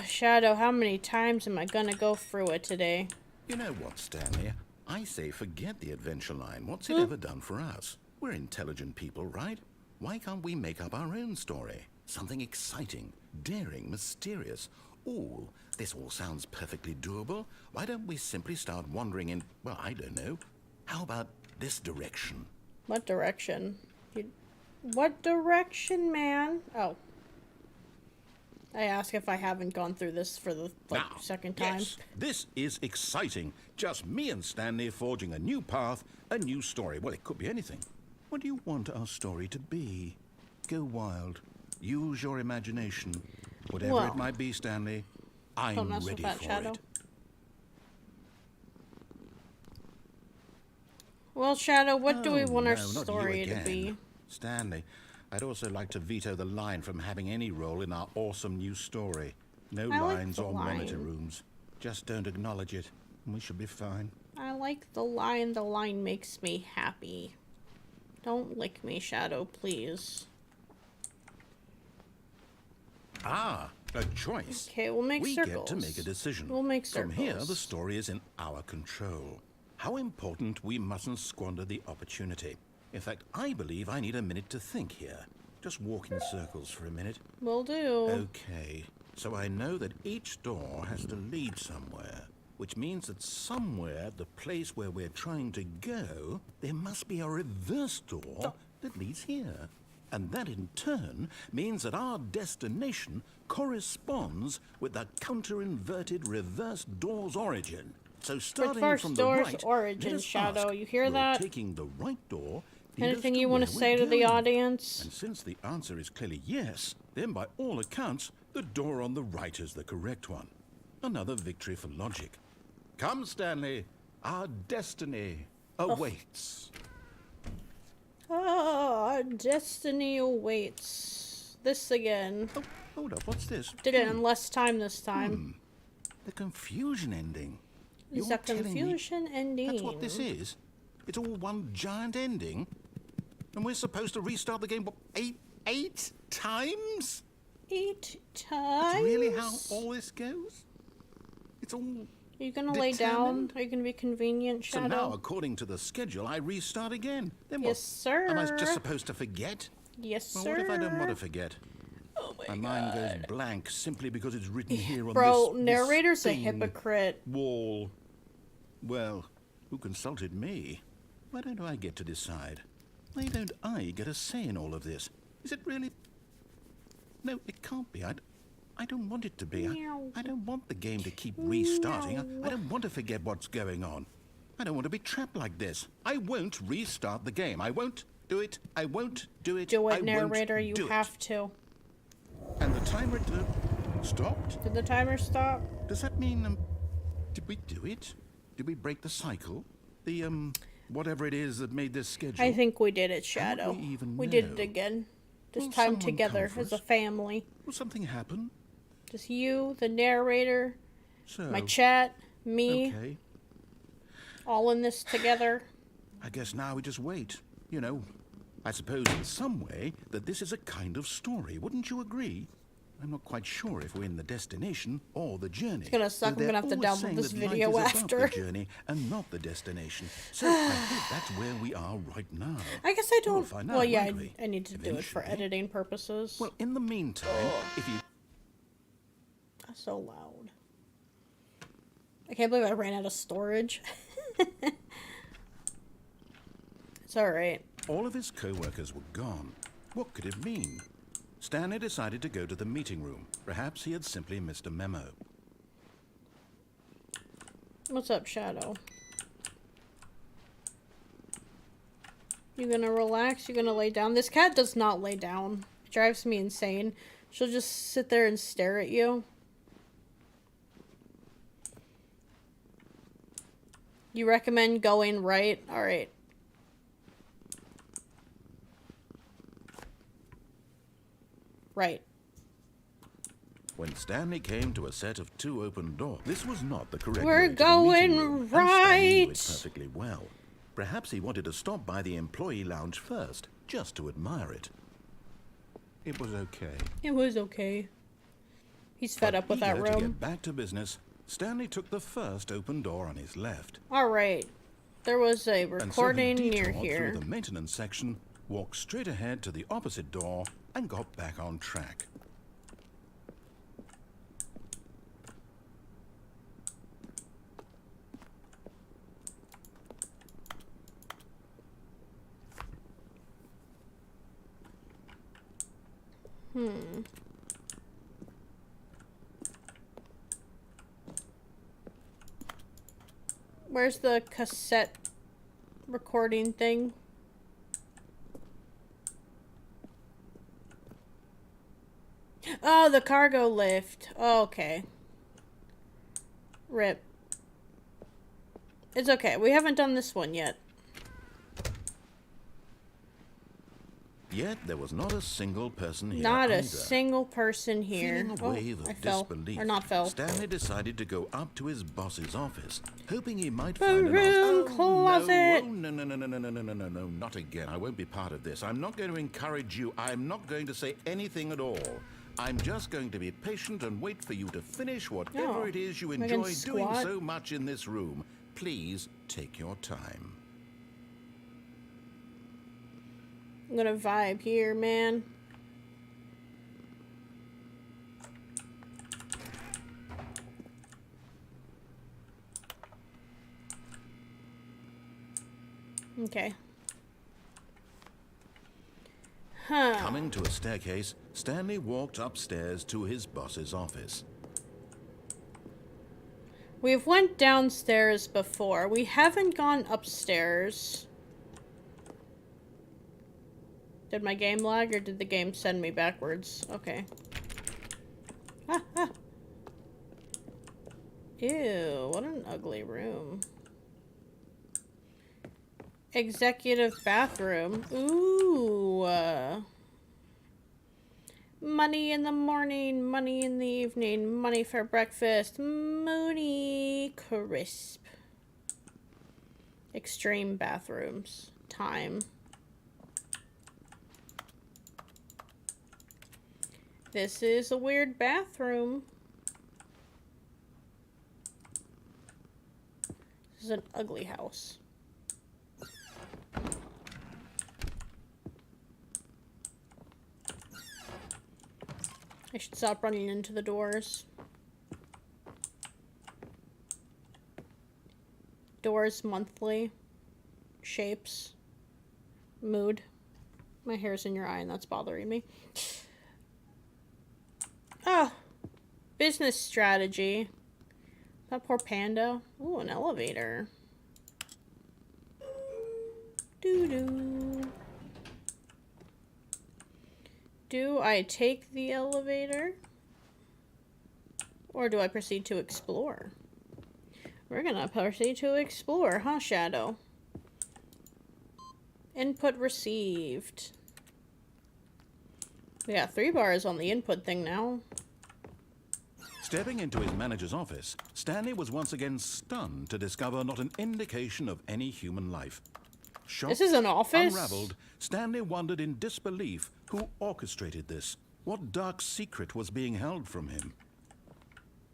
Shadow, how many times am I gonna go through it today? You know what, Stanley? I say forget the adventure line. What's it ever done for us? We're intelligent people, right? Why can't we make up our own story? Something exciting, daring, mysterious. Ooh, this all sounds perfectly doable. Why don't we simply start wandering in, well, I don't know. How about this direction? What direction? What direction, man? Oh. I ask if I haven't gone through this for the Now, second time. yes, this is exciting. Just me and Stanley forging a new path, a new story. Well, it could be anything. What do you want our story to be? Go wild. Use your imagination. Whatever Well, it might be, Stanley, don't I'm mess with ready that, for Shadow. it. Well, Shadow, what do we Oh, want our no, not you story to again. be? Stanley, I'd also like to veto the line from having any role in our awesome new story. No I like lines the or monitor line. rooms. Just don't acknowledge it, and we should be fine. I like the line. The line makes me happy. Don't lick me, Shadow, please. Ah, a choice. Okay, we'll make We circles. get to make a decision. We'll make From circles. here, the story is in our control. How important we mustn't squander the opportunity. In fact, I believe I need a minute to think here. Just walk in circles for a minute. Will do. Okay, so I know that each door has to lead somewhere, which means that somewhere, the place where we're trying to go, there must be a reverse door that leads here. And that in turn means that our destination corresponds with the counter-inverted reverse door's origin. So starting Reverse from the door's right, origin, let us Shadow. ask, You hear will that? taking the right door lead us Anything to you want where to we're say to the going? audience? And since the answer is clearly yes, then by all accounts, the door on the right is the correct one. Another victory for logic. Come, Stanley. Our destiny awaits. Ah, destiny awaits. This again. Oh, hold up. What's this? Did it in less time this time. The confusion ending. It's You're a telling me confusion ending. that's what this is? It's all one giant ending? And we're supposed to restart the game, what, eight times? 8 times? That's really how all this goes? It's all... Are you gonna lay down? determined? Are you gonna be convenient, So Shadow? now, according to the schedule, I restart again. Then what? Yes, sir. Am I just supposed to forget? Yes, Well, sir. what if I don't want to forget? Oh my My mind goes blank simply because it's written here on Bro, this narrator's a thing hypocrite. wall. Well, who consulted me? Why don't I get to decide? Why don't I get a say in all of this? Is it really... No, it can't be. I don't want it to be. I don't want the game to keep restarting. I don't want to forget what's going on. I don't want to be trapped like this. I won't restart the game. I won't do it. I won't do it. Do I it, won't narrator. You do it. have to. And the timer stopped? Did the timer stop? Does that mean, did we do it? Did we break the cycle? The, whatever it is that made this schedule? I think we did it, How would Shadow. we even We did it know? again. This Will time someone together come for as a us? family. Will something happen? Just you, the narrator, So, my chat, me, okay. all in this together. I guess now we just wait. You know, I suppose in some way that this is a kind of story. Wouldn't you agree? I'm not quite sure if we're in the destination or the journey. It's gonna suck. I'm gonna have to download this video after. The journey and not the destination. So I hope that's where we are right now. I guess I We'll don't. find out, Well, yeah, won't we? I need to do it for Eventually. editing purposes. Well, in the meantime, if you... That's so loud. I can't believe I ran out of storage. It's alright. All of his co-workers were gone. What could it mean? Stanley decided to go to the meeting room. Perhaps he had simply missed a memo. What's up, Shadow? You gonna relax? You gonna lay down? This cat does not lay down. It drives me insane. She'll just sit there and stare at you. You recommend going right? Alright. Right. When Stanley came to a set of 2 open doors, this was not the correct We're way to the going meeting room, and Stanley knew it right. perfectly well. Perhaps he wanted to stop by the employee lounge first, just to admire it. It was okay. It was okay. He's fed up with that Eager to room. get back to business, Stanley took the first open door on his left. Alright. There was a And so he recording near detoured here. through the maintenance section, walked straight ahead to the opposite door, and got back on track. Where's the cassette recording thing? Oh, the cargo lift. Oh, okay. Rip. It's okay. We haven't done this one yet. Yet there was not a single person here Not a either. single person here. Feeling a wave I of fell. disbelief, Or not fell. Stanley decided to go up to his boss's office, hoping he might The find an room answer. closet. Oh, no, not again. I won't be part of this. I'm not going to encourage you. I'm not going to say anything at all. I'm just going to be patient and wait for you to finish whatever Oh, it is you I can enjoy doing squat. so much in this room. Please take your time. I'm gonna vibe here, man. Okay. Huh. Coming to a staircase, Stanley walked upstairs to his boss's office. We've went downstairs before. We haven't gone upstairs. Did my game lag or did the game send me backwards? Okay. Ah, ah. Ew, what an ugly room. Executive bathroom. Ooh. Money in the morning, money in the evening, money for breakfast. Moody crisp. Extreme bathrooms. Time. This is a weird bathroom. This is an ugly house. I should stop running into the doors. Doors monthly. Shapes. Mood. My hair's in your eye and that's bothering me. Ah! Business strategy. That poor panda. Ooh, an elevator. Doo-doo. Do I take the elevator? Or do I proceed to explore? We're gonna proceed to explore, huh, Shadow? Input received. We got 3 bars on the input thing now. Stepping into his manager's office, Stanley was once again stunned to discover not an indication of any human life. Shocked, This is an office? unraveled, Stanley wondered in disbelief who orchestrated this. What dark secret was being held from him?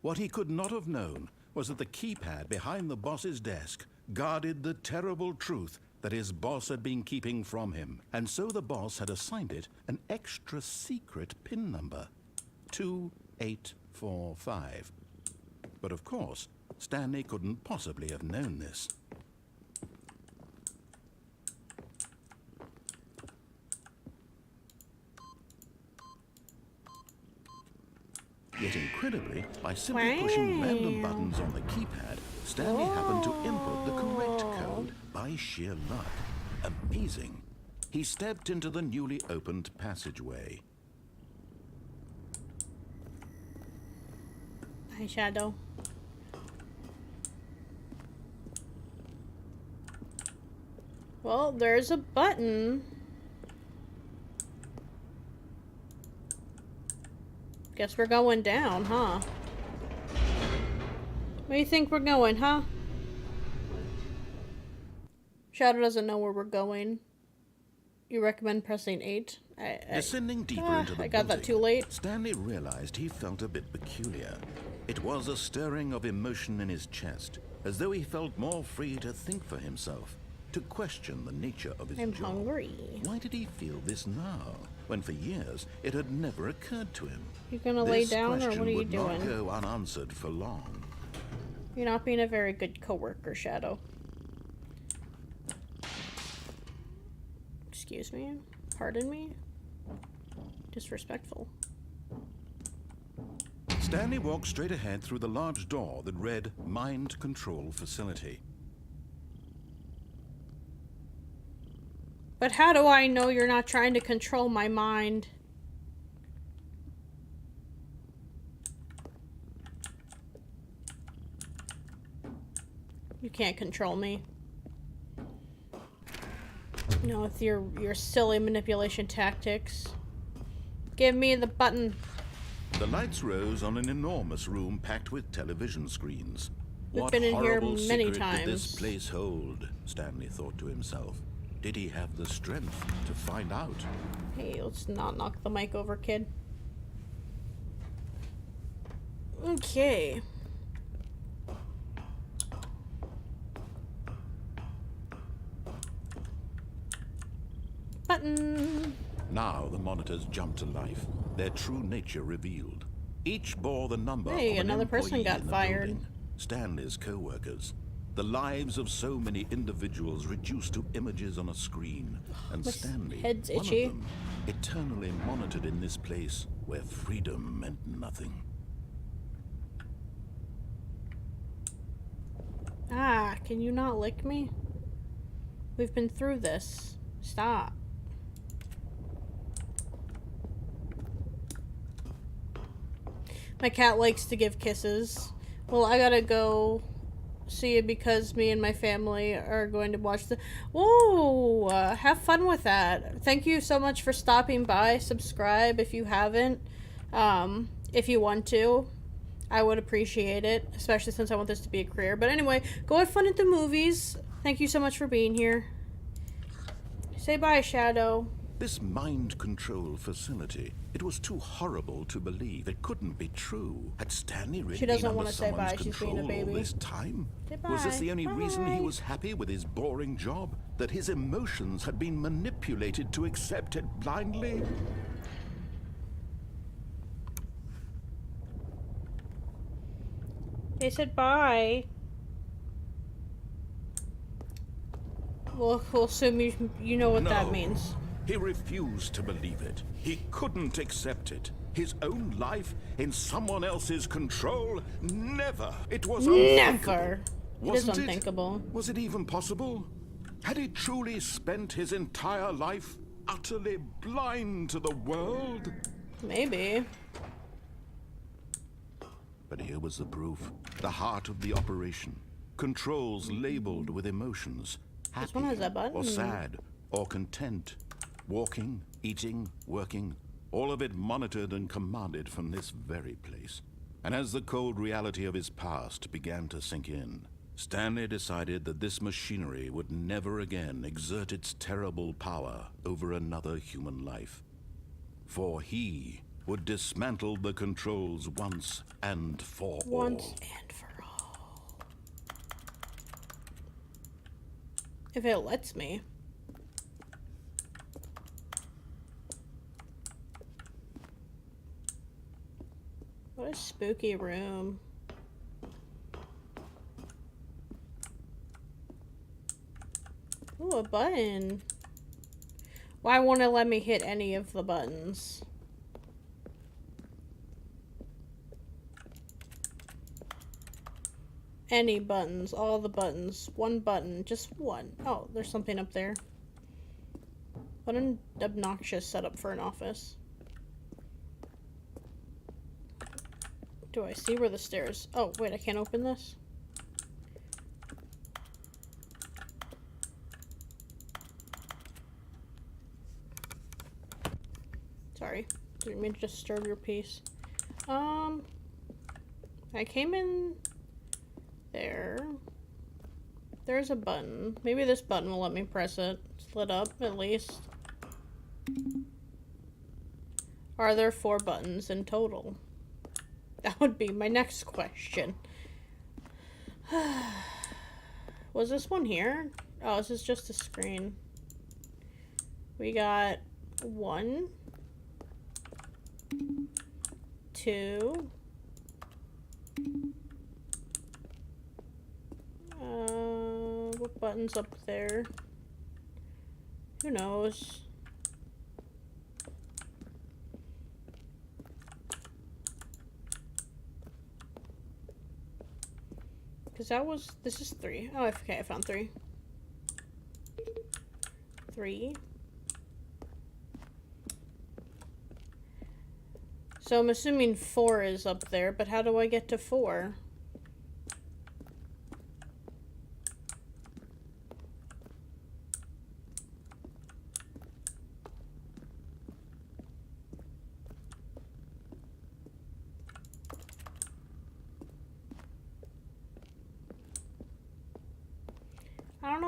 What he could not have known was that the keypad behind the boss's desk guarded the terrible truth that his boss had been keeping from him, and so the boss had assigned it an extra secret PIN number, 2845. But of course, Stanley couldn't possibly have known this. Yet incredibly, by simply pushing random buttons on the keypad, Stanley happened to input the correct code by sheer luck. Amazing. He stepped into the newly opened passageway. Hi, Shadow. Well, there's a button. Guess we're going down, huh? Where do you think we're going, huh? Shadow doesn't know where we're going. You recommend pressing 8? Descending deeper into the I got that too late. Stanley realized he felt a bit peculiar. It was a stirring of emotion in his chest, as though he felt more free to think for himself, to question the nature of his I'm job. hungry. Why did he feel this now, when for years it had never occurred to him? You gonna lay This down, or question what are you would not doing? go unanswered for long. You're not being a very good coworker, Shadow. Excuse me? Pardon me? Disrespectful. Stanley walked straight ahead through the large door that read Mind Control Facility. But how do I know you're not trying to control my mind? You can't control me. No, with your silly manipulation tactics. Give me the button. The lights rose on an enormous room packed with television screens. We've What been in here horrible many secret did this times. place hold? Stanley thought to himself. Did he have the strength to find out? Hey, let's not knock the mic over, kid. Okay. Button. Now the monitors jumped to life, their true nature revealed. Each bore the number Hey, of an another person employee got in the fired. building. Stanley's co-workers. The lives of so many individuals reduced to images on a screen. And My Stanley, head's one itchy. of them, eternally monitored in this place where freedom meant nothing. Ah, can you not lick me? We've been through this. Stop. My cat likes to give kisses. Well, I gotta go see it because me and my family are going to watch the... Whoa! Have fun with that. Thank you so much for stopping by. Subscribe if you haven't. If you want to. I would appreciate it, especially since I want this to be a career. But anyway, go have fun at the movies. Thank you so much for being here. Say bye, Shadow. This mind control facility, it was too horrible to believe. It couldn't be true. Had Stanley really She been doesn't under wanna say someone's bye. She's being a control all baby. this time? Say Was this bye. the only reason he Bye. was happy with his boring job? That his emotions had been manipulated to accept it blindly? They said bye. We'll assume you know what that No. means. He refused to believe it. He couldn't accept it. His own life in someone else's control? Never. It was unthinkable. Never. It is Wasn't unthinkable. Was it even possible? Had he truly spent his entire life utterly blind to the world? Maybe. But here was the proof. The heart of the operation. Controls labeled with emotions. Happy one has that button. or sad or content. Walking, eating, working. All of it monitored and commanded from this very place. And as the cold reality of his past began to sink in, Stanley decided that this machinery would never again exert its terrible power over another human life. For he would dismantle the controls once and for Once all. and for all. If it lets me. What a spooky room. Ooh, a button. Why won't it let me hit any of the buttons? Any buttons, all the buttons. One button, just one. Oh, there's something up there. What an obnoxious setup for an office. Do I see where the stairs... Oh, wait, I can't open this? Sorry. Didn't mean to disturb your peace. I came in... there. There's a button. Maybe this button will let me press it. It's lit up, at least. Are there 4 buttons in total? That would be my next question. Was this one here? Oh, this is just a screen. We got 1, 2. What button's up there? Who knows? Because that was... This is 3. Oh, okay, I found 3. 3. So I'm assuming 4 is up there, but how do I get to 4?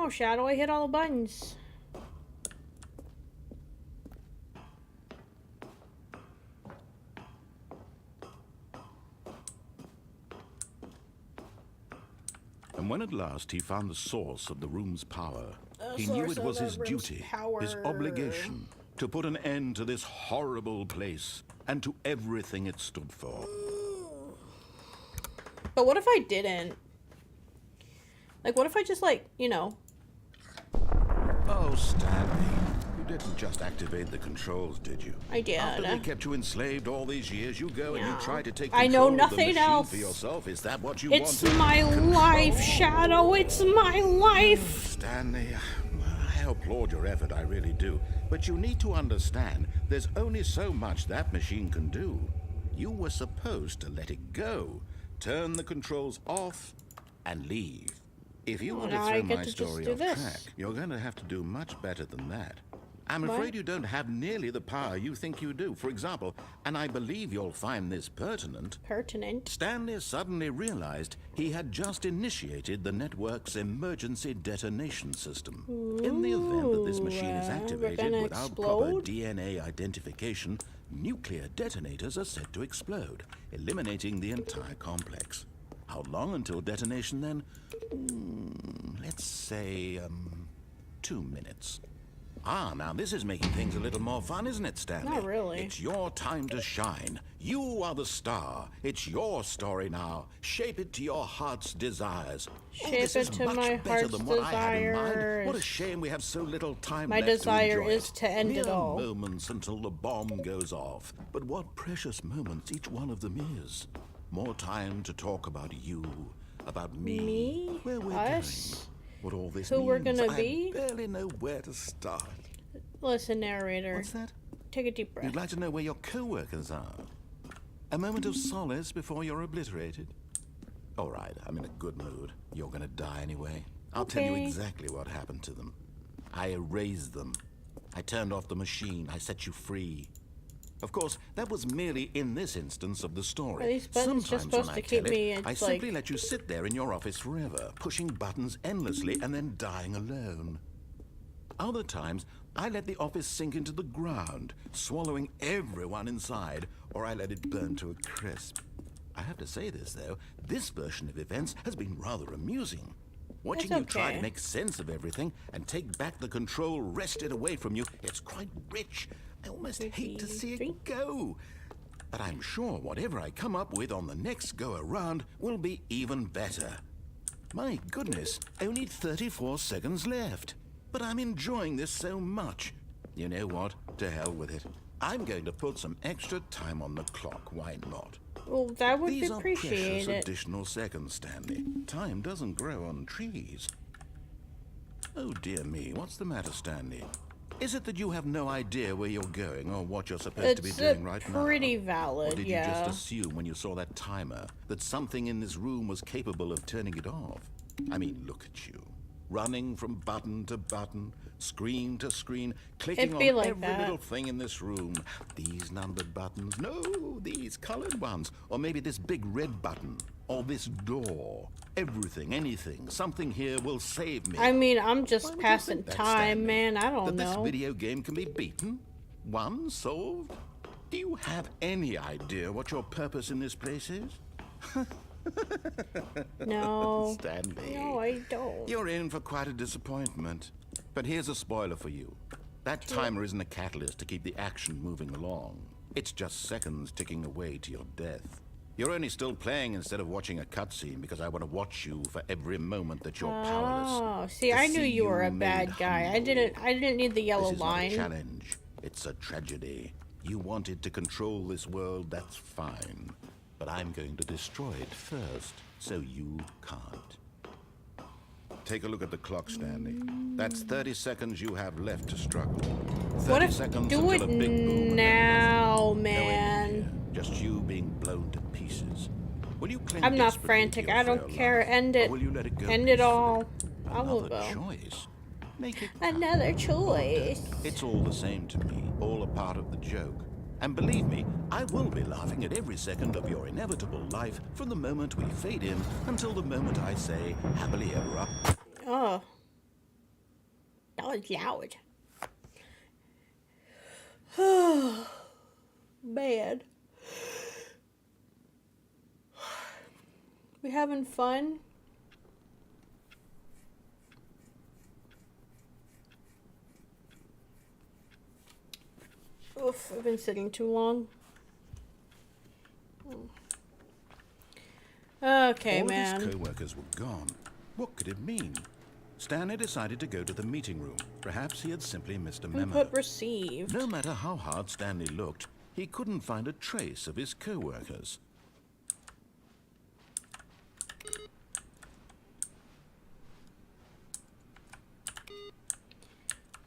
No, Shadow, I hit all the buttons. And when at last he found the source of the room's power, The he knew source it of was the his room's duty, his power. obligation, to put an end to this horrible place and to everything it stood for. But what if I didn't? Like, what if I just, like, you know... Oh, Stanley, you didn't just activate the controls, did you? I did. After they kept you enslaved all these years, you go and you Yeah. try to take I control know of the nothing machine else. for yourself. Is that what you It's wanted? my life, Shadow. It's my life. Stanley, I applaud your effort, I really do. But you need to understand, there's only so much that machine can do. You were supposed to let it go, turn the controls off, and leave. If you want to now I throw get my to just story do off this. track, you're going to have to do much better than that. I'm What? afraid you don't have nearly the power you think you do. For example, and I believe you'll find this pertinent, Pertinent. Stanley suddenly realized he had just initiated the network's emergency detonation system. In the event that this machine is we're activated gonna without proper explode? DNA identification, nuclear detonators are set to explode, eliminating the entire complex. How long until detonation then? Let's say, 2 minutes. Ah, now this is making things a little more fun, isn't it, Stanley? Not really. It's your time to shine. You are the star. It's your story now. Shape it to your heart's desires. Shape this it is to much my better heart's than what I had in mind. desires. What a shame we have so little time My left to desire enjoy is it. to end it Mere all. moments until the bomb goes off. But what precious moments each one of them is. More time to talk about you, about Me? where we're Us? going, what all this Who means. we're gonna be? I barely know where to start. Listen, narrator. What's that? Take a deep breath. You'd like to know where your co-workers are? A moment of solace before you're obliterated? All right, I'm in a good mood. You're gonna die anyway. I'll tell you Okay. exactly what happened to them. I erased them. I turned off the machine. I set you free. Of course, that was merely in this instance of the story. Are these buttons just Sometimes when supposed I to keep tell me, it, I it's simply like- let you sit there in your office forever, pushing buttons endlessly and then dying alone. Other times, I let the office sink into the ground, swallowing everyone inside, or I let it burn to a crisp. I have to say this, though, this version of events has been rather amusing. Watching It's you try okay. to make sense of everything and take back the control wrested away from you, it's quite rich. I almost hate to see it go. But I'm sure whatever I come up with on the next go-around will be even better. My goodness, only 34 seconds left. But I'm enjoying this so much. You know what? To hell with it. I'm going to put some extra time on the clock. Why not? Well, that would These be are precious appreciated. additional seconds, Stanley. Time doesn't grow on trees. Oh, dear me. What's the matter, Stanley? Is it that you have no idea where you're going or what you're supposed to be It's doing right now? pretty Or valid, did yeah. you just assume when you saw that timer that something in this room was capable of turning it off? I mean, look at you. Running from button to button, screen to screen, clicking It'd be on like every that. little thing in this room. These numbered buttons. No, these colored ones. Or maybe this big red button. Or this door. Everything, anything. Something here will save me. I mean, I'm Why just would you passing think that, time, Stanley? man. I That don't this know. video game can be beaten? Won? Solved? Do you have any idea what your purpose in this place is? No. Stanley. No, I don't. You're in for quite a disappointment. But here's a spoiler for you. That timer isn't a catalyst to keep the action moving along. It's just seconds ticking away to your death. You're only still playing instead of watching a cutscene because I want to watch you for every moment that you're powerless. Oh, see, To I knew see you were a made bad guy. I humble. didn't need the yellow This is line. not a challenge. It's a tragedy. You wanted to control this world, that's fine. But I'm going to destroy it first, so you can't. Take a look at the clock, Stanley. That's 30 seconds you have left to struggle. 30 What if seconds do until it a big boom and then now, nothing. No man? end here. Just you being blown to pieces. Will you cling I'm not desperately to frantic. your I don't frail care. life, End or it. will you let it go End it peacefully? all. I will Another go. choice. Make it count. Another choice. It's all the same to me, all a part of the joke. And believe me, I will be laughing at every second of your inevitable life from the moment we fade in until the moment I say happily ever up. Oh. it's loud. Bad. We having fun? Oof, I've been sitting too long. Okay, All man. of his co-workers were gone. What could it mean? Stanley decided to go to the meeting room. Perhaps he had simply missed a memo. Input received. No matter how hard Stanley looked, he couldn't find a trace of his co-workers.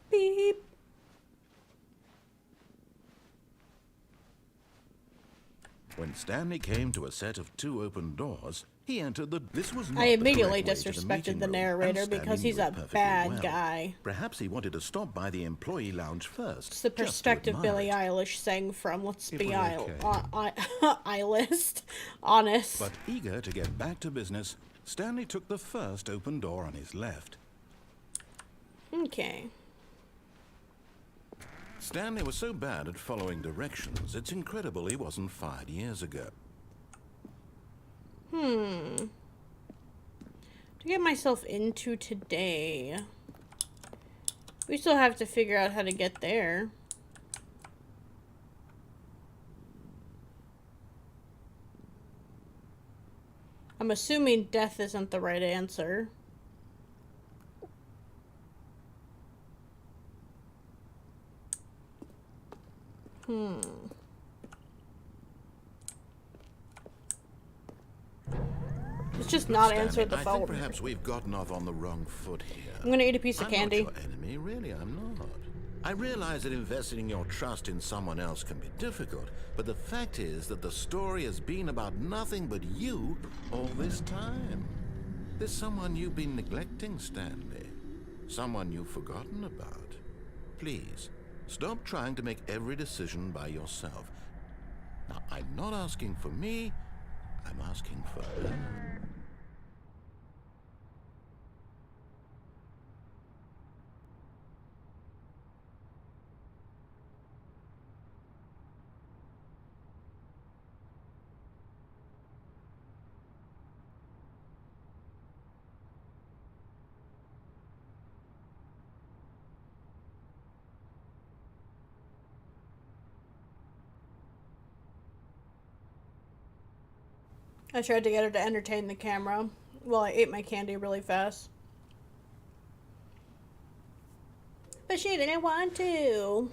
Beep. When Stanley came to a set of 2 open doors, he entered the... This was not I immediately the correct way to disrespected meeting the room, narrator and because Stanley he's knew a it perfectly bad well. guy. Perhaps he wanted to stop by the employee lounge first. It's the just to perspective admire Billie it. Eilish sang from. Let's It be was honest. But eager to get back to business, Stanley took the first open door on his left. Okay. Stanley was so bad at following directions, it's incredible he wasn't fired years ago. To get myself into today, we still have to figure out how to get there. I'm assuming death isn't the right answer. Let's just not Stanley, answer the I phone. think perhaps we've gotten off on the wrong foot here. I'm gonna eat a piece of I'm candy. not your enemy, really, I'm not. I realize that investing your trust in someone else can be difficult, but the fact is that the story has been about nothing but you all this time. There's someone you've been neglecting, Stanley. Someone you've forgotten about. Please, stop trying to make every decision by yourself. Now, I'm not asking for me, I'm asking for her. I tried to get her to entertain the camera while I ate my candy really fast. But she didn't want to.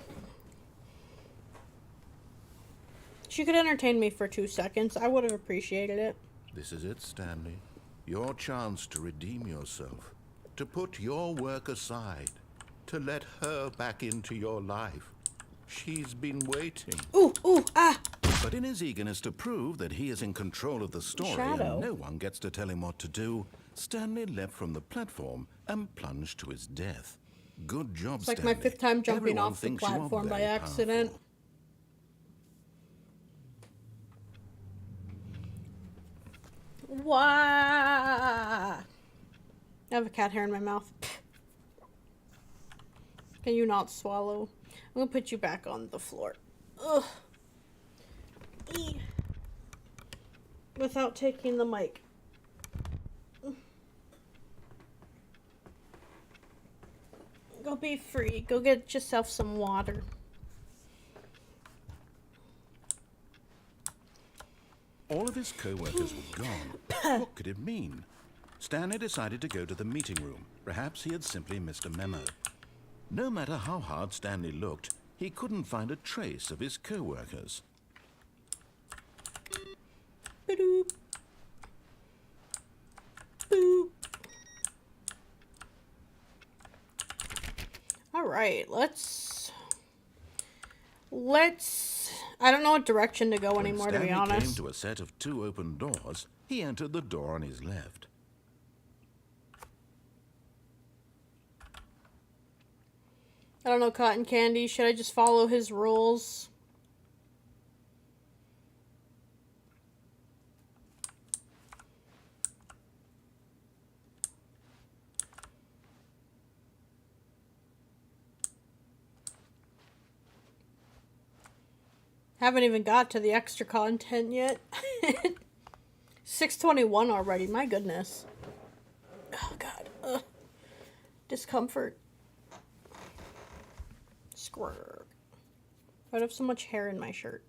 She could entertain me for 2 seconds. I would have appreciated it. This is it, Stanley. Your chance to redeem yourself. To put your work aside. To let her back into your life. She's been waiting. Ooh, ah! But in his eagerness to prove that he is in control of the story Shadow. and no one gets to tell him what to do, Stanley leapt from the platform and plunged to his death. Good job, It's like Stanley. my 5th time jumping Everyone off the thinks you are platform by very accident. powerful. Why? I have a cat hair in my mouth. Can you not swallow? I'm gonna put you back on the floor. Ugh. Eee. Without taking the mic. Go be free. Go get yourself some water. All of his co-workers were gone. What could it mean? Stanley decided to go to the meeting room. Perhaps he had simply missed a memo. No matter how hard Stanley looked, he couldn't find a trace of his co-workers. Boop. Boop. All right, let's. I don't know what direction to go anymore, to be When Stanley came honest. to a set of 2 open doors, he entered the door on his left. I don't know, Cotton Candy. Should I just follow his rules? Haven't even got to the extra content yet. 6:21 already, my goodness. Oh god. Ugh. Discomfort. Squirt. Why do I have so much hair in my shirt?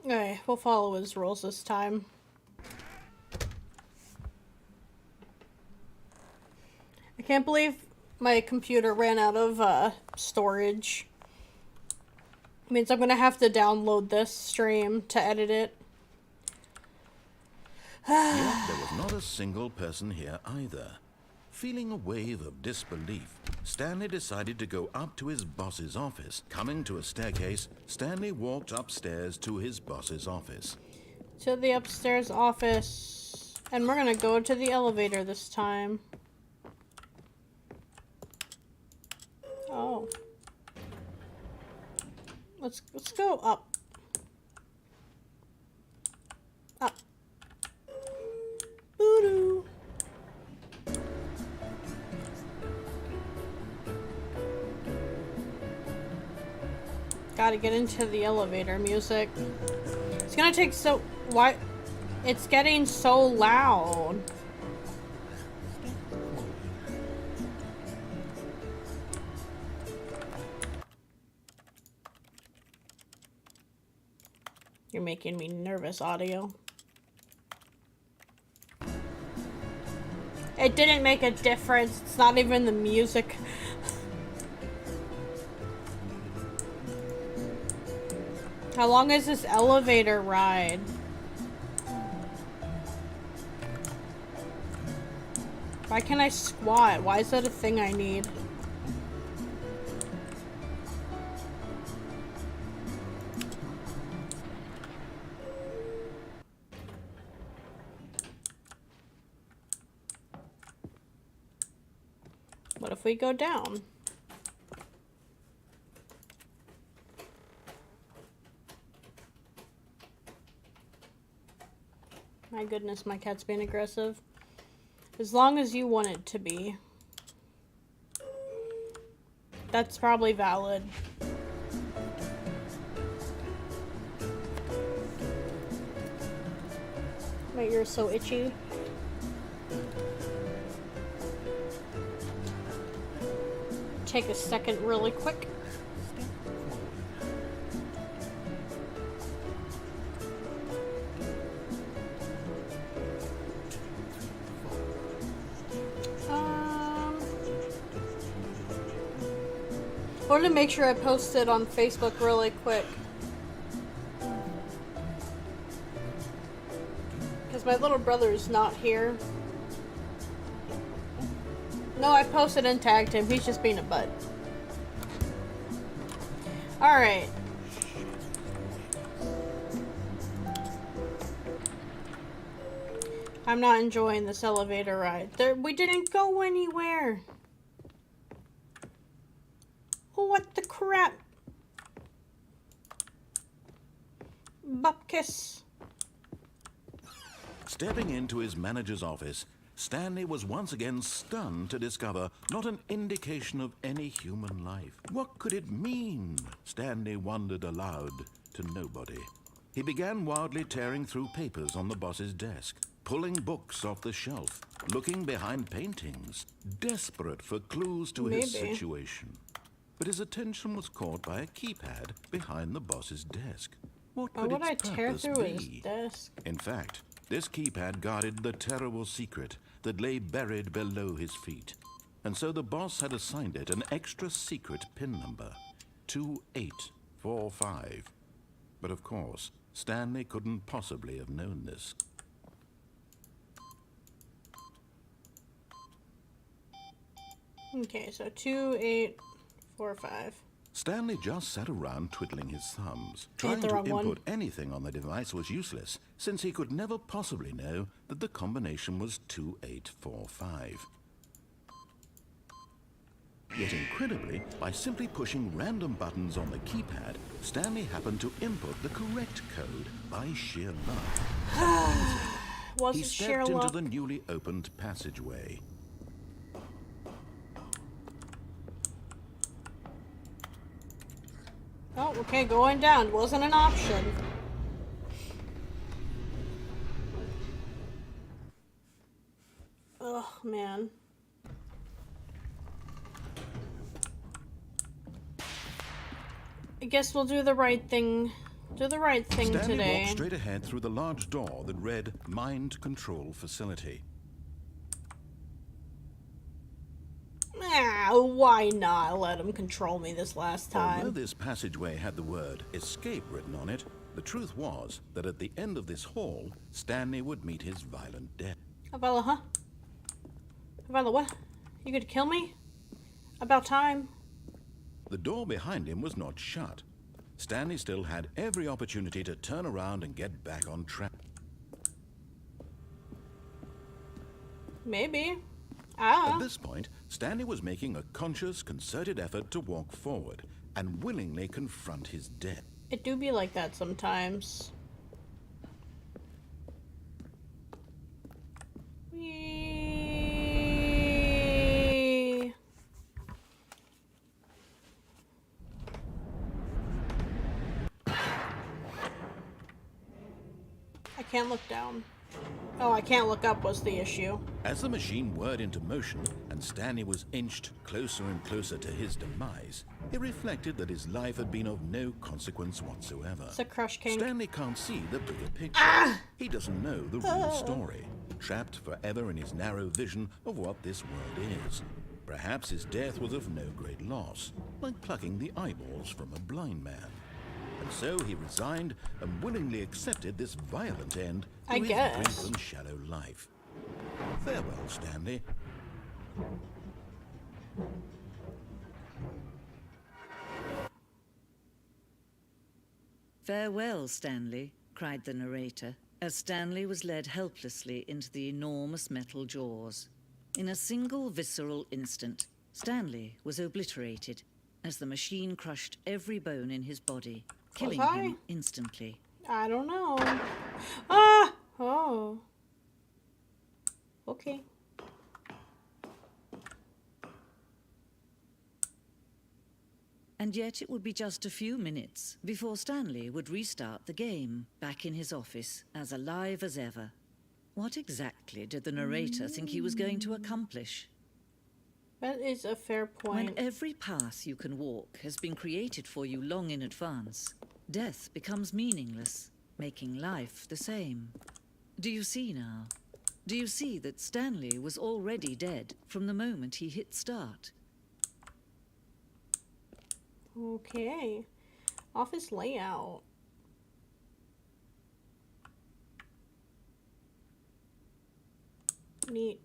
Okay, we'll follow his rules this time. I can't believe my computer ran out of storage. It means I'm gonna have to download this stream to edit it. Yet there was not a single person here either. Feeling a wave of disbelief, Stanley decided to go up to his boss's office. Coming to a staircase, Stanley walked upstairs to his boss's office. To the upstairs office. And we're gonna go to the elevator this time. Oh. Let's go up. Up. Boo-doo. Gotta get into the elevator music. It's gonna take so... Why? It's getting so loud. You're making me nervous, audio. It didn't make a difference. It's not even the music. How long is this elevator ride? Why can't I squat? Why is that a thing I need? What if we go down? My goodness, my cat's being aggressive. As long as you want it to be. That's probably valid. My ear's so itchy. Take a second really quick. I wanted to make sure I posted on Facebook really quick. Because my little brother's not here. No, I posted and tagged him. He's just being a butt. Alright. I'm not enjoying this elevator ride. We didn't go anywhere. What the crap? Bupkis. Stepping into his manager's office, Stanley was once again stunned to discover not an indication of any human life. What could it mean? Stanley wondered aloud to nobody. He began wildly tearing through papers on the boss's desk, pulling books off the shelf, looking behind paintings, desperate for clues to his situation. But his attention was caught by a keypad behind the boss's desk. What could its purpose be? His desk? In fact, this keypad guarded the terrible secret that lay buried below his feet. And so the boss had assigned it an extra secret PIN number, 2845. But of course, Stanley couldn't possibly have known this. Okay, so 2845. Stanley just sat around twiddling his thumbs. Trying to input anything on the device was useless, since he could never possibly know that the combination was 2845. Yet incredibly, by simply pushing random buttons on the keypad, Stanley happened to input the correct code by sheer luck. Was He it stepped Sherlock? into the newly opened passageway. Oh, okay, going down wasn't an option. Oh, man. I guess we'll do the right thing. Do the right thing Stanley today. walked straight ahead through the large door that read Mind Control Facility. Ah, why not let him control me this last Although time? this passageway had the word escape written on it, the truth was that at the end of this hall, Stanley would meet his violent death. Avella, huh? Avella, what? You gonna kill me? About time. The door behind him was not shut. Stanley still had every opportunity to turn around and get back on track. Maybe. At this point, Stanley was making a conscious, concerted effort to walk forward and willingly confront his death. It do be like that sometimes. Whee! I can't look down. Oh, I can't look up was the issue. As the machine whirred into motion and Stanley was inched closer and closer to his demise, he reflected that his life had been of no consequence whatsoever. It's a crush king. Stanley can't see the bigger picture. He doesn't know the real story, trapped forever in his narrow vision of what this world is. Perhaps his death was of no great loss, like plucking the eyeballs from a blind man. And so he resigned and willingly accepted this violent end to I his guess. brief and shallow life. Farewell, Stanley. "Farewell, Stanley," cried the narrator, as Stanley was led helplessly into the enormous metal jaws. In a single visceral instant, Stanley was obliterated as the machine crushed every bone in his body, killing him instantly. I don't know. Ah! Oh. Okay. And yet it would be just a few minutes before Stanley would restart the game, back in his office, as alive as ever. What exactly did the narrator think he was going to accomplish? That is a fair point. When every path you can walk has been created for you long in advance, death becomes meaningless, making life the same. Do you see now? Do you see that Stanley was already dead from the moment he hit start? Okay. Office layout. Neat.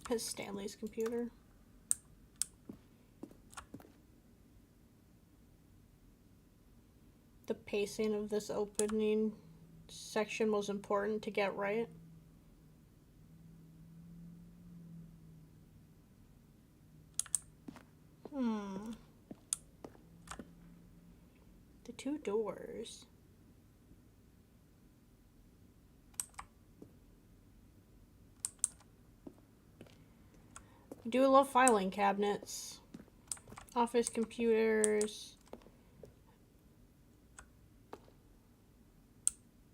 Has Stanley's computer. The pacing of this opening section was important to get right. The two doors. I do love filing cabinets. Office computers.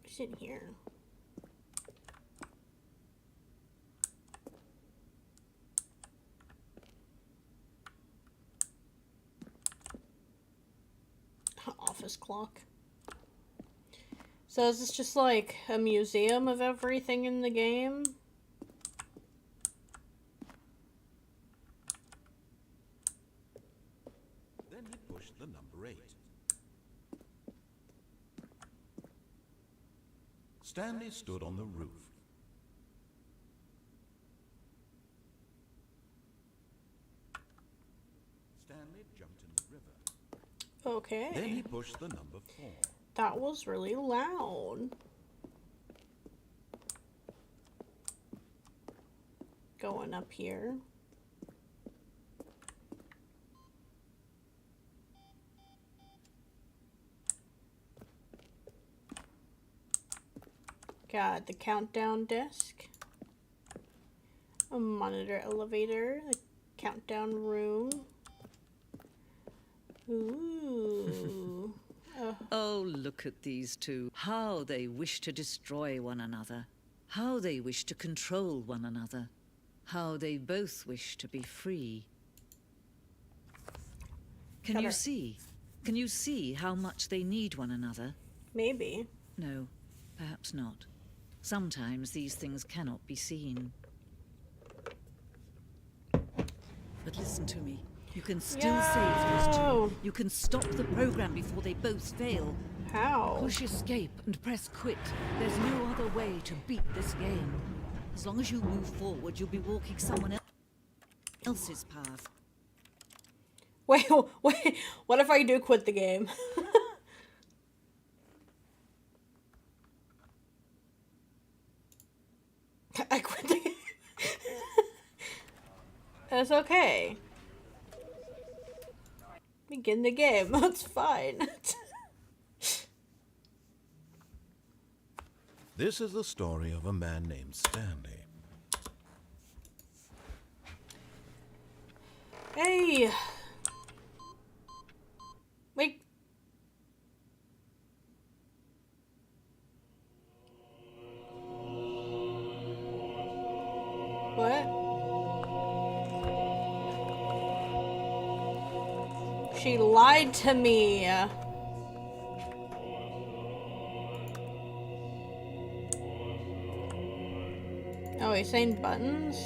What's in here? Office clock. So is this just like a museum of everything in the game? Then he pushed the number 8. Stanley stood on the roof. Stanley jumped in the river. Okay. Then he pushed the number 4. That was really loud. Going up here. Got the countdown disc. A monitor elevator. A countdown room. Ooh. Oh, look at these two. How they wish to destroy one another. How they wish to control one another. How they both wish to be free. Can you see? Can you see how much they need one another? Maybe. No, perhaps not. Sometimes these things cannot be seen. But listen to me. You can still save these two. You can stop the program before they both fail. How? Push escape and press quit. There's no other way to beat this game. As long as you move forward, you'll be walking someone else's path. Wait, what if I do quit the game? I quit the game. That's okay. Begin the game. That's fine. This is the story of a man named Stanley. Hey. Wait. What? She lied to me. Oh, he's saying buttons?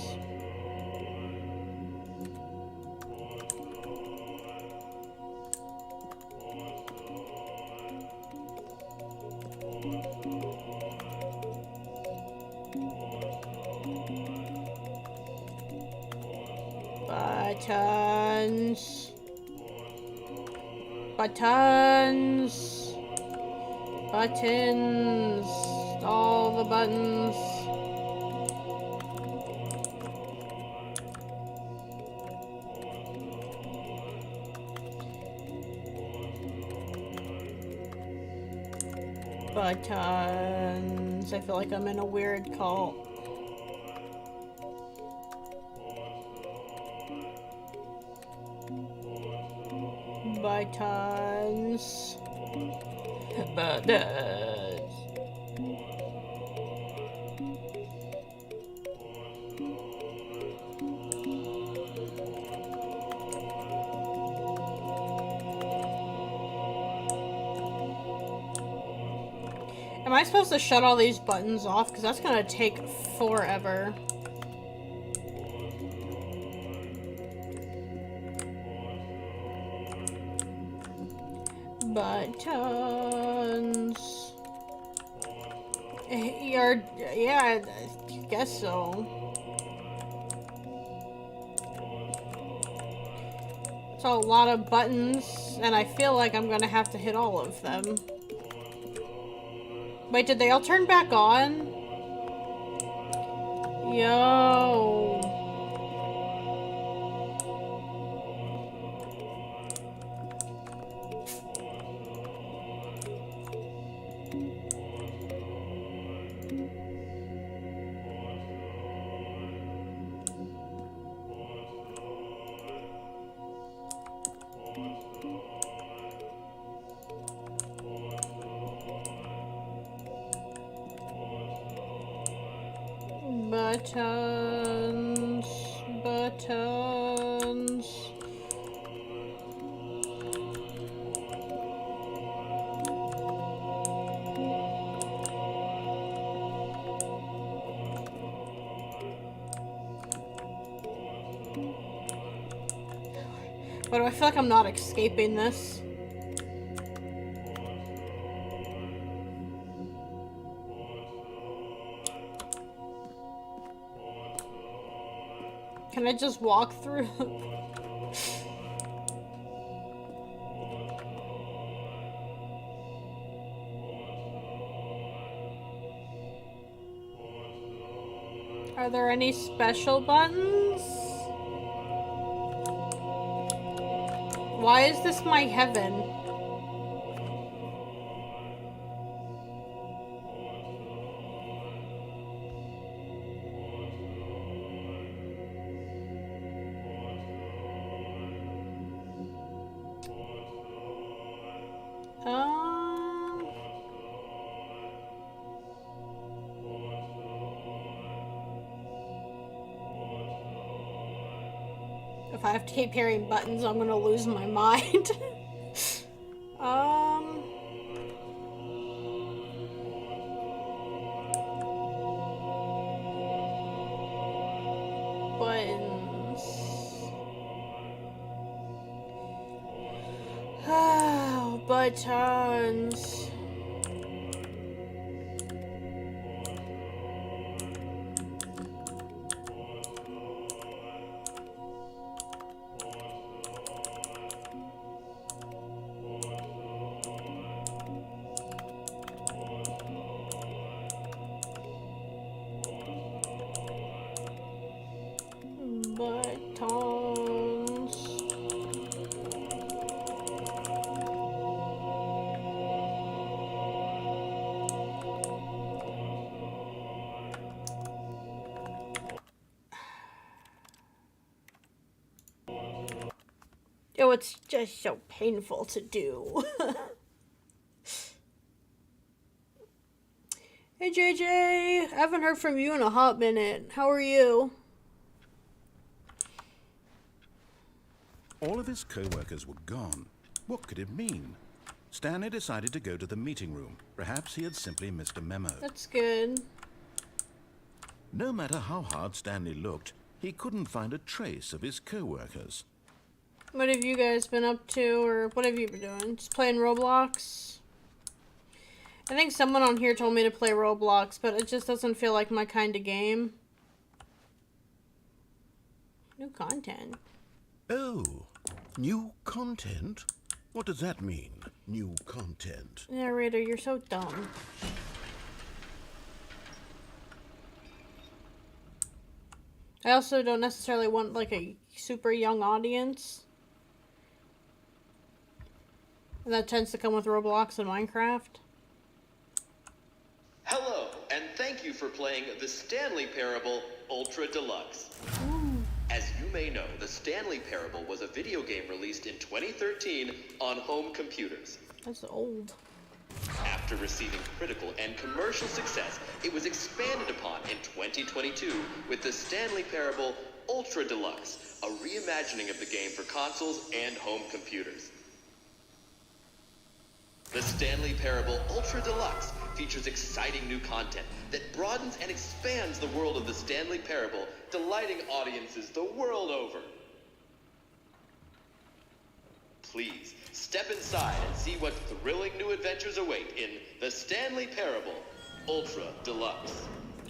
Buttons. Buttons. Buttons. All the buttons. Buttons. I feel like I'm in a weird cult. Buttons. Buttons. Am I supposed to shut all these buttons off? Because that's gonna take forever. Buttons. Yeah, I guess so. It's a lot of buttons, and I feel like I'm gonna have to hit all of them. Wait, did they all turn back on? Yo. Buttons, buttons. Why do I feel like I'm not escaping this? Can I just walk through? Are there any special buttons? Why is this my heaven? if I have to keep hearing buttons, I'm gonna lose my mind. Buttons. Oh, buttons. Buttons. Oh, it's just so painful to do. Hey JJ, I haven't heard from you in a hot minute. How are you? All of his co-workers were gone. What could it mean? Stanley decided to go to the meeting room. Perhaps he had simply missed a memo. That's good. No matter how hard Stanley looked, he couldn't find a trace of his co-workers. What have you guys been up to, or what have you been doing? Just playing Roblox? I think someone on here told me to play Roblox, but it just doesn't feel like my kind of game. New content. Oh, new content? What does that mean, new content? Narrator, you're so dumb. I also don't necessarily want, like, a super young audience. And that tends to come with Roblox and Minecraft. Hello, and thank you for playing the Stanley Parable Ultra Deluxe. As you may know, the Stanley Parable was a video game released in 2013 on home computers. That's old. After receiving critical and commercial success, it was expanded upon in 2022 with the Stanley Parable Ultra Deluxe, a reimagining of the game for consoles and home computers. The Stanley Parable Ultra Deluxe features exciting new content that broadens and expands the world of the Stanley Parable, delighting audiences the world over. Please, step inside and see what thrilling new adventures await in the Stanley Parable Ultra Deluxe.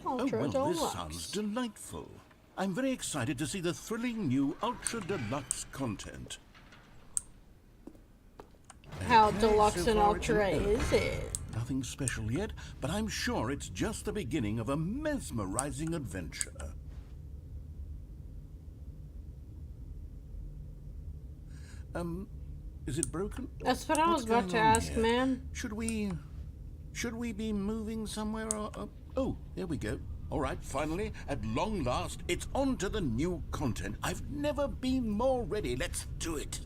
Ultra oh, well, Deluxe. this sounds delightful. I'm very excited to see the thrilling new Ultra Deluxe content. How Okay, deluxe so and far it's an ultra elevator. is it? Nothing special yet, but I'm sure it's just the beginning of a mesmerizing adventure. Is it broken? That's what I was What's about to going on ask, here? man. Should we be moving somewhere? Or, oh, there we go. All right, finally, at long last, it's on to the new content. I've never been more ready. Let's do it.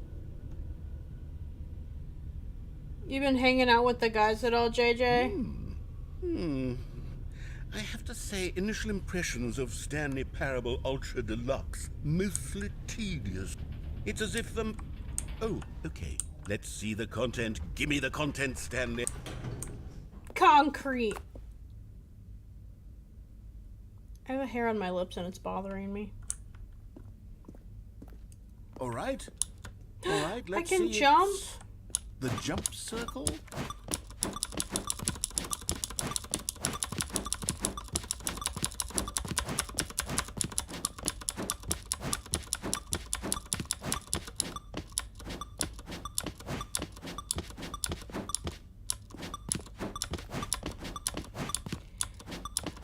You been hanging out with the guys at all, JJ? I have to say, initial impressions of Stanley Parable Ultra Deluxe, mostly tedious. It's as if the... Oh, okay. Let's see the content. Give me the content, Stanley. Concrete. I have a hair on my lips and it's bothering me. All right. All right, let's see. I can jump? It's the jump circle?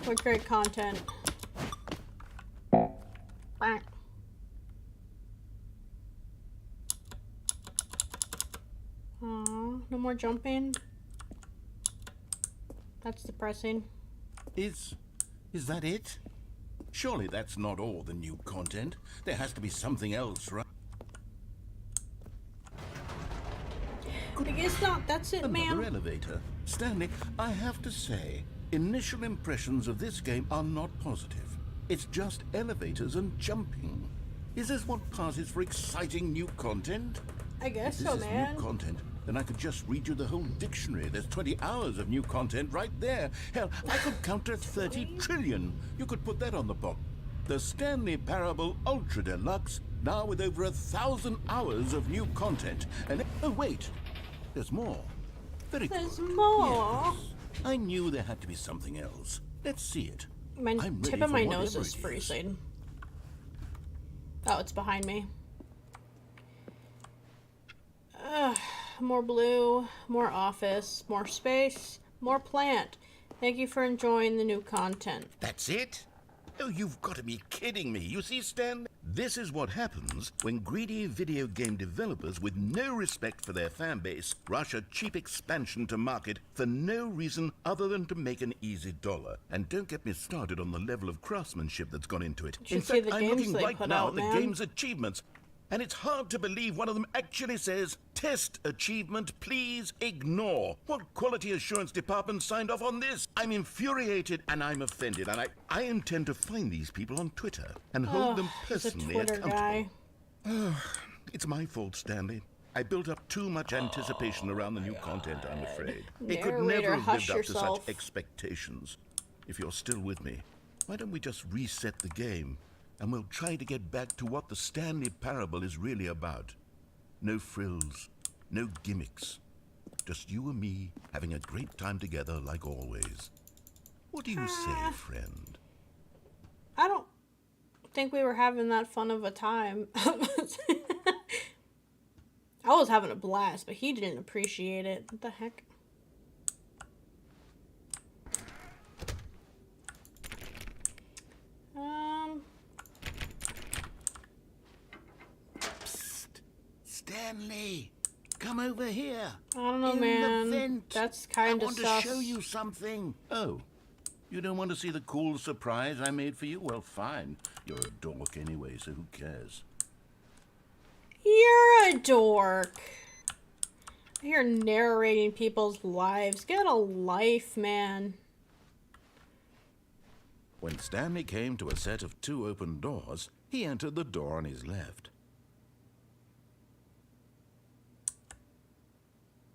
What great content. Quack. Aw, no more jumping. That's depressing. Is that it? Surely that's not all the new content. There has to be something else, right? I guess not. That's it, Another ma'am. elevator. Stanley, I have to say, initial impressions of this game are not positive. It's just elevators and jumping. Is this what passes for exciting new content? I guess If so, this is man. new content, then I could just read you the whole dictionary. There's 20 hours of new content right there. Hell, I could count to 30 trillion. You could put that on the box. The Stanley Parable Ultra Deluxe, now with over 1,000 hours of new content. And oh wait, there's more. Very There's good. more. Yes. I knew there had to be something else. Let's see it. My I'm tip ready of my for nose whatever is it is. freezing. Oh, it's behind me. Ugh, more blue, more office, more space, more plant. Thank you for enjoying the new content. That's it? Oh, you've got to be kidding me. You see, Stan, this is what happens when greedy video game developers with no respect for their fan base rush a cheap expansion to market for no reason other than to make an easy dollar. And don't get me started on the level of craftsmanship that's gone into it. should In see fact, the I'm games looking they right put now out, at the man. game's achievements. And it's hard to believe one of them actually says, test achievement, please ignore. What quality assurance department signed off on this? I'm infuriated and I'm offended, and I intend to find these people on Twitter and hold them He's a personally Twitter accountable. guy. It's my fault, Stanley. I built up too much anticipation around the new content, I'm afraid. It could Narrator, never have hush lived up to yourself. such expectations. If you're still with me, why don't we just reset the game? And we'll try to get back to what the Stanley Parable is really about. No frills, no gimmicks. Just you and me having a great time together like always. What do you say, friend? I don't think we were having that fun of a time. I was having a blast, but he didn't appreciate it. What the heck? Stanley, come over here. I don't know, In man. the vent. That's kind I of want sus. to show you something. Oh, you don't want to see the cool surprise I made for you? Well, fine. You're a dork anyway, so who cares? You're a dork. You're narrating people's lives. Get a life, man. When Stanley came to a set of 2 open doors, he entered the door on his left.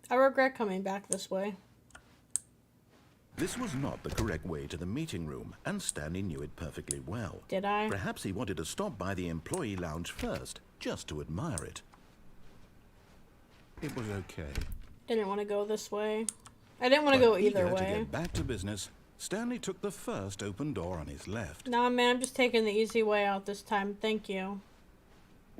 I regret coming back this way. This was not the correct way to the meeting room, and Stanley knew it perfectly well. Did I? Perhaps he wanted to stop by the employee lounge first, just to admire it. It was okay. Didn't want to go this way. I didn't want to go But either eager to way. get back to business, Stanley took the first open door on his left. Nah, man, I'm just taking the easy way out this time. Thank you.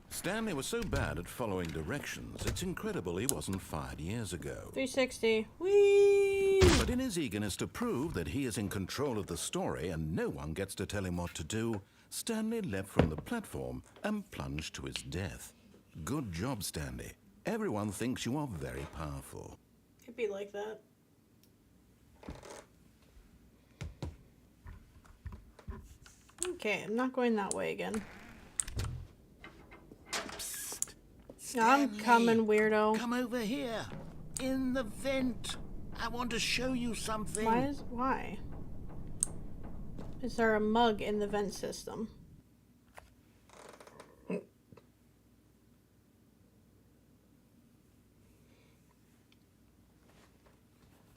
Stanley was so bad at following directions, it's incredible he wasn't fired years ago. 360. Whee! But in his eagerness to prove that he is in control of the story and no one gets to tell him what to do, Stanley leapt from the platform and plunged to his death. Good job, Stanley. Everyone thinks you are very powerful. It'd be like that. Okay, I'm not going that way again. I'm Stanley, coming, weirdo. Come over here. In the vent. I want to show you something. Why? Is there a mug in the vent system?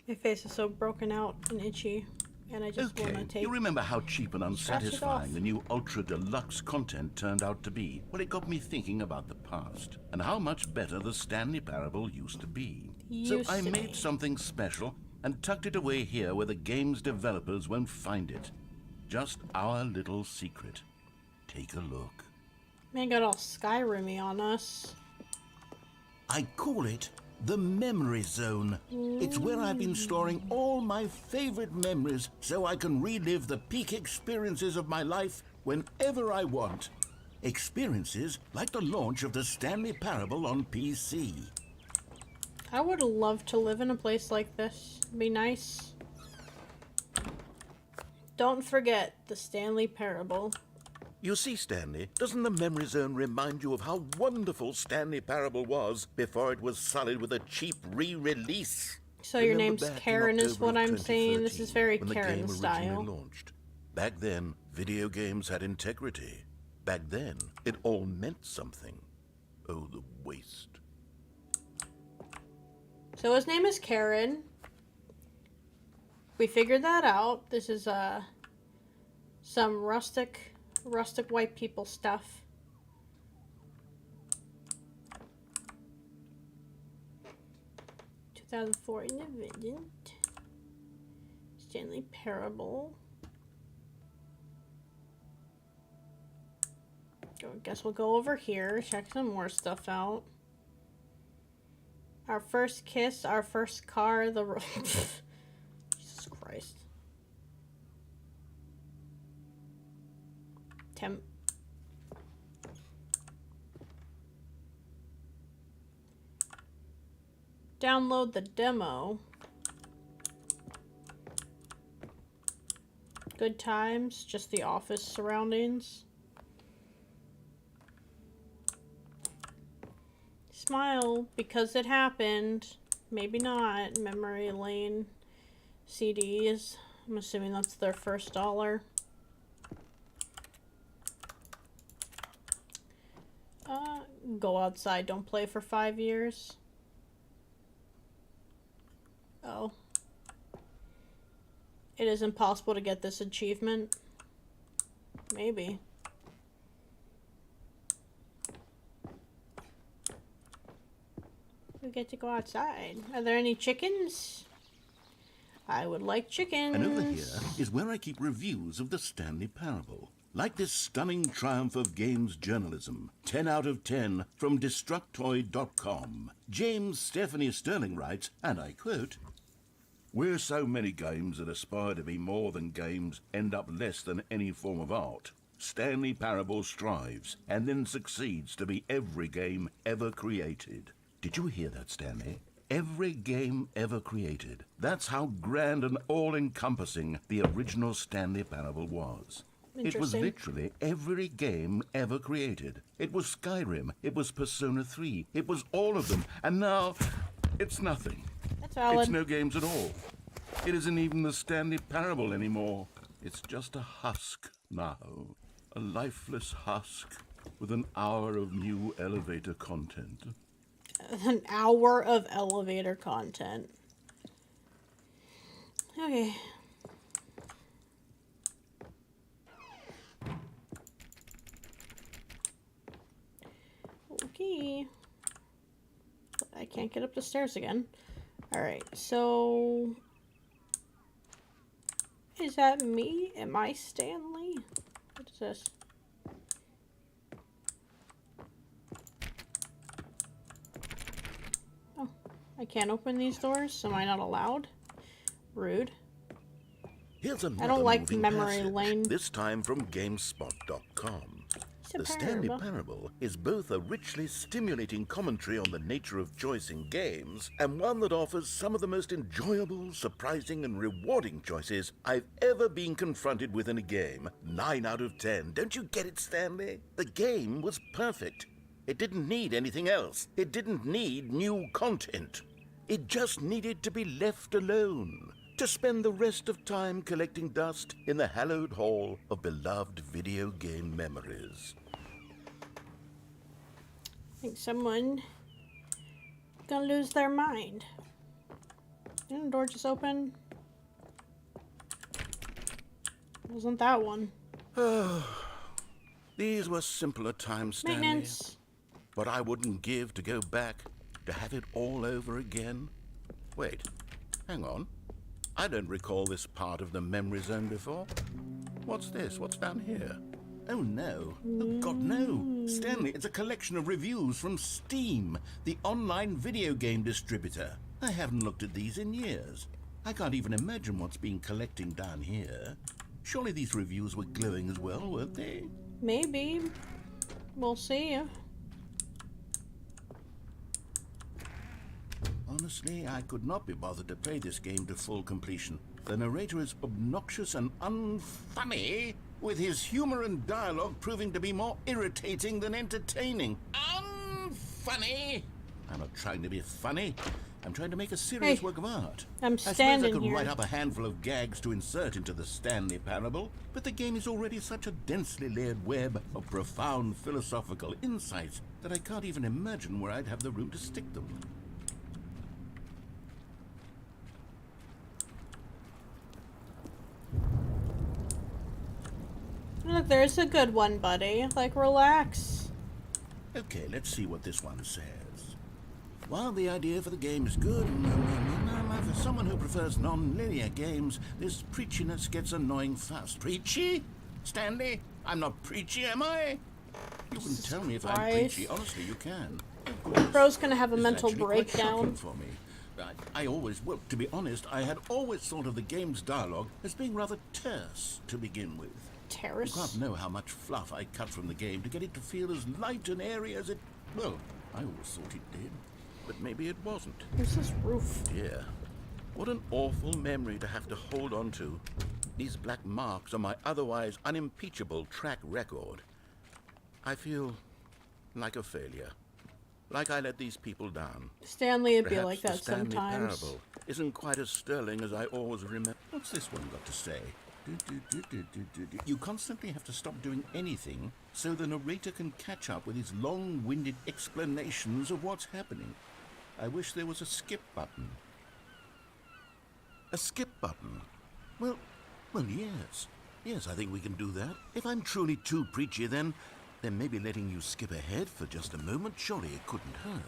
My face is so broken out and itchy, and I just want Okay, to take... you remember how cheap and Scratch it unsatisfying off. the new Ultra Deluxe content turned out to be? Well, it got me thinking about the past and how much better the Stanley Parable used to be. Used so I to made be. something special and tucked it away here where the game's developers won't find it. Just our little secret. Take a look. Man got all Skyrim-y on us. I call it the Memory Zone. It's where I've been storing all my favorite memories so I can relive the peak experiences of my life whenever I want. Experiences like the launch of the Stanley Parable on PC. I would love to live in a place like this. It'd be nice. Don't forget the Stanley Parable. You see, Stanley, doesn't the Memory Zone remind you of how wonderful Stanley Parable was before it was sullied with a cheap re-release? So your Remember name's back in Karen is October what of I'm saying. This is 2013, very when the Karen game style. originally launched. Back then, video games had integrity. Back then, it all meant something. Oh, the waste. So his name is Karen. We figured that out. This is some rustic white people stuff. ...2004 Independent. Stanley Parable. I guess we'll go over here, check some more stuff out. Our first kiss, our first car, the... Jesus Christ. Download the demo. Good times, just the office surroundings. Smile, because it happened. Maybe not. Memory lane CDs. I'm assuming that's their first dollar. Go outside, don't play for 5 years. Oh. It is impossible to get this achievement. Maybe. We get to go outside. Are there any chickens? I would like chickens. And over here is where I keep reviews of the Stanley Parable. Like this stunning triumph of games journalism. 10 out of 10 from Destructoid.com. James Stephanie Sterling writes, and I quote, "Where so many games that aspire to be more than games end up less than any form of art, Stanley Parable strives and then succeeds to be every game ever created." Did you hear that, Stanley? Every game ever created. That's how grand and all-encompassing the original Stanley Parable was. It was literally every game ever created. It was Skyrim, it was Persona 3, it was all of them, and now it's nothing. That's valid. It's no games at all. It isn't even the Stanley Parable anymore. It's just a husk now. A lifeless husk with an hour of new elevator content. An hour of elevator content. Okay. Okay. I can't get up the stairs again. Alright, so... Is that me? Am I Stanley? What is this? Oh, I can't open these doors? Am I not allowed? Rude. Here's I don't like moving memory passage, lane. this time from GameSpot.com. The Stanley Parable is both a richly stimulating commentary on the nature of choice in games, and one that offers some of the most enjoyable, surprising, and rewarding choices I've ever been confronted with in a game. 9 out of 10. Don't you get it, Stanley? The game was perfect. It didn't need anything else. It didn't need new content. It just needed to be left alone, to spend the rest of time collecting dust in the hallowed hall of beloved video game memories. I think someone gonna lose their mind. Didn't the door just open? Wasn't that one? These were simpler times, Stanley. Maintenance. But I wouldn't give to go back, to have it all over again. Wait, hang on. I don't recall this part of the memory zone before. What's this? What's down here? Oh no. Oh God, no. Stanley, it's a collection of reviews from Steam, the online video game distributor. I haven't looked at these in years. I can't even imagine what's been collecting down here. Surely these reviews were glowing as well, weren't they? Maybe. We'll see. Honestly, I could not be bothered to play this game to full completion. The narrator is obnoxious and unfunny, with his humor and dialogue proving to be more irritating than entertaining. Unfunny! I'm not trying to be funny. I'm trying to make a serious Hey, work of art. I'm I suppose I standing could here. write up a handful of gags to insert into the Stanley Parable, but the game is already such a densely layered web of profound philosophical insights that I can't even imagine where I'd have the room to stick them. Look, there's a good one, buddy. Like, relax. Okay, let's see what this one says. While the idea for the game is good, for someone who prefers non-linear games, this preachiness gets annoying fast. Preachy? Stanley? I'm not preachy, am I? You can tell me if I'm Christ. preachy. Honestly, you can. Bro's gonna have a This is mental actually quite breakdown. shocking for me. I always, well, to be honest, I had always thought of the game's dialogue as being rather terse to begin with. You Terrace. can't know how much fluff I cut from the game to get it to feel as light and airy as it... Well, I always thought it did. But maybe it wasn't. Where's this roof? Dear, what an awful memory to have to hold on to. These black marks on my otherwise unimpeachable track record. I feel like a failure. Like I let these people down. Stanley would be Perhaps like the that Stanley sometimes. Parable isn't quite as sterling as I always remember. What's this one got to say? You constantly have to stop doing anything so the narrator can catch up with his long-winded explanations of what's happening. I wish there was a skip button. A skip button? Well, yes. Yes, I think we can do that. If I'm truly too preachy, then maybe letting you skip ahead for just a moment, surely it couldn't hurt.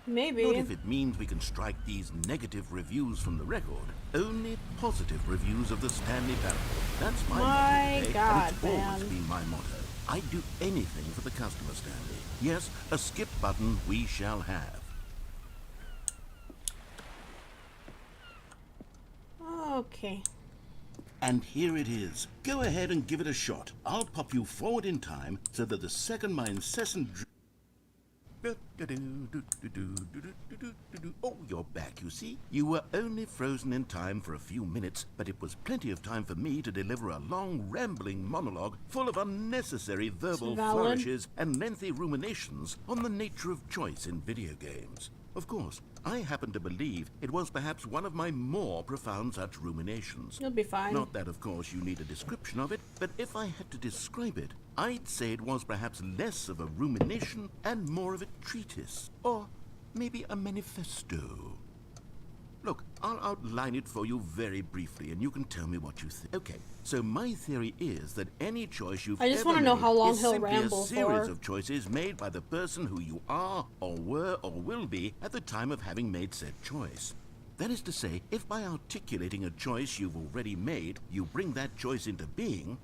Maybe. Not if it means we can strike these negative reviews from the record. Only positive reviews of the Stanley Parable. That's my motto today, God, and it's always man. been my motto. I'd do anything for the customer, Stanley. Yes, a skip button we shall have. Okay. And here it is. Go ahead and give it a shot. I'll pop you forward in time so that the second my incessant... Oh, you're back, you see. You were only frozen in time for a few minutes, but it was plenty of time for me to deliver a long, rambling monologue full of unnecessary verbal Valid. flourishes and lengthy ruminations on the nature of choice in video games. Of course, I happen to believe it was perhaps one of my more profound such ruminations. You'll be fine. Not that, of course, you need a description of it, but if I had to describe it, I'd say it was perhaps less of a rumination and more of a treatise, or maybe a manifesto. Look, I'll outline it for you very briefly, and you can tell me what you think. Okay, so my theory is that any choice you've I just ever wanna know made how long is he'll simply ramble a series for. of choices made by the person who you are, or were, or will be at the time of having made said choice. That is to say, if by articulating a choice you've already made, you bring that choice into being,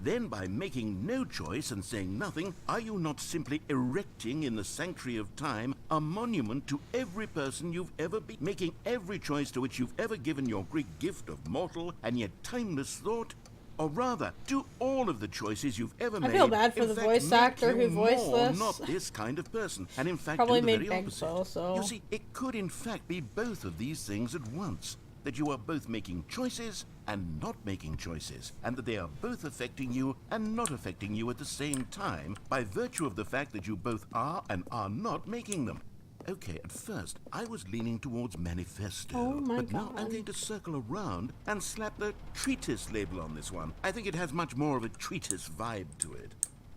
then by making no choice and saying nothing, are you not simply erecting in the sanctuary of time a monument to every person you've ever been, making every choice to which you've ever given your great gift of mortal and yet timeless thought? Or rather, do all of the choices you've ever made, feel bad for in the fact, voice make actor you who voiced more this. not this kind of person, and in fact Probably do the made very bank opposite. though, so... You see, it could in fact be both of these things at once. That you are both making choices and not making choices, and that they are both affecting you and not affecting you at the same time by virtue of the fact that you both are and are not making them. Okay, at first, I was leaning towards manifesto, Oh my but now God. I'm going to circle around and slap the treatise label on this one. I think it has much more of a treatise vibe to it.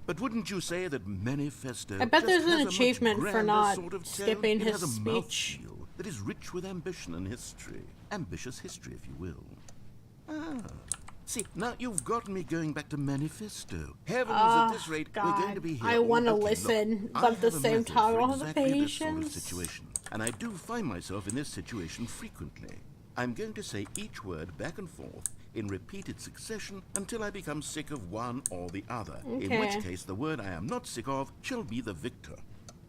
But wouldn't you say that manifesto I bet just there's an has a much achievement for grander not sort of tone? skipping It his has a speech. mouthfeel that is rich with ambition and history. Ambitious history, if you will. Ah. See, now you've gotten me going back to manifesto. Heavens, at this rate, we're going to be here. I want to Okay, look, listen, I but at the have a same method time, I for don't have the exactly this sort of patience. situation, and I do find myself in this situation frequently. I'm going to say each word back and forth in repeated succession until I become sick of one or the other, in Okay. which case the word I am not sick of shall be the victor.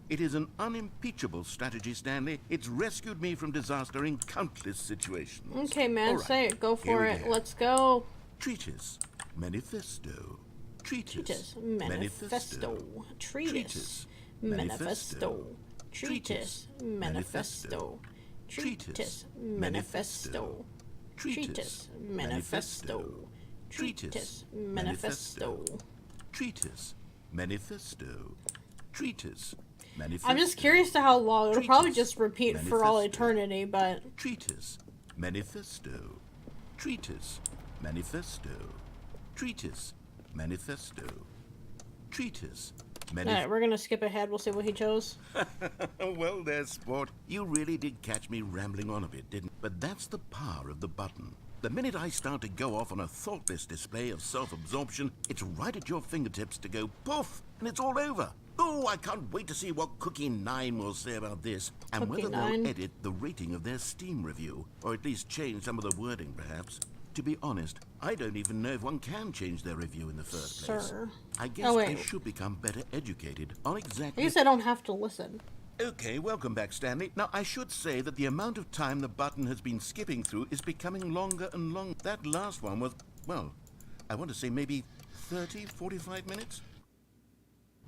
It is an unimpeachable strategy, Stanley. It's rescued me from disaster in countless situations. Okay, man, All right, say it. Go here for we it. go. Let's go. Treatise, manifesto. Treatise, manifesto. Treatise, manifesto. Treatise, manifesto. Treatise, manifesto. Treatise, manifesto. Treatise, manifesto. Treatise, manifesto. Treatise, Manifesto. I'm just curious to how long. It'll probably Treatise. just repeat for all Manifesto. eternity, but... Treatise. Manifesto. Treatise. Manifesto. Treatise. Manifesto. Treatise. Alright, we're gonna skip ahead. We'll see what he chose. Well there, sport. You really did catch me rambling on a bit, didn't you? But that's the power of the button. The minute I start to go off on a thoughtless display of self-absorption, it's right at your fingertips to go poof, and it's all over. Oh, I can't wait to see what Cookie 9 will say about this, and Cookie whether 9. they'll edit the rating of their Steam review, or at least change some of the wording, perhaps. To be honest, I don't even know if one can change their review in the first place. Sir. I guess Oh, I wait. should become better educated on I exactly... guess I don't have to listen. Okay, welcome back, Stanley. Now, I should say that the amount of time the button has been skipping through is becoming longer and longer. That last one was, well, I want to say maybe 30, 45 minutes?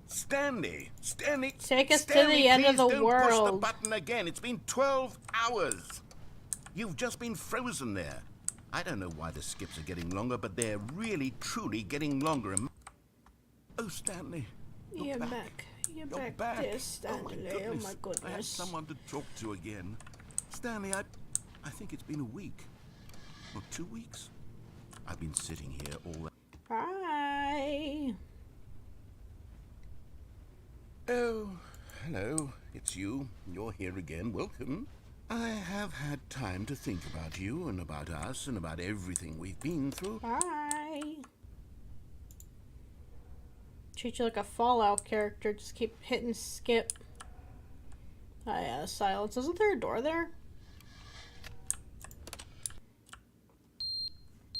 Stanley! Stanley! Take us to Stanley, the end of please the don't push the world. button again. It's been 12 hours. You've just been frozen there. I don't know why the skips are getting longer, but they're really, truly getting longer. Oh, Stanley. You're back. You're back, dear Stanley. Oh my I had goodness. someone to talk to again. Stanley, I think it's been a week. Or 2 weeks. I've been sitting here all that. Hi. Oh, hello. It's you. You're here again. Welcome. I have had time to think about you and about us and about everything we've been through. Hi. Treat you like a Fallout character. Just keep hitting skip. Ah, yeah, silence. Isn't there a door there?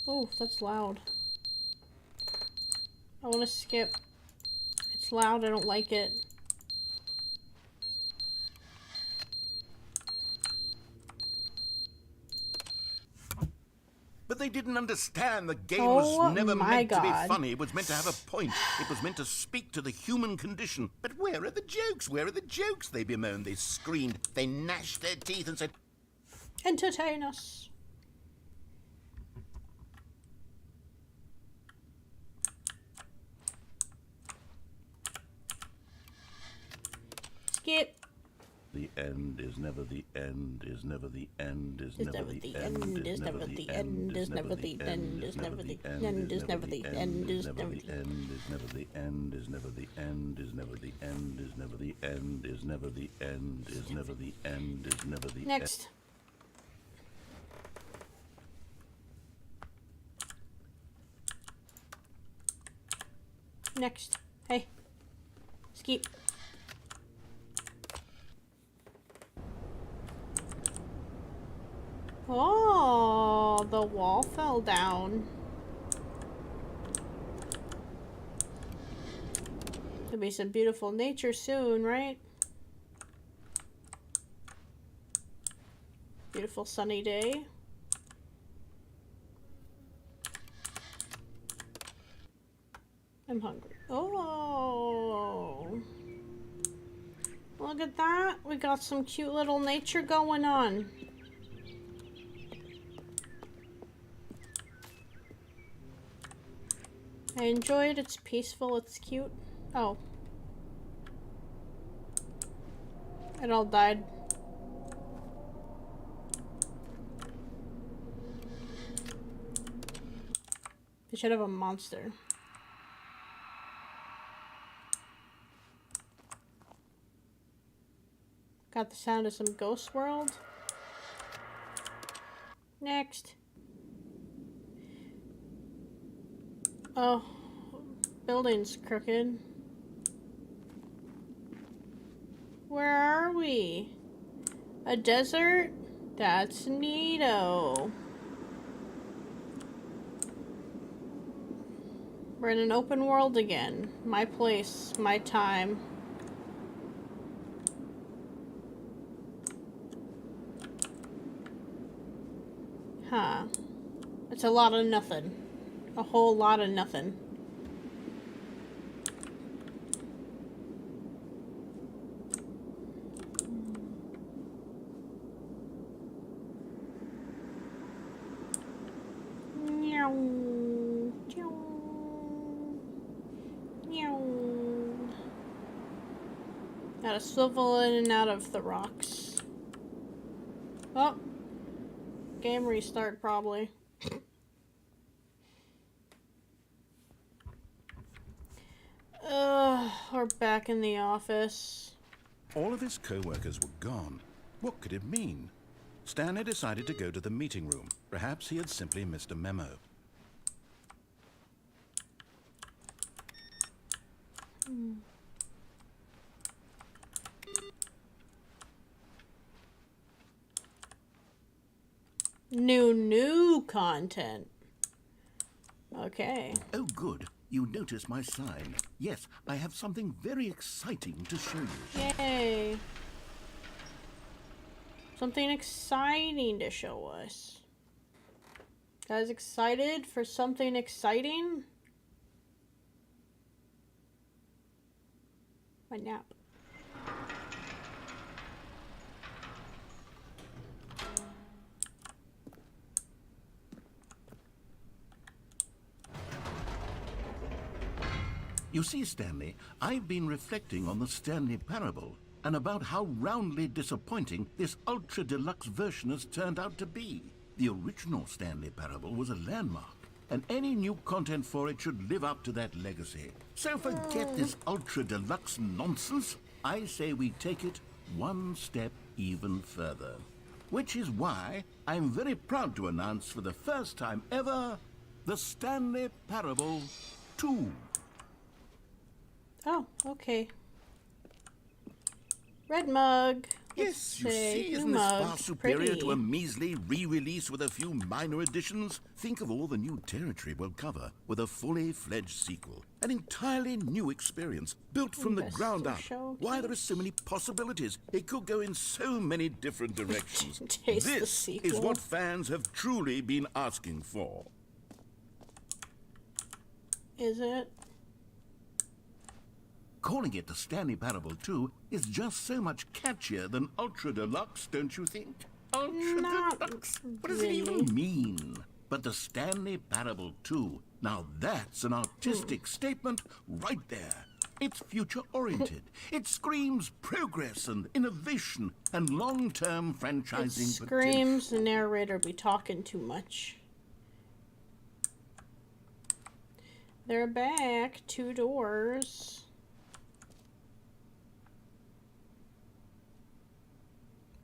Oh, that's loud. I want to skip. It's loud. I don't like it. But they didn't understand the game Oh was never my meant to be God. funny. It was meant to have a point. It was meant to speak to the human condition. But where are the jokes? Where are the jokes? They bemoaned, they screamed, they gnashed their teeth and said, Entertain us. Skip. the end is never the end, is never the end, is Is never never the the end, end, is never the end, is never the end, is never the end, is never the end, is never the end, is never the end, is never the end, is never the end, is never the end, is never the end, is never the end, is never the end. Next. Next. Hey. Skip. Oh, the wall fell down. There'll be some beautiful nature soon, right? Beautiful sunny day. I'm hungry. Oh. Look at that. We got some cute little nature going on. I enjoy it. It's peaceful. It's cute. Oh. It all died. They should have a monster. Got the sound of some Ghost World. Next. Oh, building's crooked. Where are we? A desert? That's neato. We're in an open world again. My place, my time. Huh. It's a lot of nothing. A whole lot of nothing. Meow. Meow. Meow. Gotta swivel in and out of the rocks. Oh. Game restart, probably. We're back in the office. All of his co-workers were gone. What could it mean? Stanley decided to go to the meeting room. Perhaps he had simply missed a memo. New content. Okay. Oh, good. You notice my sign. Yes, I have something very exciting to show you. Yay. Something exciting to show us. Guys, excited for something exciting? My nap. You see, Stanley, I've been reflecting on the Stanley Parable and about how roundly disappointing this ultra-deluxe version has turned out to be. The original Stanley Parable was a landmark, and any new content for it should live up to that legacy. So forget this ultra-deluxe nonsense. I say we take it one step even further. Which is why I'm very proud to announce for the first time ever, the Stanley Parable 2. Oh, okay. Red mug. Yes, you Let's say see, new isn't this mug. far superior Pretty. to a measly re-release with a few minor additions? Think of all the new territory we'll cover with a fully fledged sequel. An entirely new experience, built from the ground up. Investor Why, there are so many possibilities. It could go in so many different directions. Taste the This sequel. is what fans have truly been asking for. Is it? Calling it the Stanley Parable 2 is just so much catchier than Ultra Deluxe, don't you think? Ultra Not Deluxe? What does it really. even mean? But the Stanley Parable 2, now that's an artistic statement right there. It's future-oriented. It screams progress and innovation and long-term It franchising screams the narrator be talking too much. They're back. 2 doors.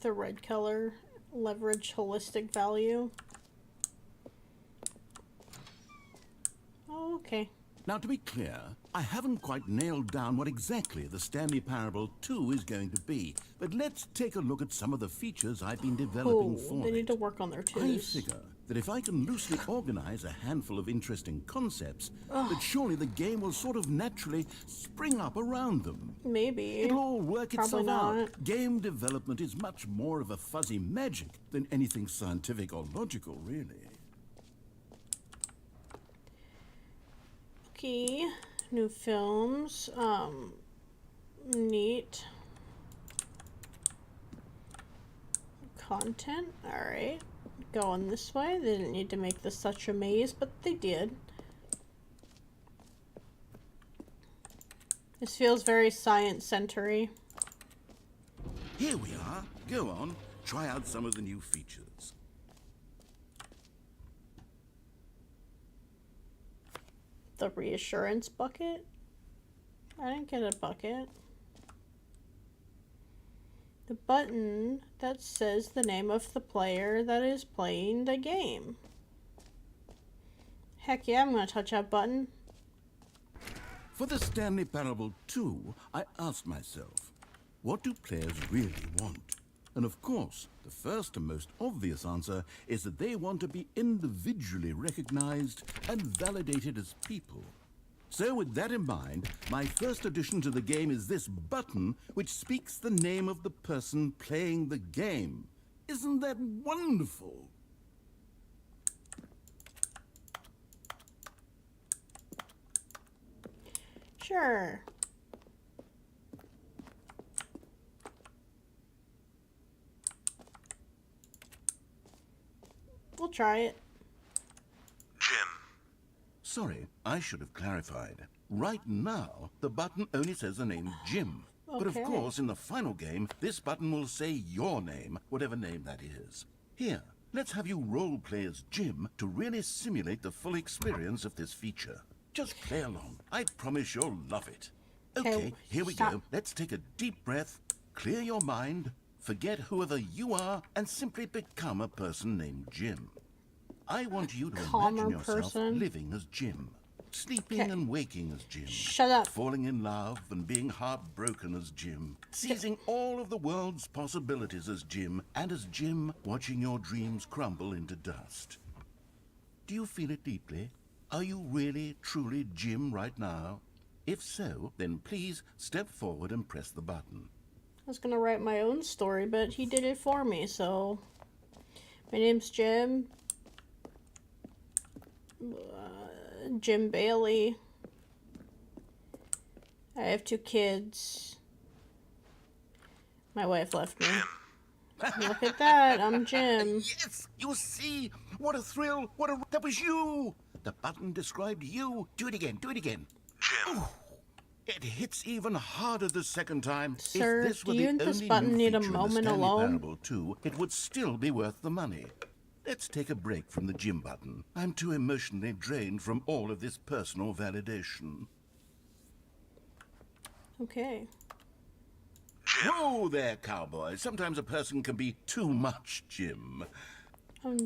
The red color. Leverage holistic value. Oh, okay. Now, to be clear, I haven't quite nailed down what exactly the Stanley Parable 2 is going to be, but let's take a look at some of the features I've been developing Oh, for they it. need to work on their I twos. figure that if I can loosely organize a handful of interesting concepts, that surely the game will sort of naturally spring up around them. Maybe. It'll all work Probably itself out. not. Game development is much more of a fuzzy magic than anything scientific or logical, really. Okay. New films. Neat. Content. Alright. Going this way. They didn't need to make this such a maze, but they did. This feels very science-centery. Here we are. Go on, try out some of the new features. The reassurance bucket? I didn't get a bucket. The button that says the name of the player that is playing the game. Heck yeah, I'm gonna touch that button. For the Stanley Parable 2, I asked myself, what do players really want? And of course, the first and most obvious answer is that they want to be individually recognized and validated as people. So with that in mind, my first addition to the game is this button which speaks the name of the person playing the game. Isn't that wonderful? Sure. We'll try it. Jim. Sorry, I should have clarified. Right now, the button only says the name Jim. But of Okay. course, in the final game, this button will say your name, whatever name that is. Here, let's have you role-play as Jim to really simulate the full experience of this feature. Just play along. I promise you'll love it. Okay, here we stop. go. Let's take a deep breath, clear your mind, forget whoever you are, and simply become a person named Jim. I want you to Calmer imagine yourself person. living as Jim. Sleeping Okay. and waking as Jim. Shut up. Falling in love and being heartbroken as Jim. Seizing all of the world's possibilities as Jim. And as Jim, watching your dreams crumble into dust. Do you feel it deeply? Are you really, truly Jim right now? If so, then please step forward and press the button. I was gonna write my own story, but he did it for me, so... My name's Jim. Jim Bailey. I have 2 kids. My wife left me. Look at that, I'm Jim. Yes! You see? What a thrill! That was you! The button described you. Do it again, do it again. Jim. Ooh, it hits even harder the second time. Sir, if this were do you the and this only button new need a feature in the moment Stanley alone? Parable 2, it would still be worth the money. Let's take a break from the Jim button. I'm too emotionally drained from all of this personal validation. Okay. Whoa there, cowboy. Sometimes a person can be too much Jim.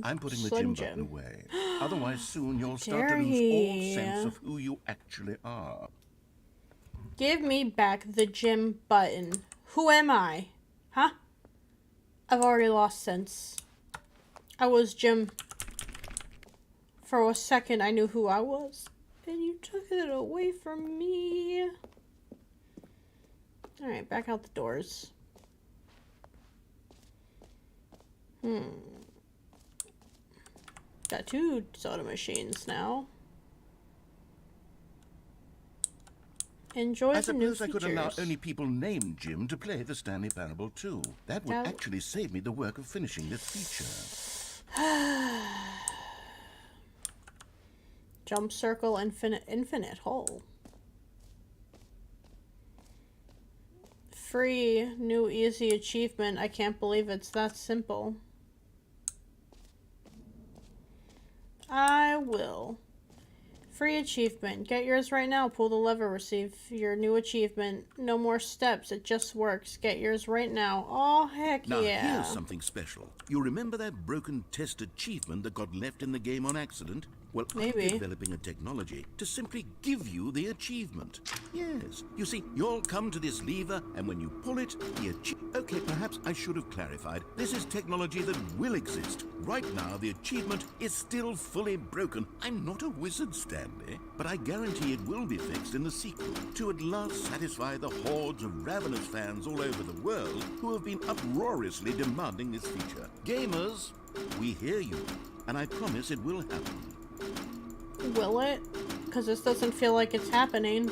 I'm putting the Slim Jim button Jim. away. Otherwise, soon you'll start to dare lose all he? sense of who you actually are. Give me back the Jim button. Who am I? Huh? I've already lost sense. I was Jim. For a second, I knew who I was. And you took it away from me. Alright, back out the doors. Got 2 soda machines now. Enjoy I the new suppose I features. could allow only people named Jim to play the Stanley Parable 2. That would That- actually save me the work of finishing this feature. Jump circle, infinite hole. Free new easy achievement. I can't believe it's that simple. I will. Free achievement. Get yours right now. Pull the lever. Receive your new achievement. No more steps. It just works. Get yours right now. Oh, heck Now, yeah. here's something special. You remember that broken test achievement that got left in the game on accident? Well, Maybe. I'm developing a technology to simply give you the achievement. Yes. You see, you'll come to this lever, and when you pull it, the Okay, perhaps I should have clarified. This is technology that will exist. Right now, the achievement is still fully broken. I'm not a wizard, Stanley, but I guarantee it will be fixed in the sequel to at last satisfy the hordes of ravenous fans all over the world who have been uproariously demanding this feature. Gamers, we hear you, and I promise it will happen. Will it? Because this doesn't feel like it's happening.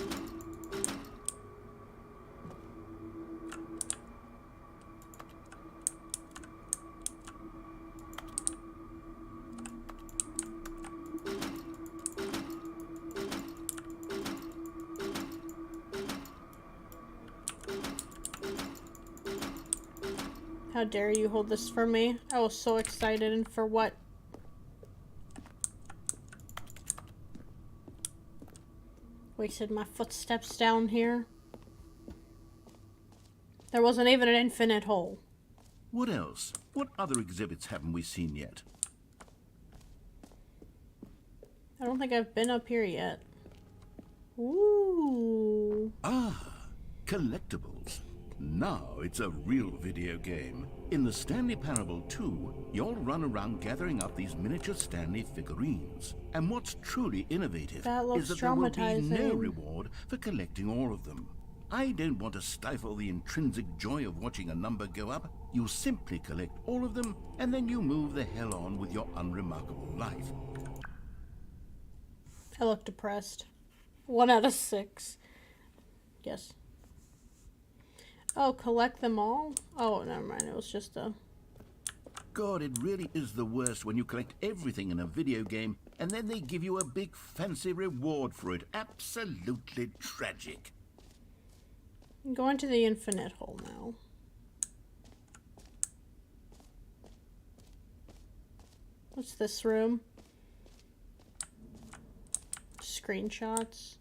How dare you hold this for me? I was so excited, and for what? Wasted my footsteps down here. There wasn't even an infinite hole. What else? What other exhibits haven't we seen yet? I don't think I've been up here yet. Ooh. Ah, collectibles. Now it's a real video game. In the Stanley Parable 2, you'll run around gathering up these miniature Stanley figurines. And what's truly innovative That looks is that there will be no traumatizing. reward for collecting all of them. I don't want to stifle the intrinsic joy of watching a number go up. You simply collect all of them, and then you move the hell on with your unremarkable life. I look depressed. 1 out of 6. Yes. Oh, collect them all? Oh, never mind. It was just a... God, it really is the worst when you collect everything in a video game and then they give you a big fancy reward for it. Absolutely tragic. I'm going to the infinite hole now. What's this room? Screenshots.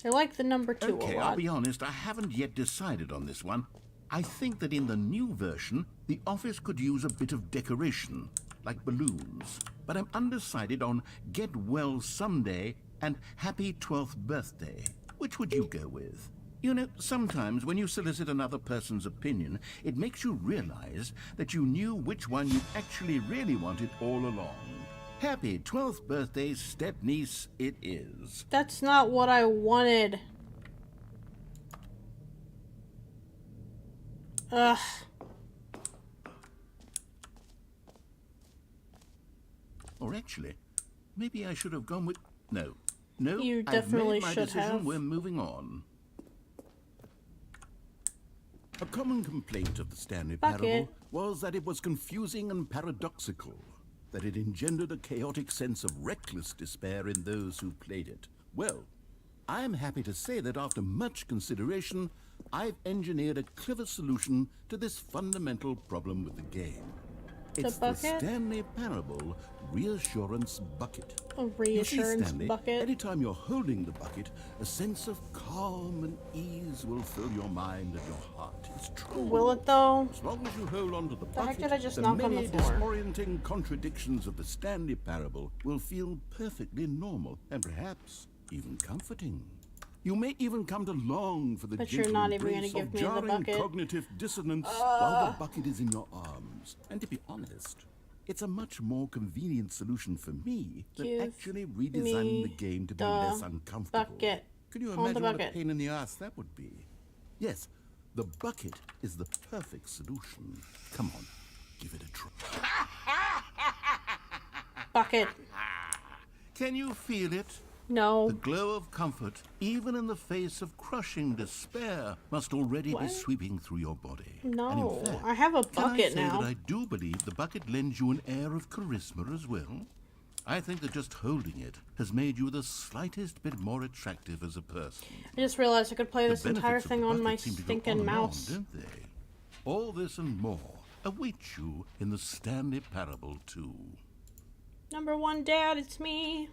I like the number 2 a Okay, lot. I'll be honest, I haven't yet decided on this one. I think that in the new version, the office could use a bit of decoration, like balloons. But I'm undecided on Get Well Someday and Happy 12th Birthday. Which would you go with? You know, sometimes when you solicit another person's opinion, it makes you realize that you knew which one you actually really wanted all along. Happy 12th birthday, step-niece, it is. That's not what I wanted. Ugh. Or actually, maybe I should have gone with... No. No, You I've definitely made my should decision. have. We're moving on. A common complaint of the Stanley Bucket. Parable was that it was confusing and paradoxical, that it engendered a chaotic sense of reckless despair in those who played it. Well, I am happy to say that after much consideration, I've engineered a clever solution to this fundamental problem with the game. It's the bucket? Stanley Parable Reassurance Bucket. A You see, reassurance Stanley, bucket. anytime you're holding the bucket, a sense of calm and ease will fill your mind and your heart. It's true. Will it though? As long as you hold on to the heck bucket, did I just the knock on many the floor? disorienting contradictions of the Stanley Parable will feel perfectly normal and perhaps even comforting. You may even come to long for the But gentle you're not even embrace gonna of give me the jarring bucket. cognitive dissonance while the bucket is in your arms. And to be honest, it's a much more convenient solution for me than Give actually redesigning me the game to be the less uncomfortable. bucket. Can you Hold the imagine what a bucket. pain in the ass that would be? Yes, the bucket is the perfect solution. Come on, give it a try. Bucket. Can you feel it? No. The glow of comfort, even in the face of crushing despair, must already What? be sweeping through your body. No. And in fact, I have a can I bucket say now. that I do believe the bucket lends you an air of charisma as well? I think that just holding it has made you the slightest bit more attractive as a person. I just realized I could play this The entire benefits of thing the on bucket my seem to go on stinking and on, mouse. don't they? All this and more await you in the Stanley Parable 2. Number 1, Dad, it's me.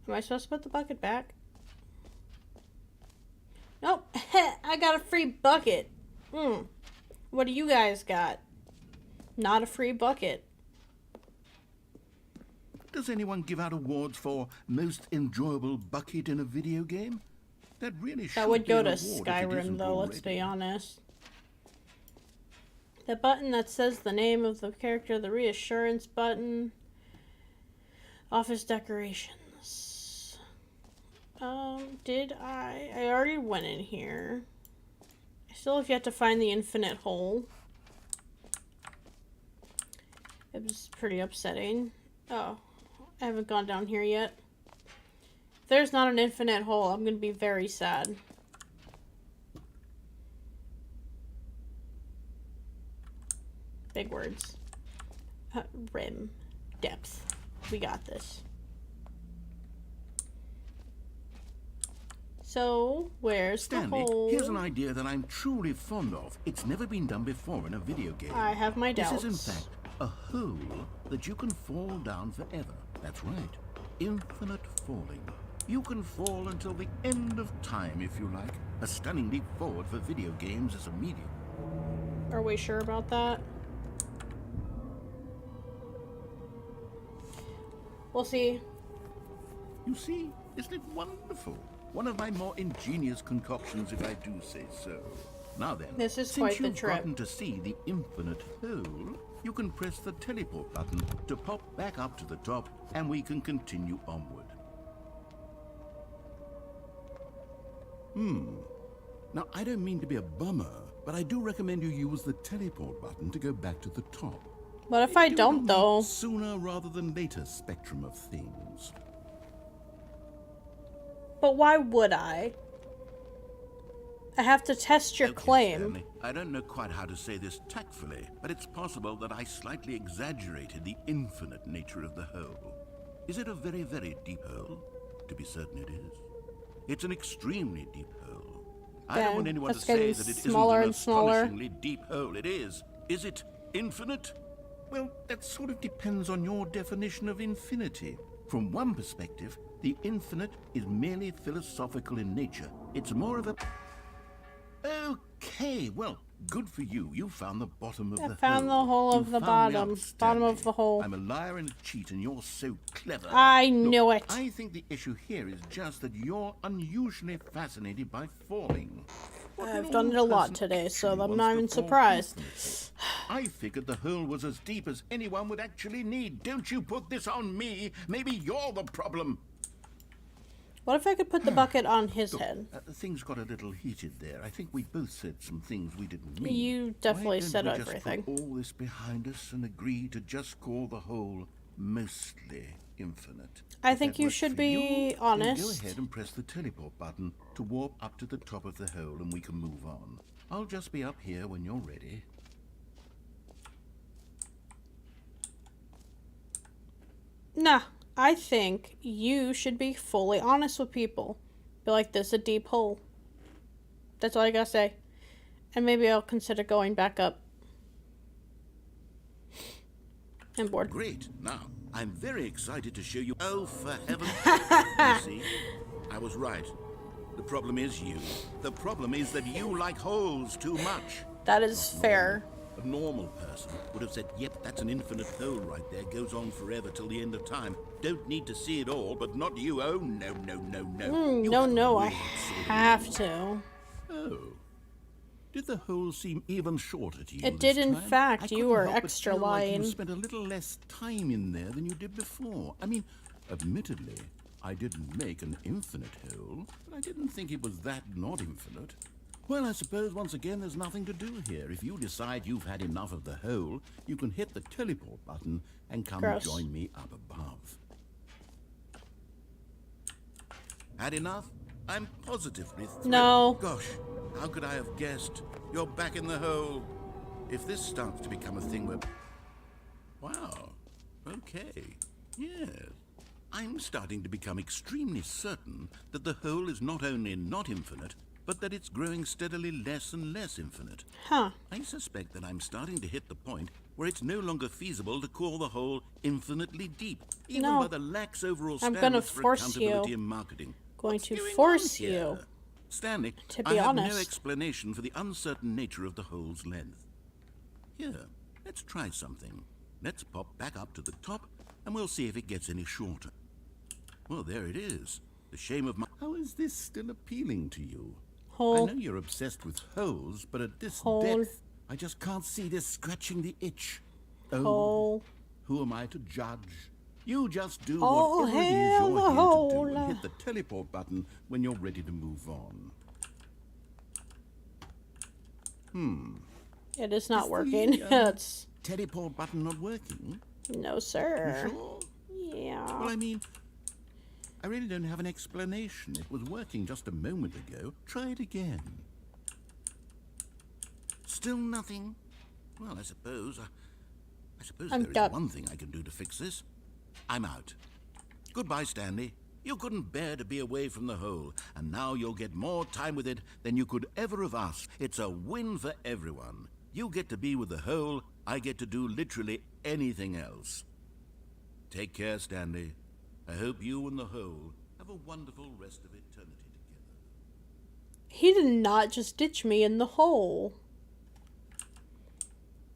Am I supposed to put the bucket back? Nope. I got a free bucket. What do you guys got? Not a free bucket. Does anyone give out awards for most enjoyable bucket in a video game? That really should That would be go an to award if it Skyrim, isn't though, let's be already. honest. The button that says the name of the character, the reassurance button. Office decorations. Did I already went in here. I still have yet to find the infinite hole. It was pretty upsetting. Oh, I haven't gone down here yet. If there's not an infinite hole, I'm gonna be very sad. Big words. Rim. Depth. We got this. So, where's Stanley, the hole? here's an idea that I'm truly fond of. It's never been done before in a video game. I have my doubts. This is, in fact, a hole that you can fall down forever. That's right. Infinite falling. You can fall until the end of time, if you like. A stunning leap forward for video games as a medium. Are we sure about that? We'll see. You see, isn't it wonderful? One of my more ingenious concoctions, if I do say so. Now then, This is since quite the you've trip. gotten to see the infinite hole, you can press the teleport button to pop back up to the top, and we can continue onward. Now, I don't mean to be a bummer, but I do recommend you use the teleport button to go back to the top. What if I Do it don't, on the though? Sooner rather than later spectrum of things. But why would I? I have to test your Okay, claim. Stanley, I don't know quite how to say this tactfully, but it's possible that I slightly exaggerated the infinite nature of the hole. Is it a very, very deep hole? To be certain it is. It's an extremely deep hole. I don't want anyone to that's say getting that it smaller isn't an and smaller. astonishingly deep hole. It is. Is it infinite? Well, that sort of depends on your definition of infinity. From one perspective, the infinite is merely philosophical in nature. It's more of a... Okay, well, good for you. You found the bottom of the hole. Found the hole You of the found me bottom. out, Bottom of Stanley. the hole. I'm a liar and a cheat, and you're so clever. I Look, knew it. I think the issue here is just that you're unusually fascinated by falling. What I've an done it a old lot person today, so actually I'm wants not to even fall surprised. infinitely. I figured the hole was as deep as anyone would actually need. Don't you put this on me. Maybe you're the problem. What if I could put the bucket on his head? Things got a little heated there. I think we both said some things we didn't mean. You definitely Why don't said we just everything. put all this behind us and agree to just call the hole mostly infinite. I If think that you works should for be you, then honest. go ahead and press the teleport button to warp up to the top of the hole and we can move on. I'll just be up here when you're ready. Nah, I think you should be fully honest with people. Be like, this is a deep hole. That's all I gotta say. And maybe I'll consider going back up. I'm bored. Great. Now, I'm very excited to show you. Oh, for heaven's sake. You see, I was right. The problem is you. The problem is that you like holes too much. That is fair. A normal person would have said, yep, that's an infinite hole right there. Goes on forever till the end of time. Don't need to see it all, but not you. Oh, no, no, no, no. You No, I really absurd. have to. Oh. Did the hole seem even shorter to you It this did, in time? fact. I You couldn't were help but extra feel like lying. you spent a little less time in there than you did before. I mean, admittedly, I didn't make an infinite hole, but I didn't think it was that not infinite. Well, I suppose once again there's nothing to do here. If you decide you've had enough of the hole, you can hit the teleport button and come Gross. join me up above. Had enough? I'm positively thrilled. No. Gosh, how could I have guessed? You're back in the hole. If this starts to become a thing where... Wow. Okay. Yes. I'm starting to become extremely certain that the hole is not only not infinite, but that it's growing steadily less and less infinite. Huh. I suspect that I'm starting to hit the point where it's no longer feasible to call the hole infinitely deep, even No. by the lax overall I'm standards gonna for force accountability you. in marketing. Going What's to going force on here? you. Stanley, To I be have honest. no explanation for the uncertain nature of the hole's length. Here, let's try something. Let's pop back up to the top, and we'll see if it gets any shorter. Well, there it is. The shame of my... How is this still appealing to you? Hole. I know you're obsessed with holes, but at this Hole. depth, I just can't see this scratching the itch. Oh, Hole. who am I to judge? You just do Oh, whatever it is hell, you're the here to do hole. and hit the teleport button when you're ready to move on. It is not Is working. the, It's... Teleport button not working? No, You sir. sure? Yeah. Well, I mean, I really don't have an explanation. It was working just a moment ago. Try it again. Still nothing? Well, I suppose I'm there is done. one thing I can do to fix this. I'm out. Goodbye, Stanley. You couldn't bear to be away from the hole, and now you'll get more time with it than you could ever have asked. It's a win for everyone. You get to be with the hole, I get to do literally anything else. Take care, Stanley. I hope you and the hole have a wonderful rest of eternity together. He did not just ditch me in the hole.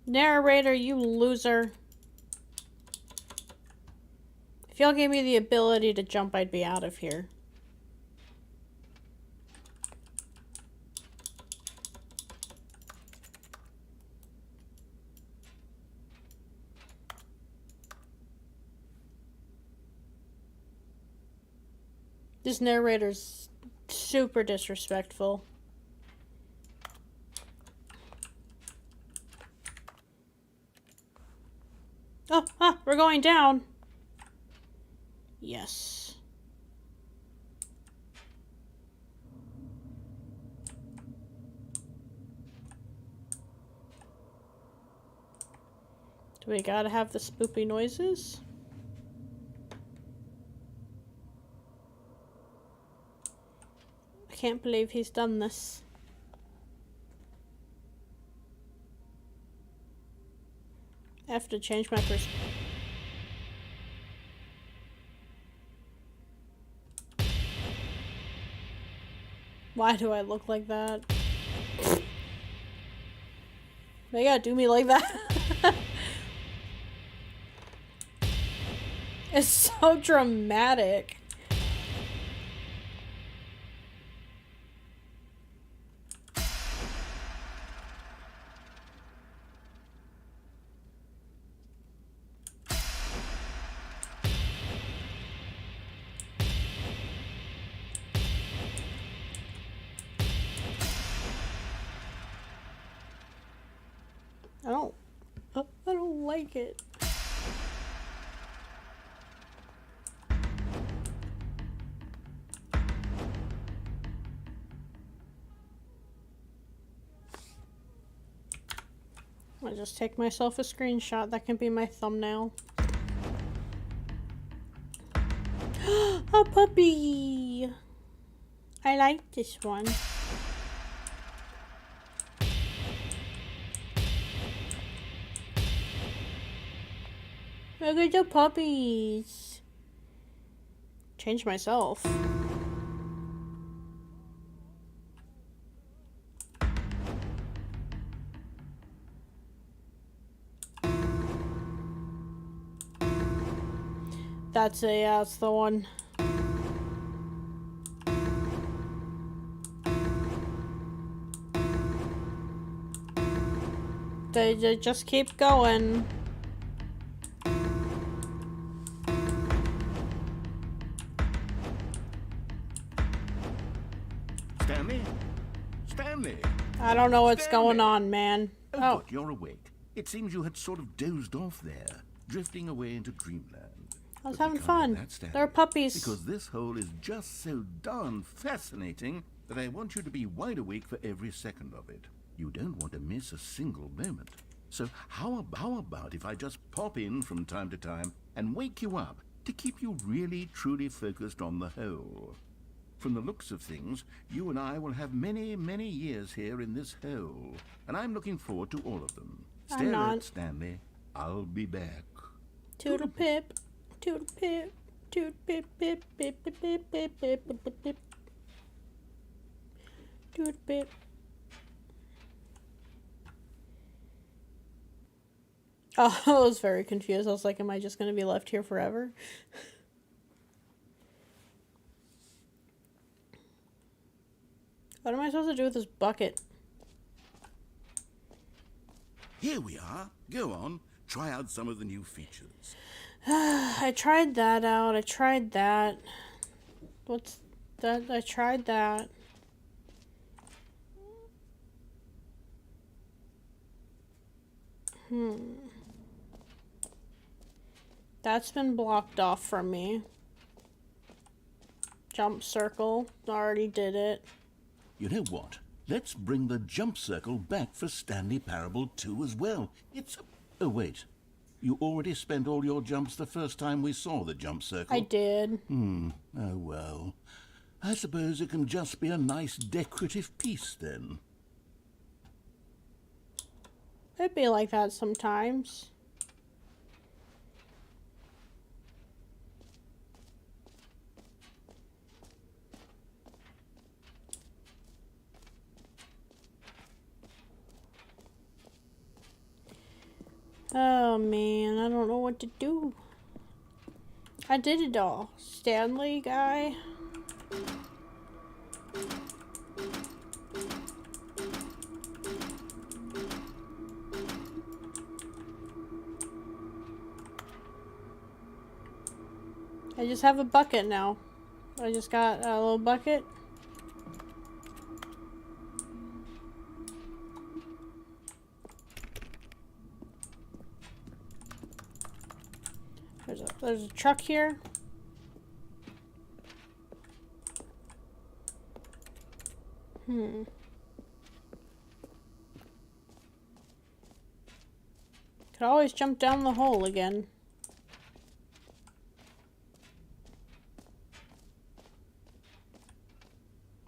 Narrator, you loser. If y'all gave me the ability to jump, I'd be out of here. This narrator's super disrespectful. Oh, we're going down. Yes. Do we gotta have the spoopy noises? I can't believe he's done this. I have to change my perspective. Why do I look like that? They gotta do me like that. It's so dramatic. I don't like it. I'll just take myself a screenshot. That can be my thumbnail. A puppy! I like this one. Look at the puppies. Change myself. That's it, yeah, that's the one. They just keep going. Stanley? Stanley? I don't know what's Stanley! going on, man. Oh, good, you're awake. It seems you had sort of dozed off there, drifting away into dreamland. I was But we having can't fun. have that, Stanley, They're puppies. Because this hole is just so darn fascinating that I want you to be wide awake for every second of it. You don't want to miss a single moment. So how about if I just pop in from time to time and wake you up to keep you really truly focused on the hole? From the looks of things, you and I will have many, many years here in this hole, and I'm looking forward to all of them. Stay I'm not. alert, Stanley. I'll be back. Toodle pip. Toodle pip. Toodle pip pip pip pip pip pip pip pip pip pip. Toodle pip. Oh, I was very confused. I was like, am I just going to be left here forever? What am I supposed to do with this bucket? Here we are. Go on. Try out some of the new features. I tried that out. I tried that. What's that? I tried that. That's been blocked off from me. Jump circle. Already did it. You know what? Let's bring the jump circle back for Stanley Parable 2 as well. It's... Oh, wait. You already spent all your jumps the first time we saw the jump circle? I did. Oh, well. I suppose it can just be a nice decorative piece, then. It'd be like that sometimes. Oh man, I don't know what to do. I did it all. Stanley guy. I just have a bucket now. I just got a little bucket. There's a truck here. Could always jump down the hole again.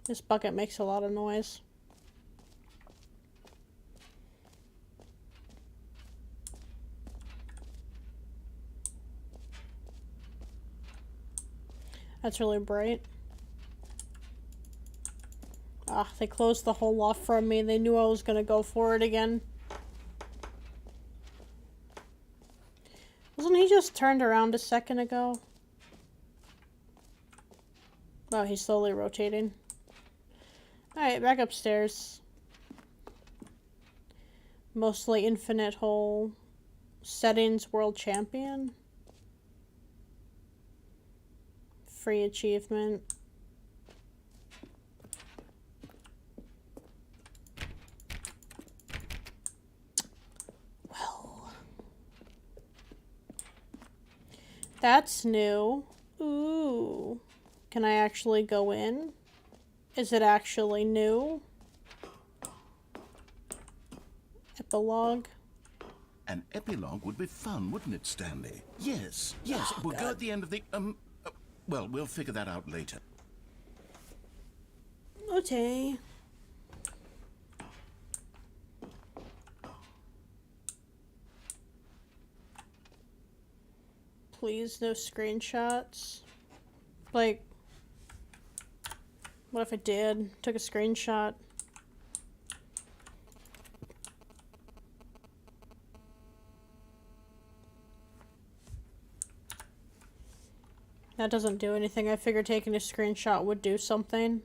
This bucket makes a lot of noise. That's really bright. Ah, they closed the hole off from me. They knew I was gonna go for it again. Wasn't he just turned around a second ago? Oh, he's slowly rotating. Alright, back upstairs. Mostly infinite hole. Settings world champion. Free achievement. Well. That's new. Ooh. Can I actually go in? Is it actually new? Epilogue. An epilogue would be fun, wouldn't it, Stanley? Yes, yes, it will go at the end of the, well, we'll figure that out later. Okay. Please, no screenshots. Like, what if I did? Took a screenshot. That doesn't do anything. I figured taking a screenshot would do something.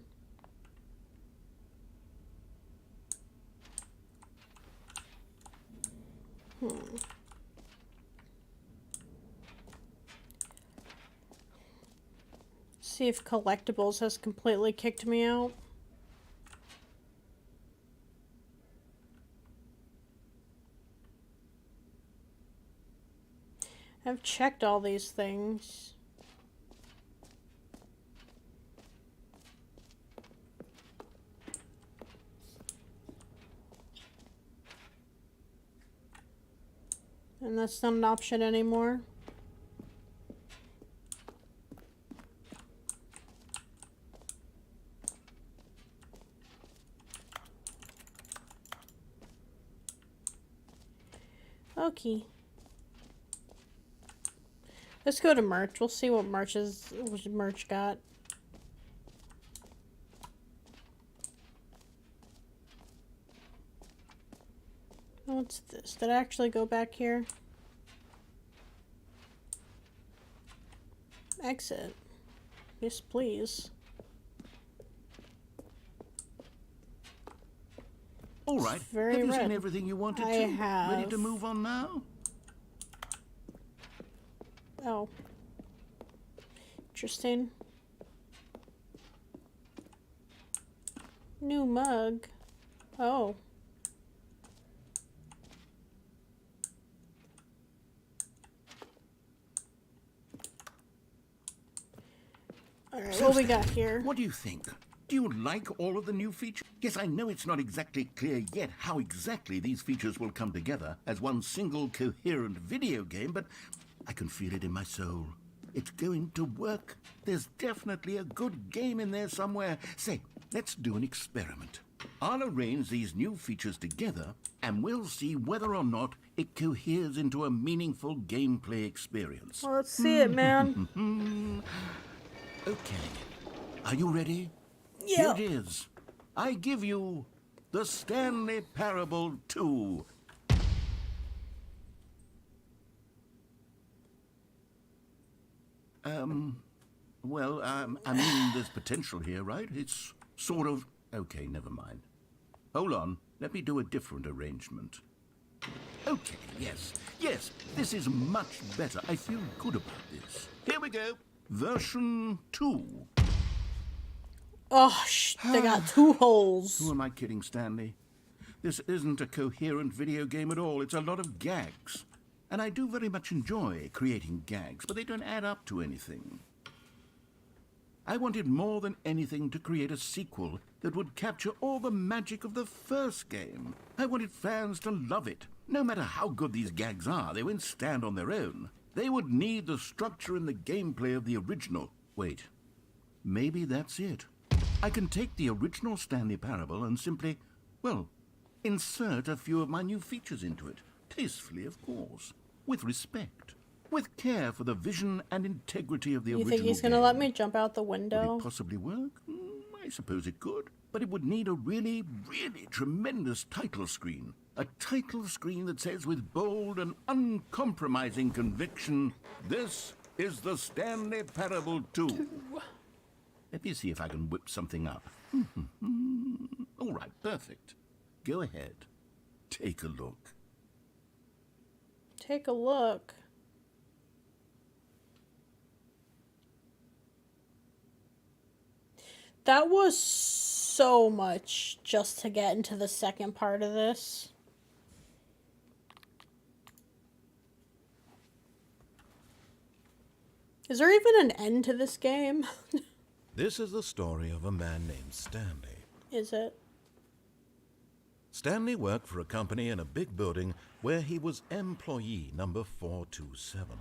See if collectibles has completely kicked me out. I've checked all these things. And that's not an option anymore. Okay. Let's go to merch. We'll see what merch got. What's this? Did I actually go back here? Exit. Yes, please. All right, very have you red. seen everything you wanted I to? have. Ready to move on now? Oh. Interesting. New mug. Oh. Alright, So, what we Stanley, got here? What do you think? Do you like all of the new features? Yes, I know it's not exactly clear yet how exactly these features will come together as one single coherent video game, but I can feel it in my soul. It's going to work. There's definitely a good game in there somewhere. Say, let's do an experiment. I'll arrange these new features together, and we'll see whether or not it coheres into a meaningful gameplay experience. Well, let's see it, man. Okay. Are you ready? Yeah. Here it is. I give you the Stanley Parable 2. I mean, there's potential here, right? It's sort of... Okay, never mind. Hold on. Let me do a different arrangement. Okay, yes, this is much better. I feel good about this. Here we go. Version 2. Oh, they got two holes. Who am I kidding, Stanley? This isn't a coherent video game at all. It's a lot of gags. And I do very much enjoy creating gags, but they don't add up to anything. I wanted more than anything to create a sequel that would capture all the magic of the first game. I wanted fans to love it. No matter how good these gags are, they won't stand on their own. They would need the structure and the gameplay of the original. Wait, maybe that's it. I can take the original Stanley Parable and simply, well, insert a few of my new features into it. Tastefully, of course. With respect. with care for the vision and integrity of the You original think he's gonna game. let me jump out the Would window? it possibly work? I suppose it could. But it would need a really, really tremendous title screen. A title screen that says with bold and uncompromising conviction, "This is the Stanley Parable 2. Let me see if I can whip something up. All right, perfect. Go ahead. Take a look. Take a look. That was so much just to get into the second part of this. Is there even an end to this game? This is the story of a man named Stanley. Is it? Stanley worked for a company in a big building where he was employee number 427.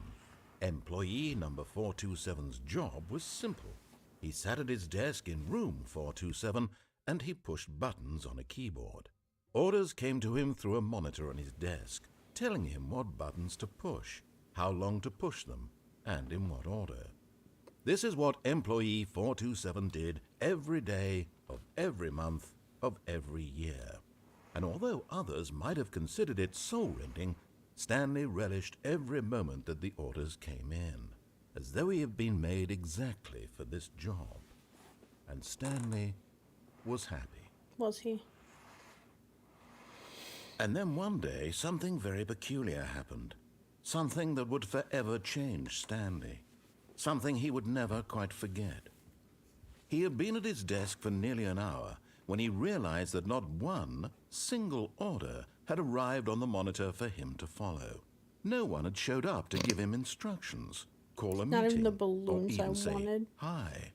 Employee number 427's job was simple. He sat at his desk in room 427 and he pushed buttons on a keyboard. Orders came to him through a monitor on his desk, telling him what buttons to push, how long to push them, and in what order. This is what employee 427 did every day of every month of every year. And although others might have considered it soul-rending, Stanley relished every moment that the orders came in, as though he had been made exactly for this job. And Stanley was happy. Was he? And then one day, something very peculiar happened. Something that would forever change Stanley. Something he would never quite forget. He had been at his desk for nearly an hour when he realized that not one single order had arrived on the monitor for him to follow. No one had showed up to give him instructions, call a Not meeting, even the or balloons even I say wanted. hi.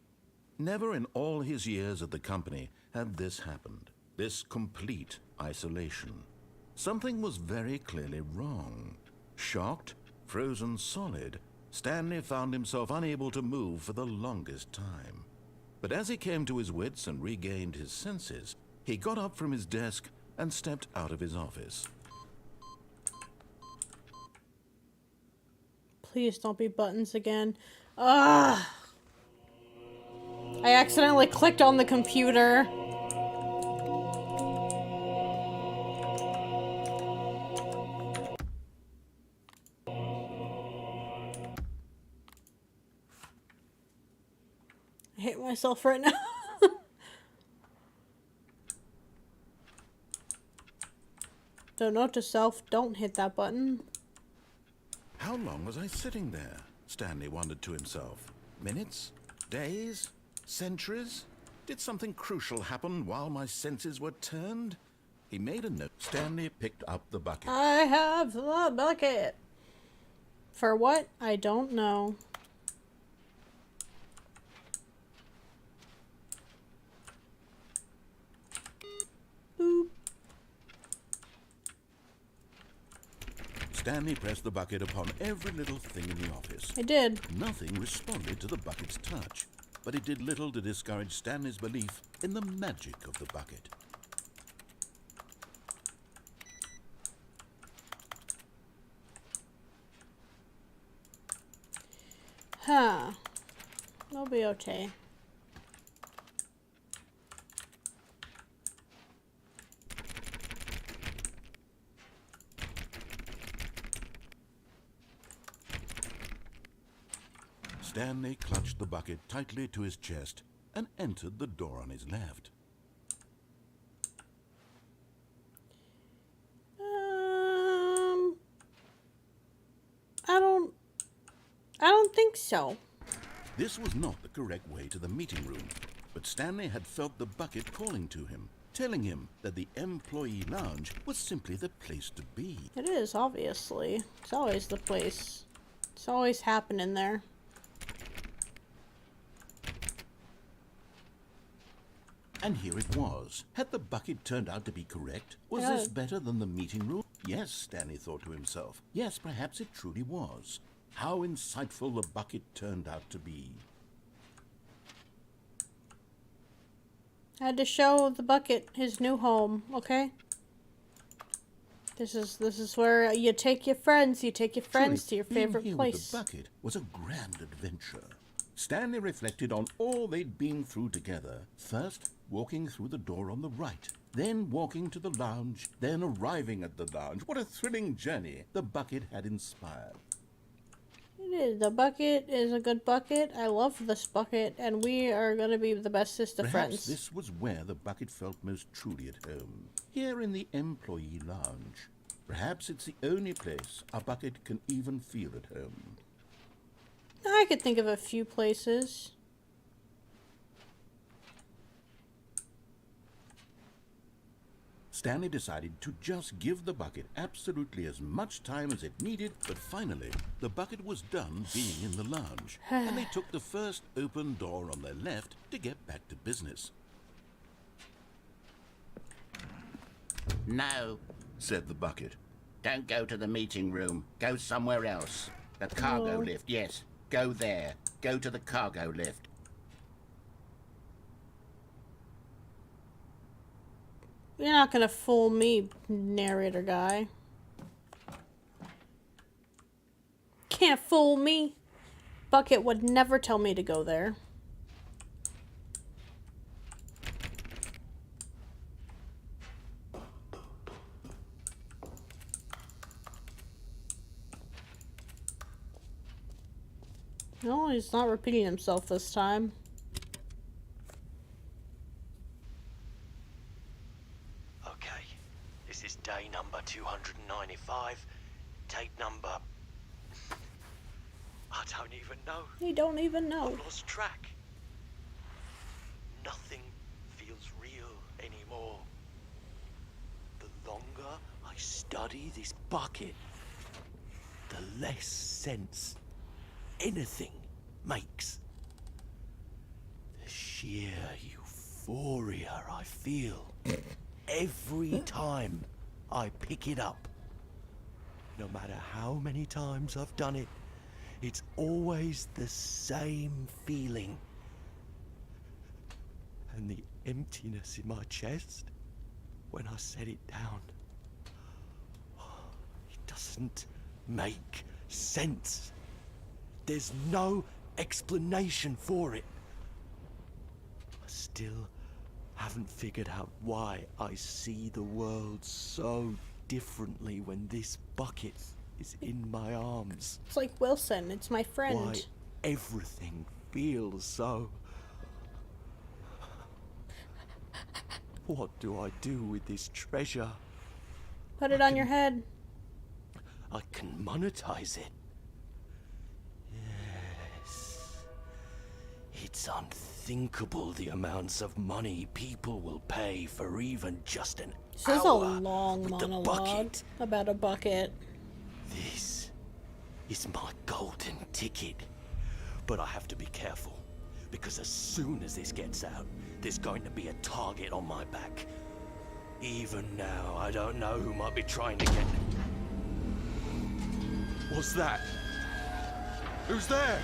Never in all his years at the company had this happened, this complete isolation. Something was very clearly wrong. Shocked, frozen solid, Stanley found himself unable to move for the longest time. But as he came to his wits and regained his senses, he got up from his desk and stepped out of his office. Please don't be buttons again. Ugh! I accidentally clicked on the computer. I hate myself right now. So note to self, don't hit that button. How long was I sitting there? Stanley wondered to himself. Minutes? Days? Centuries? Did something crucial happen while my senses were turned? He made a note. Stanley picked up the bucket. I have the bucket. For what? I don't know. Boop. Stanley pressed the bucket upon every little thing in the office. I did. Nothing responded to the bucket's touch, but it did little to discourage Stanley's belief in the magic of the bucket. Huh. It'll be okay. Stanley clutched the bucket tightly to his chest and entered the door on his left. I don't think so. This was not the correct way to the meeting room, but Stanley had felt the bucket calling to him, telling him that the employee lounge was simply the place to be. It is, obviously. It's always the place. It's always happening there. And here it was. Had the bucket turned out to be correct? Was this better than the meeting room? Yes, Stanley thought to himself. Yes, perhaps it truly was. How insightful the bucket turned out to be. I had to show the bucket his new home, okay? This is where you take your friends. You take your friends to your Truly, being favorite here place. with the bucket was a grand adventure. Stanley reflected on all they'd been through together. First, walking through the door on the right, then walking to the lounge, then arriving at the lounge. What a thrilling journey the bucket had inspired. It is. The bucket is a good bucket. I love this bucket, and we are gonna be the bestest of Perhaps friends. this was where the bucket felt most truly at home. Here in the employee lounge. Perhaps it's the only place a bucket can even feel at home. I could think of a few places. Stanley decided to just give the bucket absolutely as much time as it needed, but finally, the bucket was done being in the lounge, and they took the first open door on their left to get back to business. No, said the bucket. Don't go to the meeting room. Go somewhere else. The cargo No. lift, yes. Go there. Go to the cargo lift. You're not gonna fool me, narrator guy. Can't fool me. Bucket would never tell me to go there. No, he's not repeating himself this time. Okay, this is day number 295. Tape number... I don't even know. You don't even know. I've lost track. Nothing feels real anymore. The longer I study this bucket, the less sense anything makes. The sheer euphoria I feel every time I pick it up. No matter how many times I've done it, it's always the same feeling. And the emptiness in my chest when I set it down. It doesn't make sense. There's no explanation for it. I still haven't figured out why I see the world so differently when this bucket is in my arms. It's like Wilson, it's my friend. Why everything feels so... What do I do with this treasure? Put it on your head. I can monetize it. Yes. It's unthinkable the amounts of money people will pay for even just an This is a hour long with the monologue bucket. about a bucket. This is my golden ticket. But I have to be careful, because as soon as this gets out, there's going to be a target on my back. Even now, I don't know who might be trying to get... What's that? Who's there?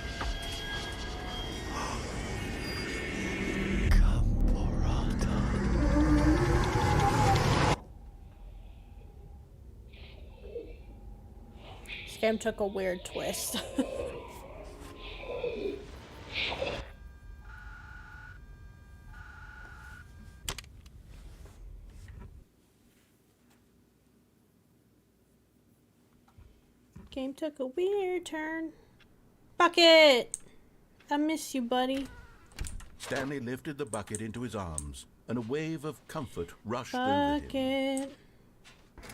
This game took a weird twist. Game took a weird turn. Bucket! I miss you, buddy. Stanley lifted the bucket into his arms, and a wave of comfort rushed over him. Bucket.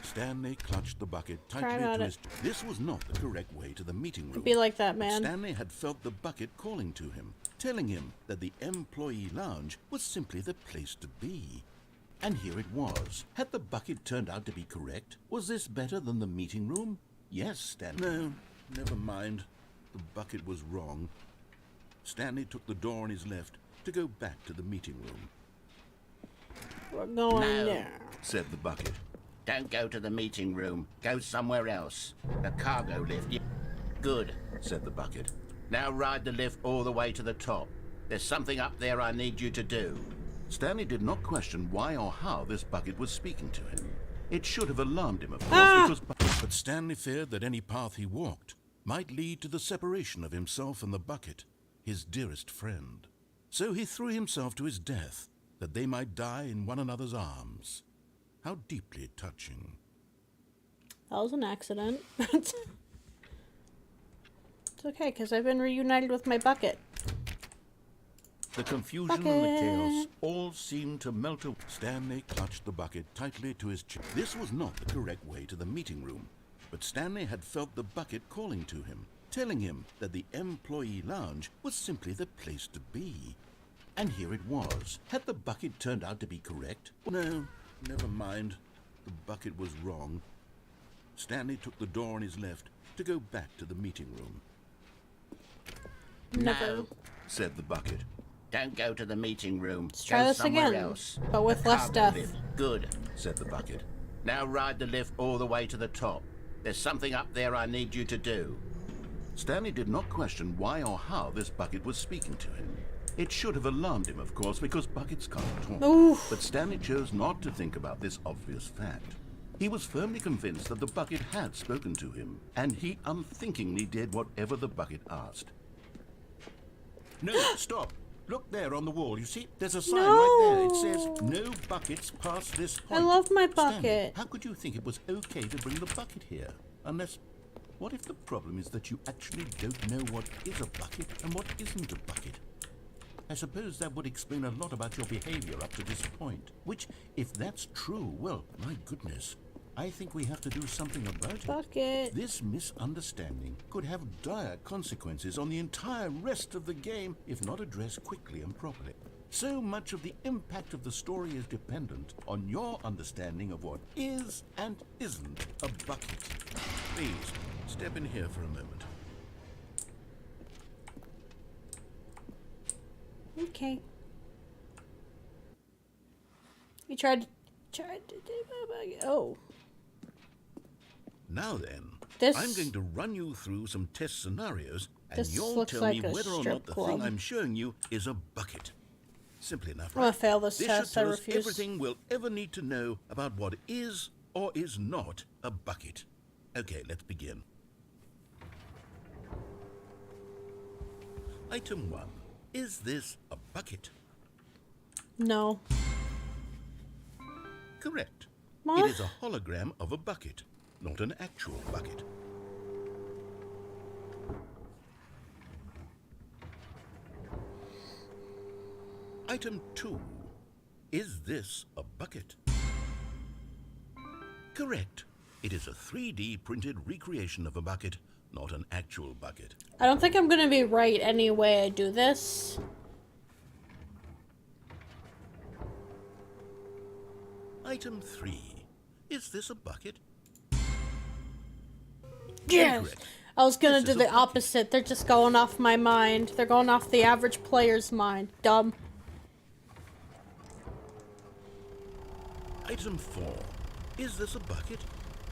Stanley clutched the bucket Try tightly not to to- his... This was not the correct way to the meeting room. Be like that, But man. Stanley had felt the bucket calling to him, telling him that the employee lounge was simply the place to be. And here it was. Had the bucket turned out to be correct? Was this better than the meeting room? Yes, Stanley. No, never mind. The bucket was wrong. Stanley took the door on his left to go back to the meeting room. We're going No. there. Said the bucket. Don't go to the meeting room. Go somewhere else. The cargo lift. Good, Said the bucket. now ride the lift all the way to the top. There's something up there I need you to do. Stanley did not question why or how this bucket was speaking to him. It should have alarmed him, of course, because... But Stanley feared that any path he walked might lead to the separation of himself and the bucket, his dearest friend. So he threw himself to his death, that they might die in one another's arms. How deeply touching. That was an accident. It's okay, because I've been reunited with my bucket. The confusion and the chaos all seemed to melt away. Stanley clutched the bucket tightly to his chest. This was not the correct way to the meeting room, but Stanley had felt the bucket calling to him, telling him that the employee lounge was simply the place to be. And here it was. Had the bucket turned out to be correct? No, never mind. The bucket was wrong. Stanley took the door on his left to go back to the meeting room. Never. No, said the bucket. Don't go to the meeting room. Let's try go this somewhere again, else. but with The less cargo death. lift. Good, said the bucket. Now ride the lift all the way to the top. There's something up there I need you to do. Stanley did not question why or how this bucket was speaking to him. It should have alarmed him, of course, because buckets can't talk. Oof. But Stanley chose not to think about this obvious fact. He was firmly convinced that the bucket had spoken to him, and he unthinkingly did whatever the bucket asked. No, stop! Look there on the wall, you see? There's a sign right there. It says, no buckets past this point. I love my Stanley, bucket. how could you think it was okay to bring the bucket here? Unless, what if the problem is that you actually don't know what is a bucket and what isn't a bucket? I suppose that would explain a lot about your behavior up to this point. Which, if that's true, well, my goodness, I think we have to do something about it. Bucket. This misunderstanding could have dire consequences on the entire rest of the game if not addressed quickly and properly. So much of the impact of the story is dependent on your understanding of what is and isn't a bucket. Please, step in here for a moment. Okay. You tried to take my bucket. Oh. Now then, This- I'm going to run you through some test scenarios, and This you'll looks tell like me a whether or strip not the club. thing I'm showing you is a bucket. Simple enough, I'm gonna right? fail this This test, should I tell us refuse. everything we'll ever need to know about what is or is not a bucket. Okay, let's begin. Item 1. Is this a bucket? No. Correct. What? It is a hologram of a bucket, not an actual bucket. Item 2. Is this a bucket? Correct. It is a 3D printed recreation of a bucket, not an actual bucket. I don't think I'm gonna be right any way I do this. Item 3. Is this a bucket? Yes! Incorrect. I was gonna This do is a the bucket. opposite. They're just going off my mind. They're going off the average player's mind. Dumb. Item 4. Is this a bucket?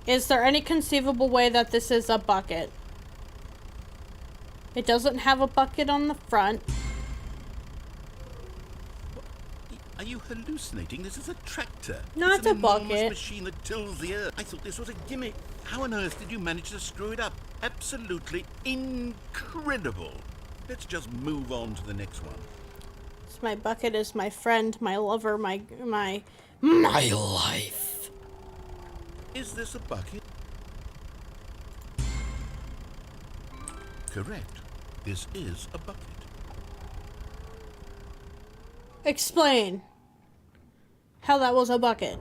Is there any conceivable way that this is a bucket? It doesn't have a bucket on the front. Are you hallucinating? This is a tractor. No, it's a an enormous bucket. machine that tills the earth. I thought this was a gimmick. How on earth did you manage to screw it up? Absolutely incredible. Let's just move on to the next one. My bucket is my friend, my lover, my life. Is this a bucket? Correct. This is a bucket. Explain how that was a bucket.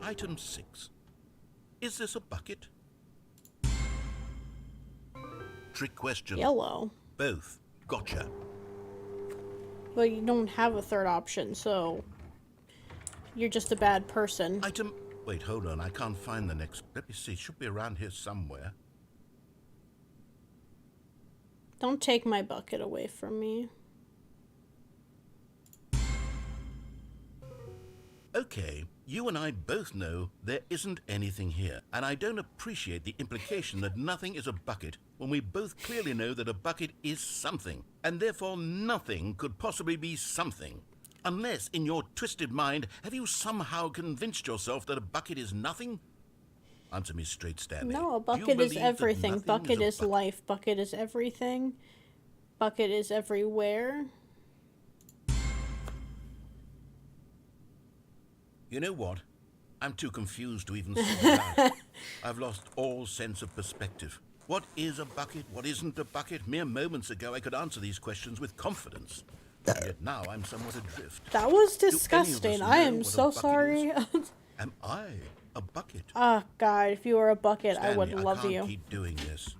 Item 6. Is this a bucket? Trick question. Yellow. Both. Gotcha. Well, you don't have a third option, so you're just a bad person. Item... Wait, hold on. I can't find the next... Let me see. It should be around here somewhere. Don't take my bucket away from me. Okay, you and I both know there isn't anything here, and I don't appreciate the implication that nothing is a bucket when we both clearly know that a bucket is something, and therefore nothing could possibly be something. Unless, in your twisted mind, have you somehow convinced yourself that a bucket is nothing? Answer me straight, Stanley. No, a Do you bucket is believe that everything. nothing Bucket a is bucket? life. Bucket is everything. Bucket is everywhere. You know what? I'm too confused to even sort it out. I've lost all sense of perspective. What is a bucket? What isn't a bucket? Mere moments ago I could answer these questions with confidence. And yet now I'm somewhat adrift. That was Do any of us disgusting. know I am what a so bucket sorry. is? Am I a bucket? Oh, God, if you were a bucket, I would Stanley, love I can't you. keep doing this.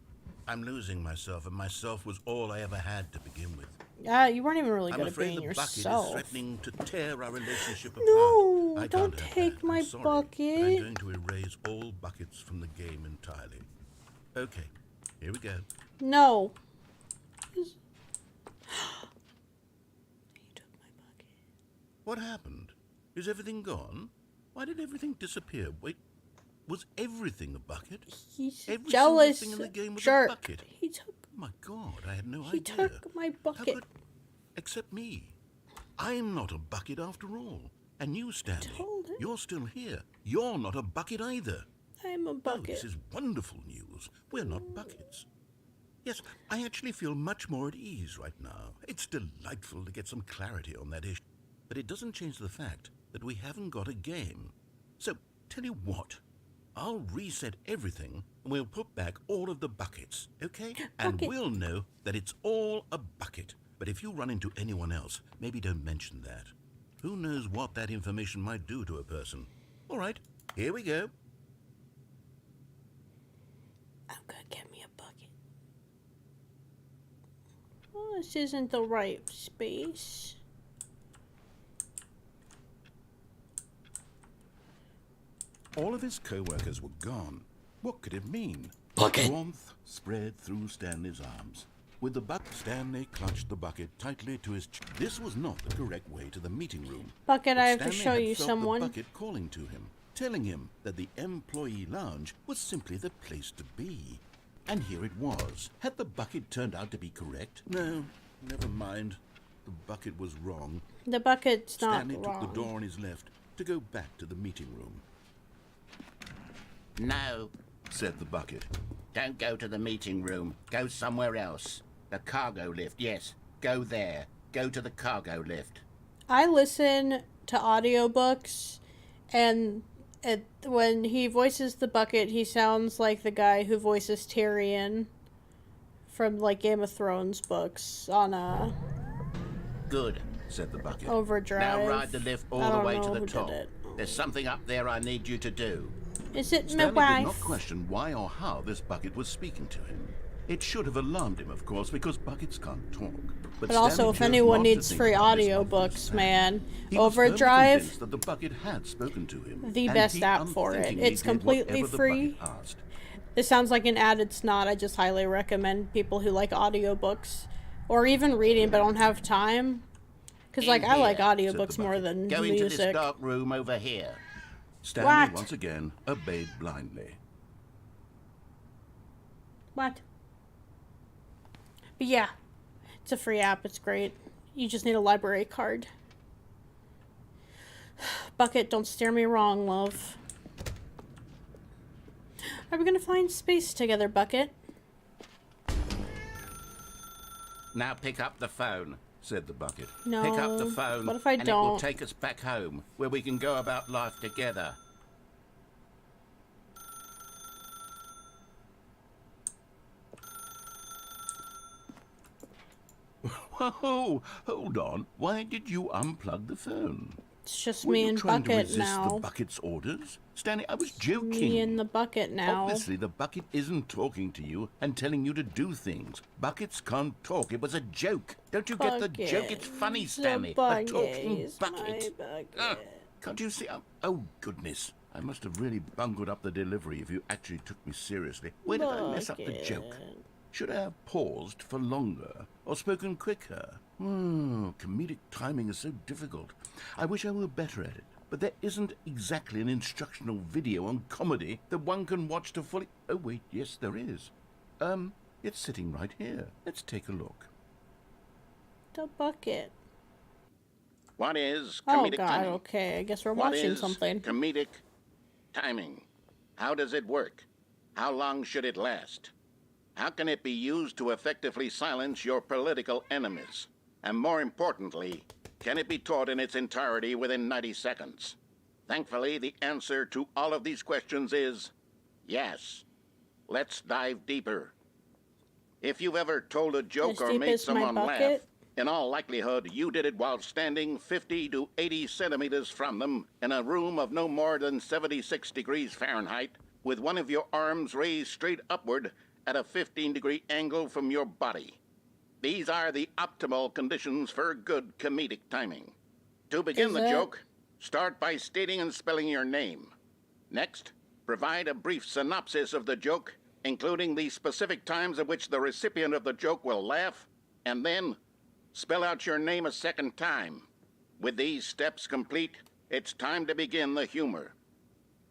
I'm losing myself, and myself was all I ever had to begin with. You weren't even really I'm good at afraid being the bucket is yourself. threatening to tear our relationship apart. No, I don't can't have take that. my I'm sorry, bucket. but I'm going to erase all buckets from the game entirely. Okay, here we go. No. He took my bucket. What happened? Is everything gone? Why did everything disappear? Wait, was everything a bucket? He's Every jealous single thing in the game was jerk. a bucket. He took My God, I had no He idea. took my How bucket. could... Except me. I'm not a bucket after all. And you, Stanley, told him. you're still here. You're not a bucket either. I'm a Oh, bucket. this is wonderful news. We're not buckets. Yes, I actually feel much more at ease right now. It's delightful to get some clarity on that issue. But it doesn't change the fact that we haven't got a game. So, tell you what. I'll reset everything and we'll put back all of the buckets, okay? And Bucket. we'll know that it's all a bucket. But if you run into anyone else, maybe don't mention that. Who knows what that information might do to a person? All right, here we go. I'm gonna get me a bucket. Oh, this isn't the right space. All of his co-workers were gone. What could it mean? Bucket. Warmth spread through Stanley's arms. With the bucket, Stanley clutched the bucket tightly to his chest. This was not the correct way to the meeting room. Bucket, But I have to Stanley show had you felt someone. the bucket calling to him, telling him that the employee lounge was simply the place to be. And here it was. Had the bucket turned out to be correct? No, never mind. The bucket was wrong. The bucket's not Stanley wrong. took the door on his left to go back to the meeting room. No, said the bucket. Don't go to the meeting room. Go somewhere else. The cargo lift, yes. Go there. Go to the cargo lift. I listen to audiobooks, and when he voices the bucket, he sounds like the guy who voices Tyrion from like Game of Thrones books on a Good, said the bucket. Overdrive. Now ride the lift I all the don't way know to the who did top. it. There's something up there I need you to do. Is it my Stanley did wife? not question why or how this bucket was speaking to him. It should have alarmed him, of course, because buckets can't talk. But also, Stanley if chose anyone not to needs think free about this audiobooks, obvious fact. man, He was firmly Overdrive, convinced that the bucket had spoken to him, the and best he app for it. unthinkingly It's did completely whatever the free. bucket asked. This sounds like an added snot. I just highly recommend people who like audiobooks or even reading but don't have time. Because, like, In I like here, said the audiobooks more bucket. than Go into this music. dark room over here. Stanley What? once again obeyed blindly. What? But yeah, it's a free app. It's great. You just need a library card. Bucket, don't steer me wrong, love. Are we gonna find space together, Bucket? Now pick up the phone, said the bucket. No. Pick up the phone. What if I and it will don't? take us back home, where we can go about life together. Whoa, hold on. Why did you unplug the phone? It's just Were me you and trying to Bucket resist the now. bucket's orders? Stanley, I was joking. Me and the Bucket now. Obviously, the bucket isn't talking to you and telling you to do things. Buckets can't talk. It was a joke. Don't you get the joke? It's funny, Stanley. A talking bucket. Can't you see? Oh, goodness. I must have really bungled up the delivery if you actually took me seriously. Where did I mess up the joke? Should I have paused for longer or spoken quicker? Comedic timing is so difficult. I wish I were better at it. But there isn't exactly an instructional video on comedy that one can watch to fully... Oh, wait, yes, there is. It's sitting right here. Let's take a look. The Bucket. What is Oh comedic god, timing? okay. I guess we're What watching is something. comedic timing? How does it work? How long should it last? How can it be used to effectively silence your political enemies? And more importantly, can it be taught in its entirety within 90 seconds? Thankfully, the answer to all of these questions is yes. Let's dive deeper. If you've ever told a joke As or deep made as my someone laugh, bucket? in all likelihood, you did it while standing 50 to 80 centimeters from them in a room of no more than 76 degrees Fahrenheit, with one of your arms raised straight upward at a 15-degree angle from your body. These are the optimal conditions for good comedic timing. To begin Is the it? joke, start by stating and spelling your name. Next, provide a brief synopsis of the joke, including the specific times at which the recipient of the joke will laugh, and then spell out your name a second time. With these steps complete, it's time to begin the humor.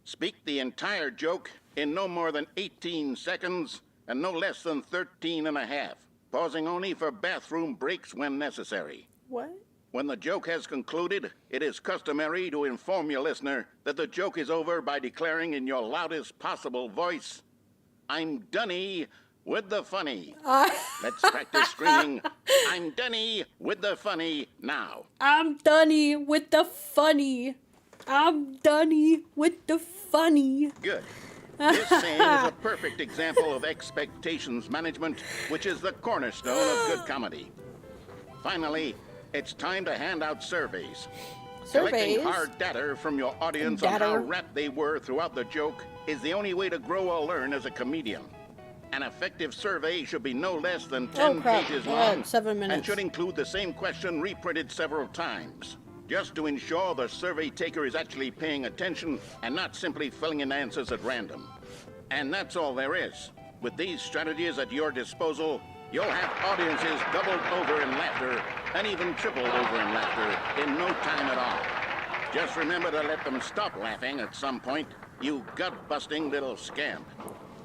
Speak the entire joke in no more than 18 seconds and no less than 13 and a half, pausing only for bathroom breaks when necessary. What? When the joke has concluded, it is customary to inform your listener that the joke is over by declaring in your loudest possible voice, "I'm Dunny with the funny." Let's practice screaming, "I'm Dunny with the funny" now. I'm Dunny with the funny. I'm Dunny with the funny. Good. This saying is a perfect example of expectations management, which is the cornerstone of good comedy. Finally, it's time to hand out surveys. Collecting Surveys? hard data from your audience on how Data. rapt they were throughout the joke is the only way to grow or learn as a comedian. An effective survey should be no less than 10 crap. pages We're at long 7 and minutes. should include the same question reprinted several times, just to ensure the survey taker is actually paying attention and not simply filling in answers at random. And that's all there is. With these strategies at your disposal, you'll have audiences doubled over in laughter and even tripled over in laughter in no time at all. Just remember to let them stop laughing at some point, you gut-busting little scamp.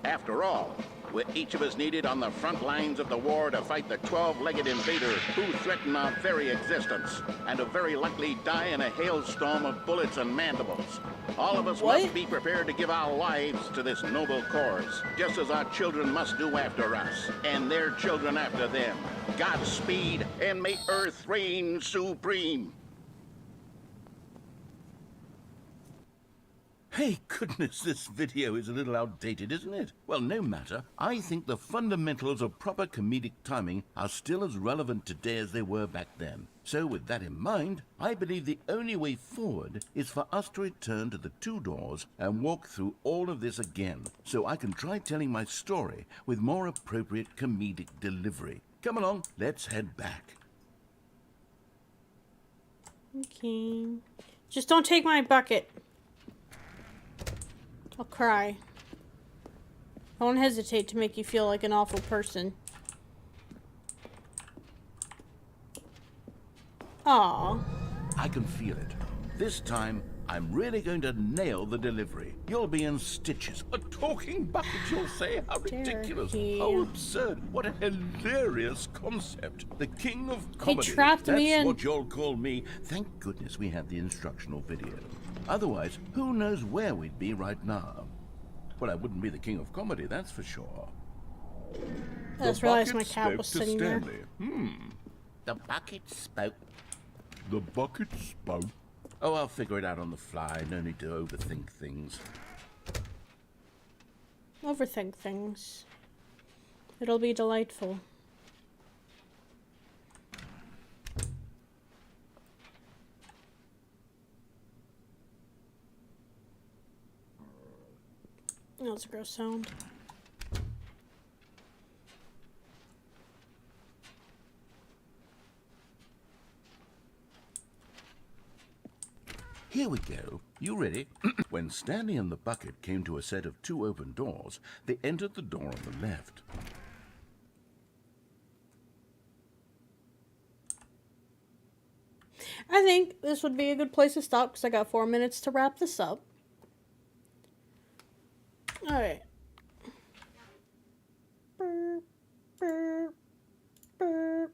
After all, we're each of us needed on the front lines of the war to fight the 12-legged invader who threaten our very existence and who very likely die in a hailstorm of bullets and mandibles. All of us What? must be prepared to give our lives to this noble cause, just as our children must do after us, and their children after them. Godspeed, and may Earth reign supreme. Hey, goodness, this video is a little outdated, isn't it? Well, no matter. I think the fundamentals of proper comedic timing are still as relevant today as they were back then. So with that in mind, I believe the only way forward is for us to return to the two doors and walk through all of this again, so I can try telling my story with more appropriate comedic delivery. Come along, let's head back. Okay. Just don't take my bucket. I'll cry. I won't hesitate to make you feel like an awful person. Aw. I can feel it. This time, I'm really going to nail the delivery. You'll be in stitches. A talking bucket, you'll say? How ridiculous. Cherokee. How absurd. What a hilarious concept. The king of comedy. trapped me That's in. what you'll call me. Thank goodness we had the instructional video. Otherwise, who knows where we'd be right now. Well, I wouldn't be the king of comedy, that's for sure. I just realized my cat was sitting there. The bucket spoke. The bucket spoke. Oh, I'll figure it out on the fly. No need to overthink things. Overthink things. It'll be delightful. That's a gross sound. Here we go. You ready? When Stanley and the bucket came to a set of two open doors, they entered the door on the left. I think this would be a good place to stop because I got 4 minutes to wrap this up. Alright. Burp, burp, burp,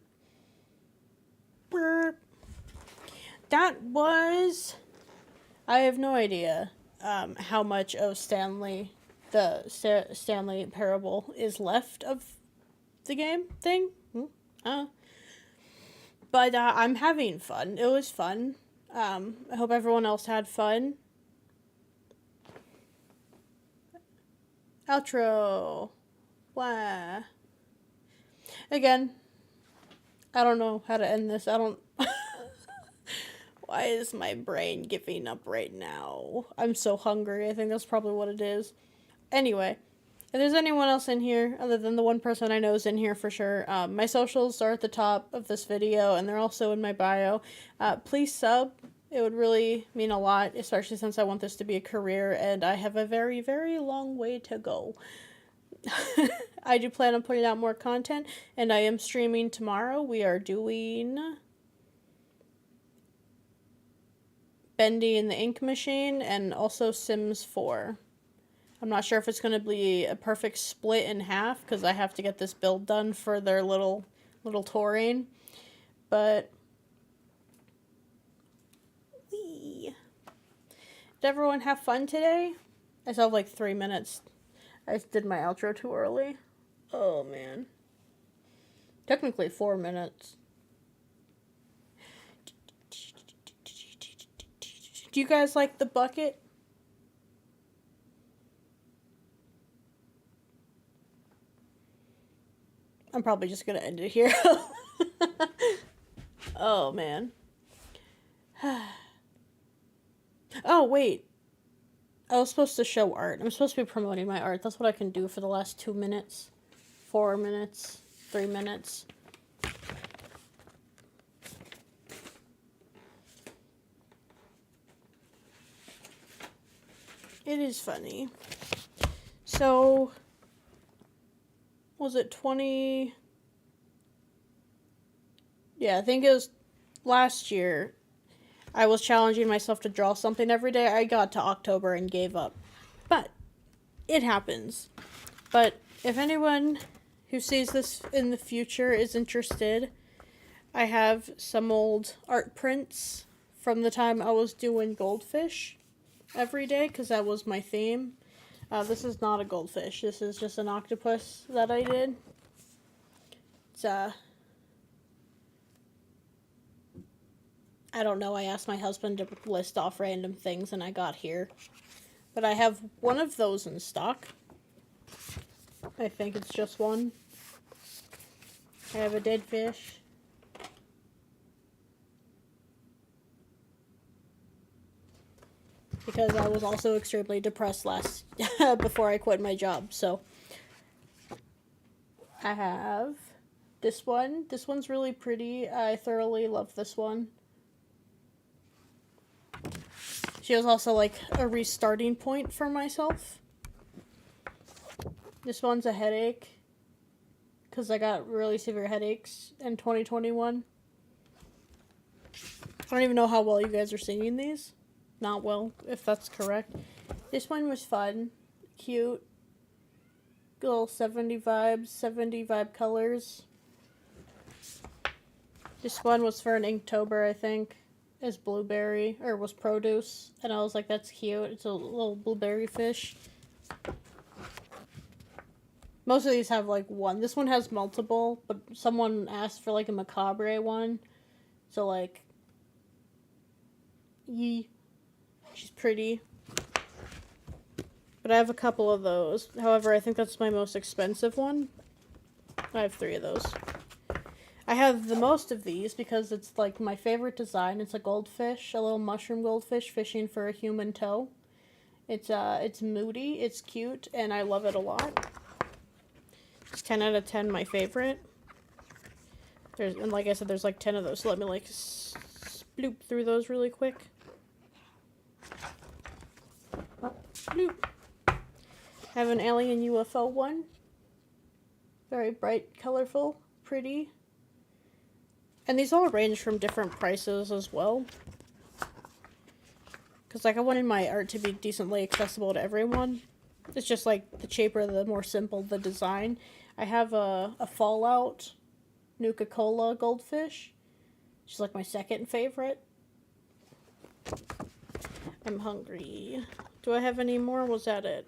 burp. that was... I have no idea how much of Stanley, the Stanley Parable is left of the game thing. But I'm having fun. It was fun. I hope everyone else had fun. Outro. Wah. Again, I don't know how to end this. I don't... Why is my brain giving up right now? I'm so hungry. I think that's probably what it is. Anyway, if there's anyone else in here, other than the one person I know is in here for sure, my socials are at the top of this video, and they're also in my bio. Please sub. It would really mean a lot, especially since I want this to be a career, and I have a very, very long way to go. I do plan on putting out more content, and I am streaming tomorrow. We are doing... Bendy and the Ink Machine, and also Sims 4. I'm not sure if it's going to be a perfect split in half, because I have to get this build done for their little touring. But... Whee. Did everyone have fun today? I still have like 3 minutes. I did my outro too early. Oh, man. Technically 4 minutes. Do you guys like the bucket? I'm probably just gonna end it here. Oh, man. Oh, wait. I was supposed to show art. I'm supposed to be promoting my art. That's what I can do for the last 2 minutes. 4 minutes. 3 minutes. It is funny. So, was it 20? Yeah, I think it was last year. I was challenging myself to draw something every day. I got to October and gave up. But, it happens. But, if anyone who sees this in the future is interested, I have some old art prints from the time I was doing goldfish every day, because that was my theme. This is not a goldfish. This is just an octopus that I did. It's, I don't know. I asked my husband to list off random things, and I got here. But I have one of those in stock. I think it's just one. I have a dead fish. Because I was also extremely depressed before I quit my job, so. I have this one. This one's really pretty. I thoroughly love this one. She was also like a restarting point for myself. This one's a headache. Because I got really severe headaches in 2021. I don't even know how well you guys are singing these. Not well, if that's correct. This one was fun. Cute. Little 70 vibe colors. This one was for an Inktober, I think. As blueberry, or was produce. And I was like, that's cute. It's a little blueberry fish. Most of these have like one. This one has multiple, but someone asked for like a macabre one. So like, yee. She's pretty. But I have a couple of those. However, I think that's my most expensive one. I have 3 of those. I have the most of these because it's like my favorite design. It's a goldfish, a little mushroom goldfish fishing for a human toe. It's moody, it's cute, and I love it a lot. It's 10 out of 10 my favorite. And like I said, there's like 10 of those, so let me like sploop through those really quick. Bloop. I have an alien UFO one. Very bright, colorful, pretty. And these all range from different prices as well. Because like I wanted my art to be decently accessible to everyone. It's just like the cheaper, the more simple the design. I have a Fallout Nuka-Cola goldfish. She's like my second favorite. I'm hungry. Do I have any more? Was that it?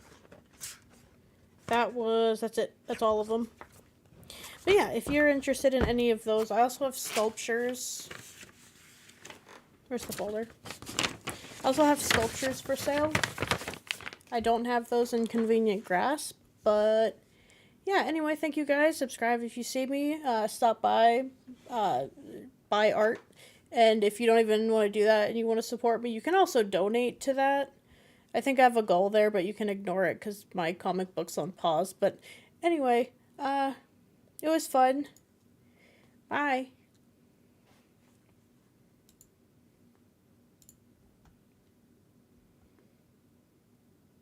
That's it. That's all of them. But yeah, if you're interested in any of those, I also have sculptures. Where's the folder? I also have sculptures for sale. I don't have those in convenient grasp, but yeah, anyway, thank you guys. Subscribe if you see me. Stop by, buy art. And if you don't even want to do that and you want to support me, you can also donate to that. I think I have a goal there, but you can ignore it because my comic book's on pause. But anyway, it was fun. Bye.